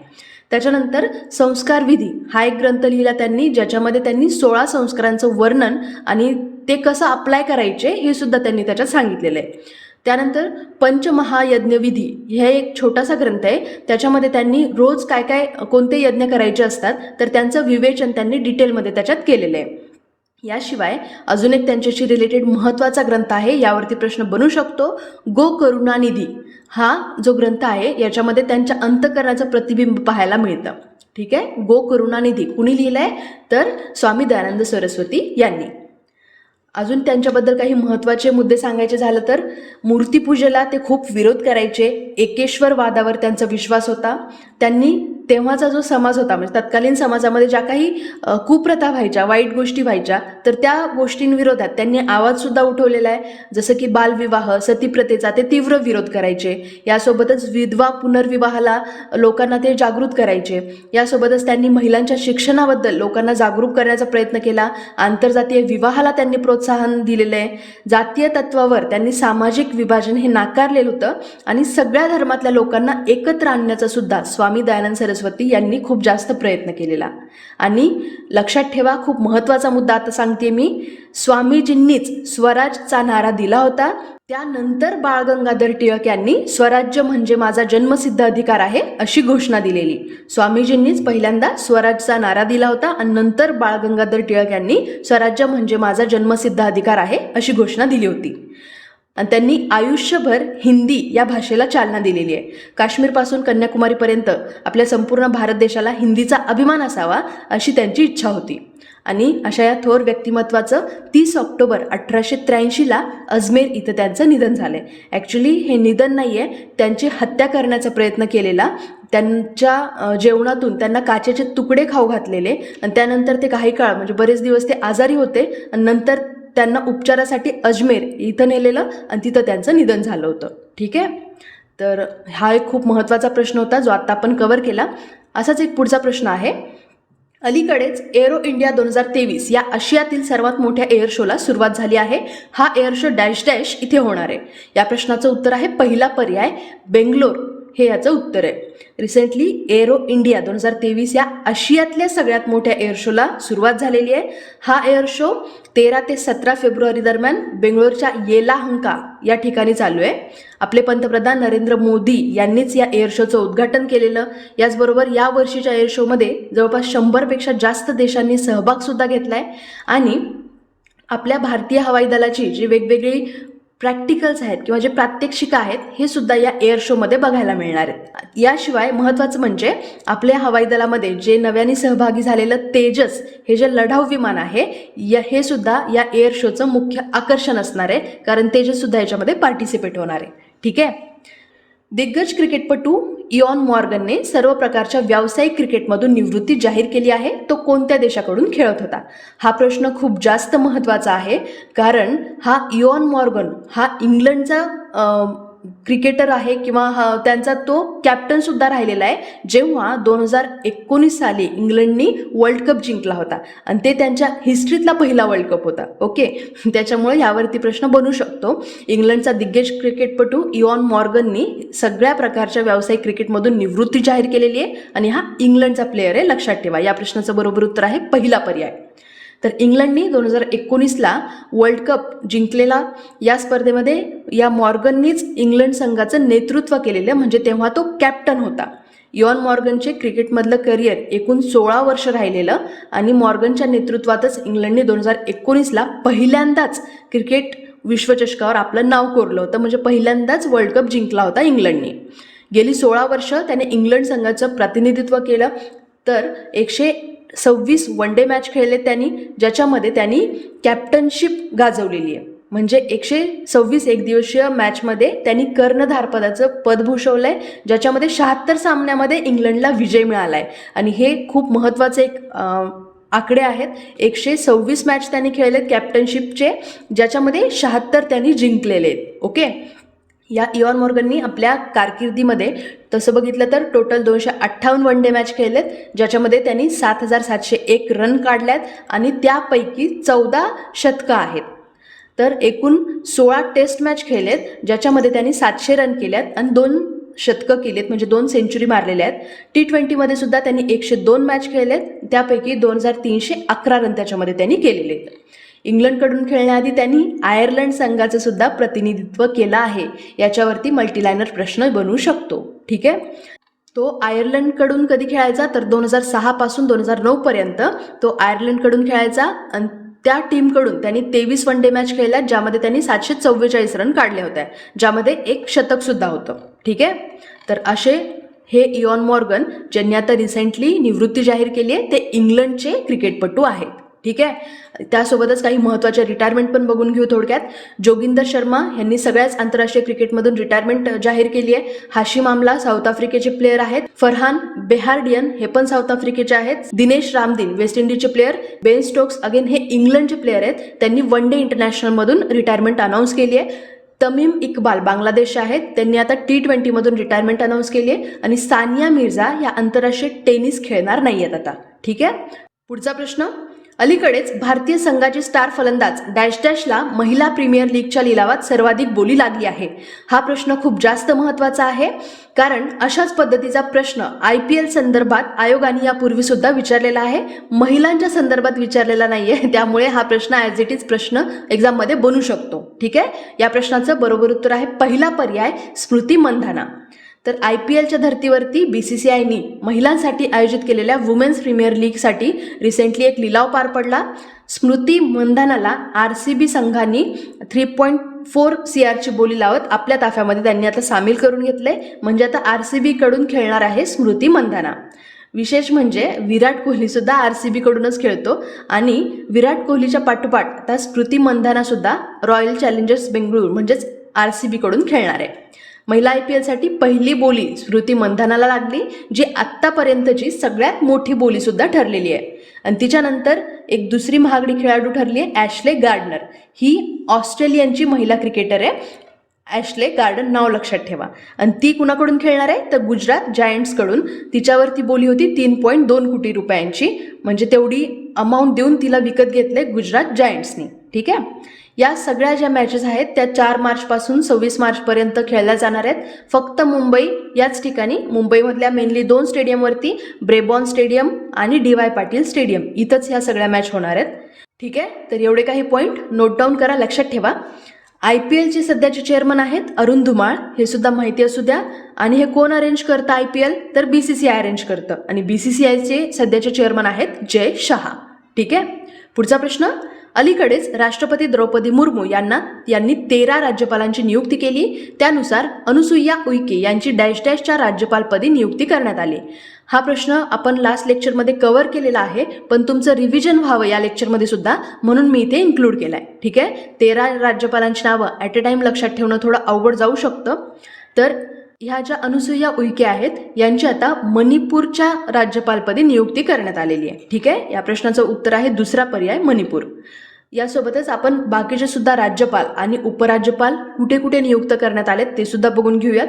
त्याच्यानंतर संस्कार विधी हा एक ग्रंथ लिहिला त्यांनी, ज्याच्यामध्ये त्यांनी 16 संस्कारांचं वर्णन आणि ते कसं अप्लाय करायचे हे सुद्धा त्यांनी त्याच्यात सांगितलेलं आहे. त्यानंतर पंचमहायज्ञविधी हे एक छोटासा ग्रंथ आहे. त्याच्यामध्ये त्यांनी रोज काय काय कोणते यज्ञ करायचे असतात तर त्यांचं विवेचन त्यांनी डिटेलमध्ये त्याच्यात केलेलं आहे. याशिवाय अजून एक त्यांच्याशी रिलेटेड महत्त्वाचा ग्रंथ आहे, यावरती प्रश्न बनू शकतो. गोकरुणानिधी हा जो ग्रंथ आहे याच्यामध्ये त्यांच्या अंतःकरणाचं प्रतिबिंब पाहायला मिळतं. ठीक आहे. गोकरुणानिधी कुणी लिहिलंय? तर स्वामी दयानंद सरस्वती यांनी. अजून त्यांच्याबद्दल काही महत्त्वाचे मुद्दे सांगायचे झालं तर मूर्तीपूजेला ते खूप विरोध करायचे. एकेश्वर वादावर त्यांचा विश्वास होता. त्यांनी तेव्हाचा जो समाज होता म्हणजे तत्कालीन समाजामध्ये ज्या काही कुप्रथा व्हायच्या, वाईट गोष्टी व्हायच्या तर त्या गोष्टींविरोधात त्यांनी आवाजसुद्धा उठवलेला आहे. जसं की बालविवाह, सतीप्रथेचा ते तीव्र विरोध करायचे. यासोबतच विधवा पुनर्विवाहाला लोकांना ते जागृत करायचे. यासोबतच त्यांनी महिलांच्या शिक्षणाबद्दल लोकांना जागरूक करण्याचा प्रयत्न केला. आंतरजातीय विवाहाला त्यांनी प्रोत्साहन दिलेलं आहे. जातीय तत्वावर त्यांनी सामाजिक विभाजन हे नाकारलेलं होतं आणि सगळ्या धर्मातल्या लोकांना एकत्र आणण्याचा सुद्धा स्वामी दयानंद सरस्वती यांनी खूप जास्त प्रयत्न केलेला. आणि लक्षात ठेवा, खूप महत्त्वाचा मुद्दा आता सांगते मी, स्वामीजींनीच स्वराजचा नारा दिला होता. त्यानंतर बाळ गंगाधर टिळक यांनी स्वराज्य म्हणजे माझा जन्मसिद्ध अधिकार आहे अशी घोषणा दिलेली. स्वामीजींनीच पहिल्यांदा स्वराजचा नारा दिला होता आणि नंतर बाळ गंगाधर टिळक यांनी स्वराज्य म्हणजे माझा जन्मसिद्ध अधिकार आहे अशी घोषणा दिली होती. आणि त्यांनी आयुष्यभर हिंदी या भाषेला चालना दिलेली आहे. काश्मीरपासून कन्याकुमारीपर्यंत आपल्या संपूर्ण भारत देशाला हिंदीचा अभिमान असावा अशी त्यांची इच्छा होती. आणि अशा या थोर व्यक्तिमत्वाचं 30 ऑक्टोबर 1883ला अजमेर इथं त्यांचं निधन झालंय. ॲक्च्युली हे निधन नाही आहे, त्यांची हत्या करण्याचा प्रयत्न केलेला. त्यांच्या जेवणातून त्यांना काचेचे तुकडे खाऊ घातलेले आणि त्यानंतर ते काही काळ म्हणजे बरेच दिवस ते आजारी होते आणि नंतर त्यांना उपचारासाठी अजमेर इथं नेलेलं आणि तिथं त्यांचं निधन झालं होतं. ठीक आहे, तर हा एक खूप महत्त्वाचा प्रश्न होता जो आत्ता आपण कव्हर केला. असाच एक पुढचा प्रश्न आहे. अलीकडेच एरो इंडिया 2023 या आशियातील सर्वात मोठ्या एअर शोला सुरुवात झाली आहे. हा एअर शो डॅश डॅश इथे होणार आहे. या प्रश्नाचं उत्तर आहे पहिला पर्याय बेंगलोर, हे याचं उत्तर आहे. रिसेंटली एरो इंडिया 2023 या आशियातल्या सगळ्यात मोठ्या एअर शोला सुरुवात झालेली आहे. हा एअर शो 13 ते 17 फेब्रुवारी दरम्यान बेंगलोरच्या येलाहंका या ठिकाणी चालू आहे. आपले पंतप्रधान नरेंद्र मोदी यांनीच या एअर शोचं उद्घाटन केलेलं. याचबरोबर या वर्षीच्या एअर शोमध्ये जवळपास 100पेक्षा जास्त देशांनी सहभाग सुद्धा घेतलाय आणि आपल्या भारतीय हवाई दलाची जी वेगवेगळी प्रॅक्टिकल्स आहेत किंवा जे प्रात्यक्षिक आहेत हे सुद्धा या एअर शोमध्ये बघायला मिळणार आहेत. याशिवाय महत्त्वाचं म्हणजे आपल्या हवाई दलामध्ये जे नव्याने सहभागी झालेलं तेजस हे जे लढाऊ विमान आहे हे सुद्धा या एअर शोचं मुख्य आकर्षण असणार आहे, कारण तेजस सुद्धा याच्यामध्ये पार्टिसिपेट होणार आहे. ठीक आहे. दिग्गज क्रिकेटपटू इयॉन मॉर्गनने सर्व प्रकारच्या व्यावसायिक क्रिकेटमधून निवृत्ती जाहीर केली आहे. तो कोणत्या देशाकडून खेळत होता? हा प्रश्न खूप जास्त महत्त्वाचा आहे, कारण हा इयॉन मॉर्गन हा इंग्लंडचा क्रिकेटर आहे किंवा त्यांचा तो कॅप्टन सुद्धा राहिलेला आहे, जेव्हा 2019 साली इंग्लंडनी वर्ल्ड कप जिंकला होता आणि ते त्यांच्या हिस्ट्रीतला पहिला वर्ल्ड कप होता. ओके, त्याच्यामुळे यावरती प्रश्न बनू शकतो. इंग्लंडचा दिग्गज क्रिकेटपटू इयॉन मॉर्गननी सगळ्या प्रकारच्या व्यावसायिक क्रिकेटमधून निवृत्ती जाहीर केलेली आहे आणि हा इंग्लंडचा प्लेयर आहे, लक्षात ठेवा. या प्रश्नाचं बरोबर उत्तर आहे पहिला पर्याय. तर इंग्लंडनी 2019ला वर्ल्ड कप जिंकलेला या स्पर्धेमध्ये या मॉर्गननीच इंग्लंड संघाचं नेतृत्व केलेलं, म्हणजे तेव्हा तो कॅप्टन होता. इयॉन मॉर्गनचे क्रिकेटमधलं करिअर एकूण 16 वर्ष राहिलेलं आणि मॉर्गनच्या नेतृत्वातच इंग्लंडने 2019ला पहिल्यांदाच क्रिकेट विश्वचषकावर आपलं नाव कोरलं होतं, म्हणजे पहिल्यांदाच वर्ल्ड कप जिंकला होता इंग्लंडने. गेली 16 वर्ष त्याने इंग्लंड संघाचं प्रतिनिधित्व केलं. तर 126 वन डे मॅच खेळले त्यांनी, ज्याच्यामध्ये त्यांनी कॅप्टनशिप गाजवलेली आहे. म्हणजे 126 एकदिवसीय मॅचमध्ये त्यांनी कर्णधारपदाचं पद भूषवलंय, ज्याच्यामध्ये 76 सामन्यामध्ये इंग्लंडला विजय मिळालाय. आणि हे खूप महत्त्वाचे एक आकडे आहेत. 126 मॅच त्यांनी खेळलेत कॅप्टनशिपचे, ज्याच्यामध्ये 76 त्यांनी जिंकलेले आहेत. ओके, या इयॉन मॉर्गननी आपल्या कारकिर्दीमध्ये तसं बघितलं तर टोटल 258 वन डे मॅच खेळलेत, ज्याच्यामध्ये त्यांनी 7,701 रन काढल्यात आणि त्यापैकी 14 शतकं आहेत. तर एकूण 16 टेस्ट मॅच खेळलेत, ज्याच्यामध्ये त्यांनी 700 रन केल्यात आणि 2 शतकं केलेत, म्हणजे 2 सेंचुरी मारलेल्या आहेत. T20मध्ये सुद्धा त्यांनी 102 मॅच खेळलेत, त्यापैकी 2,311 रन त्याच्यामध्ये त्यांनी केलेले आहेत. इंग्लंडकडून खेळण्याआधी त्यांनी आयर्लंड संघाचं सुद्धा प्रतिनिधित्व केलं आहे. याच्यावरती मल्टीलायनर प्रश्न बनवू शकतो. ठीक आहे, तो आयर्लंडकडून कधी खेळायचा तर 2006 पासून 2009 पर्यंत तो आयर्लंडकडून खेळायचा आणि त्या टीमकडून त्यांनी 23 वन डे मॅच खेळल्या, ज्यामध्ये त्यांनी 744 रन काढले होते, ज्यामध्ये 1 शतक सुद्धा होतं. ठीक आहे, तर असे हे इयॉन मॉर्गन ज्यांनी आता रिसेंटली निवृत्ती जाहीर केली आहे, ते इंग्लंडचे क्रिकेटपटू आहेत. ठीक आहे, त्यासोबतच काही महत्त्वाच्या रिटायरमेंट पण बघून घेऊ थोडक्यात. जोगिंदर शर्मा यांनी सगळ्याच आंतरराष्ट्रीय क्रिकेटमधून रिटायरमेंट जाहीर केली आहे. हाशिम आमला साऊथ आफ्रिकेचे प्लेयर आहेत. फरहान बेहार्डियन हे पण साऊथ आफ्रिकेचे आहेत. दिनेश रामदीन वेस्ट इंडिजचे प्लेयर. बेन स्टोक्स अगेन हे इंग्लंडचे प्लेयर आहेत. त्यांनी वन डे इंटरनॅशनलमधून रिटायरमेंट अनाऊन्स केली आहे. तमीम इक्बाल बांगलादेश आहेत, त्यांनी आता T20मधून रिटायरमेंट अनाऊन्स केली आहे. आणि सानिया मिर्झा या आंतरराष्ट्रीय टेनिस खेळणार नाही आहेत आता. ठीक आहे, पुढचा प्रश्न. अलीकडेच भारतीय संघाची स्टार फलंदाज डॅश डॅशला महिला प्रीमियर लीगच्या लिलावात सर्वाधिक बोली लागली आहे. हा प्रश्न खूप जास्त महत्त्वाचा आहे, कारण अशाच पद्धतीचा प्रश्न IPL संदर्भात आयोगाने यापूर्वी सुद्धा विचारलेला आहे, महिलांच्या संदर्भात विचारलेला नाहीये. त्यामुळे हा प्रश्न ॲज इट इज प्रश्न एक्झाममध्ये बनू शकतो. ठीक आहे, या प्रश्नाचं बरोबर उत्तर आहे पहिला पर्याय स्मृती मंधाना. तर IPLच्या धर्तीवरती BCCIनी महिलांसाठी आयोजित केलेल्या वुमेन्स प्रीमियर लीगसाठी रिसेंटली एक लिलाव पार पडला. स्मृती मंधानाला RCB संघांनी 3.4 CRची बोली लावत आपल्या ताफ्यामध्ये त्यांनी आता सामील करून घेतले, म्हणजे आता RCB कडून खेळणार आहे स्मृती मंधाना. विशेष म्हणजे विराट कोहली सुद्धा RCB कडूनच खेळतो आणि विराट कोहलीच्या पाठोपाठ आता स्मृती मंधाना सुद्धा रॉयल चॅलेंजर्स बेंगळुरू म्हणजेच RCB कडून खेळणार आहे. महिला IPL साठी पहिली बोली स्मृती मंधानाला लागली, जी आत्तापर्यंतची सगळ्यात मोठी बोली सुद्धा ठरलेली आहे. आणि तिच्यानंतर एक दुसरी महागडी खेळाडू ठरली आहे ॲशले गार्डनर. ही ऑस्ट्रेलियनची महिला क्रिकेटर आहे. ॲशले गार्डन नाव लक्षात ठेवा. आणि ती कुणाकडून खेळणार आहे तर गुजरात जायंट्सकडून. तिच्यावरती बोली होती 3.2 कोटी रुपयांची, म्हणजे तेवढी अमाऊंट देऊन तिला विकत घेतले गुजरात जायंट्सनी. ठीक आहे. या सगळ्या ज्या मॅचेस आहेत त्या 4 मार्चपासून 26 मार्चपर्यंत खेळल्या जाणार आहेत. फक्त मुंबई याच ठिकाणी, मुंबईमधल्या मेनली 2 स्टेडियमवरती, ब्रेबॉर्न स्टेडियम आणि DY पाटील स्टेडियम, इथंच ह्या सगळ्या मॅच होणार आहेत. ठीक आहे. तर एवढे काही पॉईंट नोट डाऊन करा, लक्षात ठेवा. IPLचे सध्याचे चेअरमन आहेत अरुण धुमाळ, हे सुद्धा माहिती असू द्या. आणि हे कोण अरेंज करतं IPL तर BCCI अरेंज करतं. आणि BCCIचे सध्याचे चेअरमन आहेत जय शहा. ठीक आहे. पुढचा प्रश्न. अलीकडेच राष्ट्रपती द्रौपदी मुर्मू यांनी 13 राज्यपालांची नियुक्ती केली. त्यानुसार अनुसुईया उईके यांची डॅश डॅशच्या राज्यपालपदी नियुक्ती करण्यात आली. हा प्रश्न आपण लास्ट लेक्चरमध्ये कव्हर केलेला आहे, पण तुमचं रिव्हिजन व्हावं या लेक्चरमध्ये सुद्धा, म्हणून मी इथे इन्क्लूड केलाय. ठीक आहे. 13 राज्यपालांची नावं ॲट अ टाइम लक्षात ठेवणं थोडं अवघड जाऊ शकतं. तर ह्या ज्या अनुसुईया उईके आहेत यांची आता मणिपूरच्या राज्यपालपदी नियुक्ती करण्यात आलेली आहे. ठीक आहे. या प्रश्नाचं उत्तर आहे दुसरा पर्याय मणिपूर. यासोबतच आपण बाकीचे सुद्धा राज्यपाल आणि उपराज्यपाल कुठे कुठे नियुक्त करण्यात आलेत ते सुद्धा बघून घेऊयात.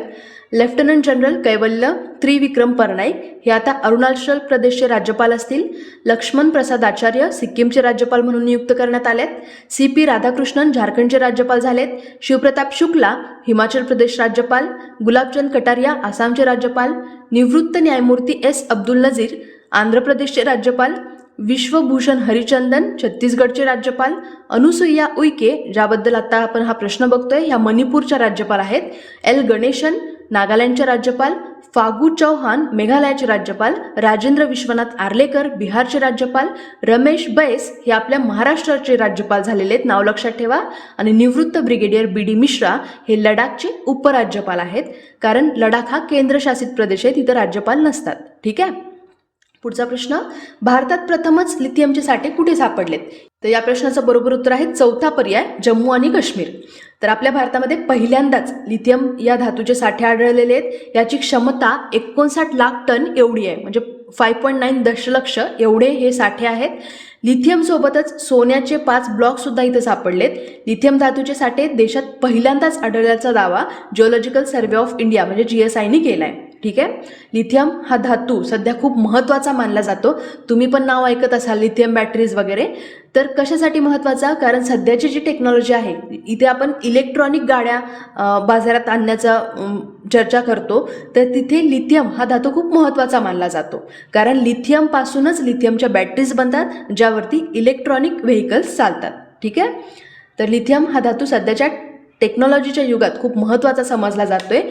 लेफ्टनंट जनरल कैवल्य त्रिविक्रम परनाईक हे आता अरुणाचल प्रदेशचे राज्यपाल असतील. लक्ष्मण प्रसाद आचार्य सिक्कीमचे राज्यपाल म्हणून नियुक्त करण्यात आलेत. CP राधाकृष्णन झारखंडचे राज्यपाल झालेत. शिवप्रताप शुक्ला हिमाचल प्रदेश राज्यपाल. गुलाबचंद कटारिया आसामचे राज्यपाल. निवृत्त न्यायमूर्ती S अब्दुल नजीर आंध्र प्रदेशचे राज्यपाल. विश्वभूषण हरिचंदन छत्तीसगडचे राज्यपाल. अनुसुईया उईके ज्याबद्दल आता आपण हा प्रश्न बघतोय ह्या मणिपूरच्या राज्यपाल आहेत. L गणेशन नागालँडचे राज्यपाल. फागू चौहान मेघालयाचे राज्यपाल. राजेंद्र विश्वनाथ आर्लेकर बिहारचे राज्यपाल. रमेश बैस हे आपल्या महाराष्ट्राचे राज्यपाल झालेले आहेत, नाव लक्षात ठेवा. आणि निवृत्त ब्रिगेडियर BD मिश्रा हे लडाखचे उपराज्यपाल आहेत, कारण लडाख हा केंद्रशासित प्रदेश आहे, तिथे राज्यपाल नसतात. ठीक आहे. पुढचा प्रश्न. भारतात प्रथमच लिथियमचे साठे कुठे सापडलेत तर या प्रश्नाचं बरोबर उत्तर आहे चौथा पर्याय जम्मू आणि काश्मीर. तर आपल्या भारतामध्ये पहिल्यांदाच लिथियम या धातूचे साठे आढळलेले आहेत. याची क्षमता 59 लाख टन एवढी आहे, म्हणजे 5.9 दशलक्ष एवढे हे साठे आहेत. लिथियम सोबतच सोन्याचे 5 ब्लॉक सुद्धा इथे सापडलेत. लिथियम धातूचे साठे देशात पहिल्यांदाच आढळल्याचा दावा जिओलॉजिकल सर्व्हे ऑफ इंडिया म्हणजे GSIने केलाय. ठीक आहे. लिथियम हा धातू सध्या खूप महत्त्वाचा मानला जातो. तुम्ही पण नाव ऐकत असाल लिथियम बॅटरीज वगैरे. तर कशासाठी महत्त्वाचा, कारण सध्याची जी टेक्नॉलॉजी आहे इथे आपण इलेक्ट्रॉनिक गाड्या बाजारात आणण्याचा चर्चा करतो, तर तिथे लिथियम हा धातू खूप महत्त्वाचा मानला जातो, कारण लिथियमपासूनच लिथियमच्या बॅटरीज बनतात ज्यावरती इलेक्ट्रॉनिक व्हेकल्स चालतात. ठीक आहे. तर लिथियम हा धातू सध्याच्या टेक्नॉलॉजीच्या युगात खूप महत्त्वाचा समजला जातोय.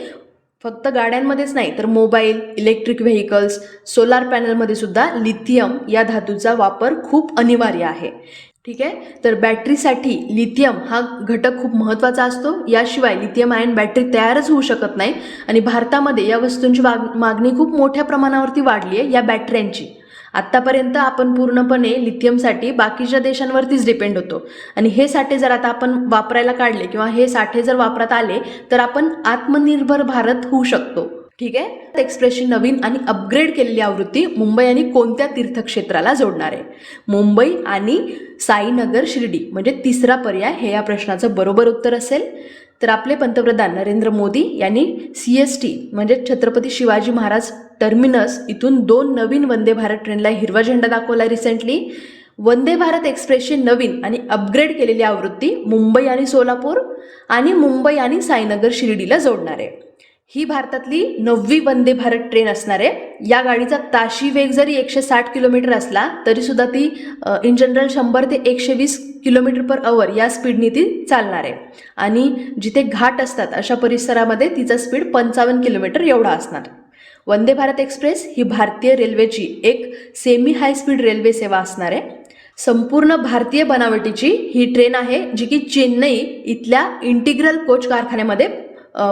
फक्त गाड्यांमध्येच नाही तर मोबाईल, इलेक्ट्रिक व्हेकल्स, सोलार पॅनलमध्ये सुद्धा लिथियम या धातूचा वापर खूप अनिवार्य आहे. ठीक आहे. तर बॅटरीसाठी लिथियम हा घटक खूप महत्त्वाचा असतो. याशिवाय लिथियम आयन बॅटरी तयारच होऊ शकत नाही. आणि भारतामध्ये या वस्तूंची मागणी खूप मोठ्या प्रमाणावरती वाढली आहे या बॅटऱ्यांची. आत्तापर्यंत आपण पूर्णपणे लिथियमसाठी बाकीच्या देशांवरतीच डिपेंड होतो, आणि हे साठे जर आता आपण वापरायला काढले किंवा हे साठे जर वापरात आले तर आपण आत्मनिर्भर भारत होऊ शकतो. ठीक आहे. एक्सप्रेसची नवीन आणि अपग्रेड केलेली आवृत्ती मुंबई आणि कोणत्या तीर्थक्षेत्राला जोडणार आहे? मुंबई आणि साईनगर शिर्डी म्हणजे तिसरा पर्याय हे या प्रश्नाचं बरोबर उत्तर असेल. तर आपले पंतप्रधान नरेंद्र मोदी यांनी CST म्हणजे छत्रपती शिवाजी महाराज टर्मिनस इथून 2 नवीन वंदे भारत ट्रेनला हिरवा झेंडा दाखवला रिसेंटली. वंदे भारत एक्सप्रेसची नवीन आणि अपग्रेड केलेली आवृत्ती मुंबई आणि सोलापूर आणि मुंबई आणि साईनगर शिर्डीला जोडणार आहे. ही भारतातली 9वी वंदे भारत ट्रेन असणार आहे. या गाडीचा ताशी वेग जरी 160 किलोमीटर असला तरी सुद्धा ती इन जनरल 100 ते 120 km/h या स्पीडने ती चालणार आहे. आणि जिथे घाट असतात अशा परिसरामध्ये तिचा स्पीड 55 किलोमीटर एवढा असणार. वंदे भारत एक्सप्रेस ही भारतीय रेल्वेची एक सेमी हाय स्पीड रेल्वे सेवा असणार आहे. संपूर्ण भारतीय बनावटीची ही ट्रेन आहे जी की चेन्नई इथल्या इंटिग्रल कोच कारखान्यामध्ये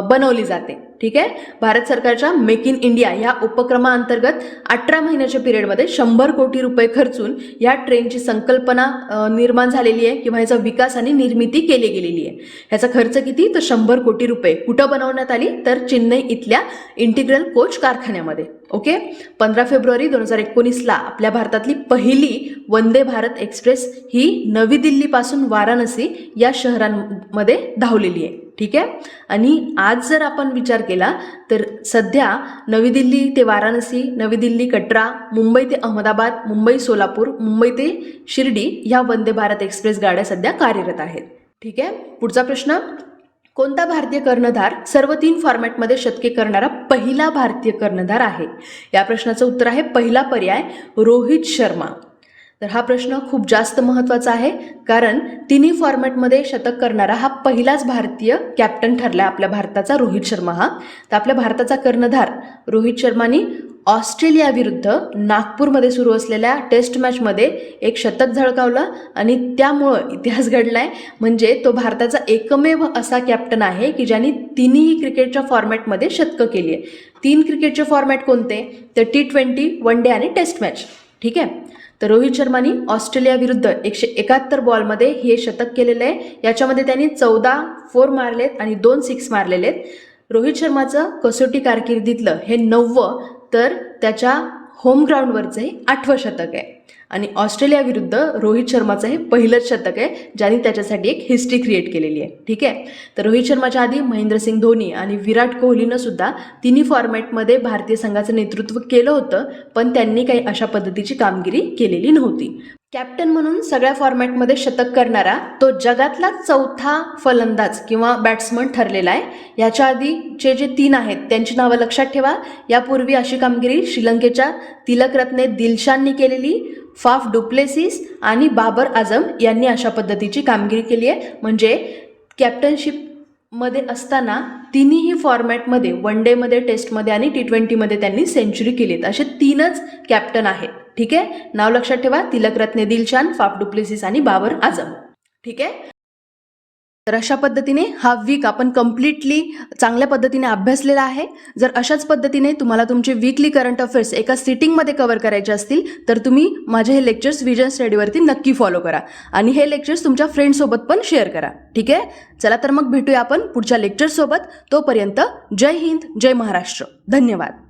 बनवली जाते. ठीक आहे. भारत सरकारच्या मेक इन इंडिया या उपक्रमाअंतर्गत 18 महिन्याच्या पिरियडमध्ये 100 कोटी रुपये खर्चून या ट्रेनची संकल्पना निर्माण झालेली आहे किंवा याचा विकास आणि निर्मिती केली गेलेली आहे. ह्याचा खर्च किती, तर 100 कोटी रुपये. कुठं बनवण्यात आली, तर चेन्नई इथल्या इंटिग्रल कोच कारखान्यामध्ये. ओके. 15 फेब्रुवारी 2019ला आपल्या भारतातली पहिली वंदे भारत एक्सप्रेस ही नवी दिल्लीपासून वाराणसी या शहरांमध्ये धावलेली आहे. ठीक आहे. आणि आज जर आपण विचार केला तर सध्या नवी दिल्ली ते वाराणसी, नवी दिल्ली कटरा, मुंबई ते अहमदाबाद, मुंबई सोलापूर, मुंबई ते शिर्डी या वंदे भारत एक्सप्रेस गाड्या सध्या कार्यरत आहेत. ठीक आहे. पुढचा प्रश्न, कोणता भारतीय कर्णधार सर्व 3 फॉर्मॅटमध्ये शतके करणारा पहिला भारतीय कर्णधार आहे? या प्रश्नाचं उत्तर आहे पहिला पर्याय रोहित शर्मा. तर हा प्रश्न खूप जास्त महत्त्वाचा आहे, कारण तिन्ही फॉर्मॅटमध्ये शतक करणारा हा पहिलाच भारतीय कॅप्टन ठरला आपल्या भारताचा रोहित शर्मा हा. तर आपल्या भारताचा कर्णधार रोहित शर्मानी ऑस्ट्रेलियाविरुद्ध नागपूरमध्ये सुरू असलेल्या टेस्ट मॅचमध्ये एक शतक झळकावलं आणि त्यामुळं इतिहास घडलाय. म्हणजे तो भारताचा एकमेव असा कॅप्टन आहे की ज्यांनी तिन्ही क्रिकेटच्या फॉर्मॅटमध्ये शतकं केली आहे. 3 क्रिकेटचे फॉर्मॅट कोणते, तर T20, वन डे आणि टेस्ट मॅच. ठीक आहे. तर रोहित शर्मानी ऑस्ट्रेलियाविरुद्ध 171 बॉलमध्ये हे शतक केलेलं आहे. याच्यामध्ये त्यांनी 14 4 मारलेत आणि 2 6 मारलेले आहेत. रोहित शर्माचं कसोटी कारकिर्दीतलं हे 9वं तर त्याच्या होम ग्राउंडवरचं हे 8वं शतक आहे. आणि ऑस्ट्रेलियाविरुद्ध रोहित शर्माचं हे पहिलंच शतक आहे ज्यांनी त्याच्यासाठी एक हिस्ट्री क्रिएट केलेली आहे. ठीक आहे. तर रोहित शर्माच्या आधी महेंद्रसिंग धोनी आणि विराट कोहलीनं सुद्धा तिन्ही फॉर्मॅटमध्ये भारतीय संघाचं नेतृत्व केलं होतं, पण त्यांनी काही अशा पद्धतीची कामगिरी केलेली नव्हती. कॅप्टन म्हणून सगळ्या फॉर्मॅटमध्ये शतक करणारा तो जगातला 4था फलंदाज किंवा बॅट्समन ठरलेला आहे. याच्या आधीचे जे 3 आहेत त्यांची नावं लक्षात ठेवा. यापूर्वी अशी कामगिरी श्रीलंकेच्या तिलकरत्ने दिलशाननी केलेली, फाफ डुप्लेसिस आणि बाबर आझम यांनी अशा पद्धतीची कामगिरी केली आहे. म्हणजे कॅप्टनशिपमध्ये असताना तिन्ही फॉर्मॅटमध्ये वन डेमध्ये, टेस्टमध्ये आणि T20मध्ये त्यांनी सेंचुरी केलीत. असे 3च कॅप्टन आहेत. ठीक आहे. नाव लक्षात ठेवा, तिलकरत्ने दिलशान, फाफ डुप्लेसिस आणि बाबर आझम. ठीक आहे. तर अशा पद्धतीने हा वीक आपण कम्प्लिटली चांगल्या पद्धतीने अभ्यासलेला आहे. जर अशाच पद्धतीने तुम्हाला तुमचे वीकली करंट अफेअर्स एका सिटिंगमध्ये कव्हर करायचे असतील तर तुम्ही माझे हे लेक्चर्स विजन स्टडीवरती नक्की फॉलो करा आणि हे लेक्चर्स तुमच्या फ्रेंड्ससोबत पण शेअर करा. ठीक आहे. चला तर मग भेटूया आपण पुढच्या लेक्चर्ससोबत. तोपर्यंत जय हिंद, जय महाराष्ट्र. धन्यवाद.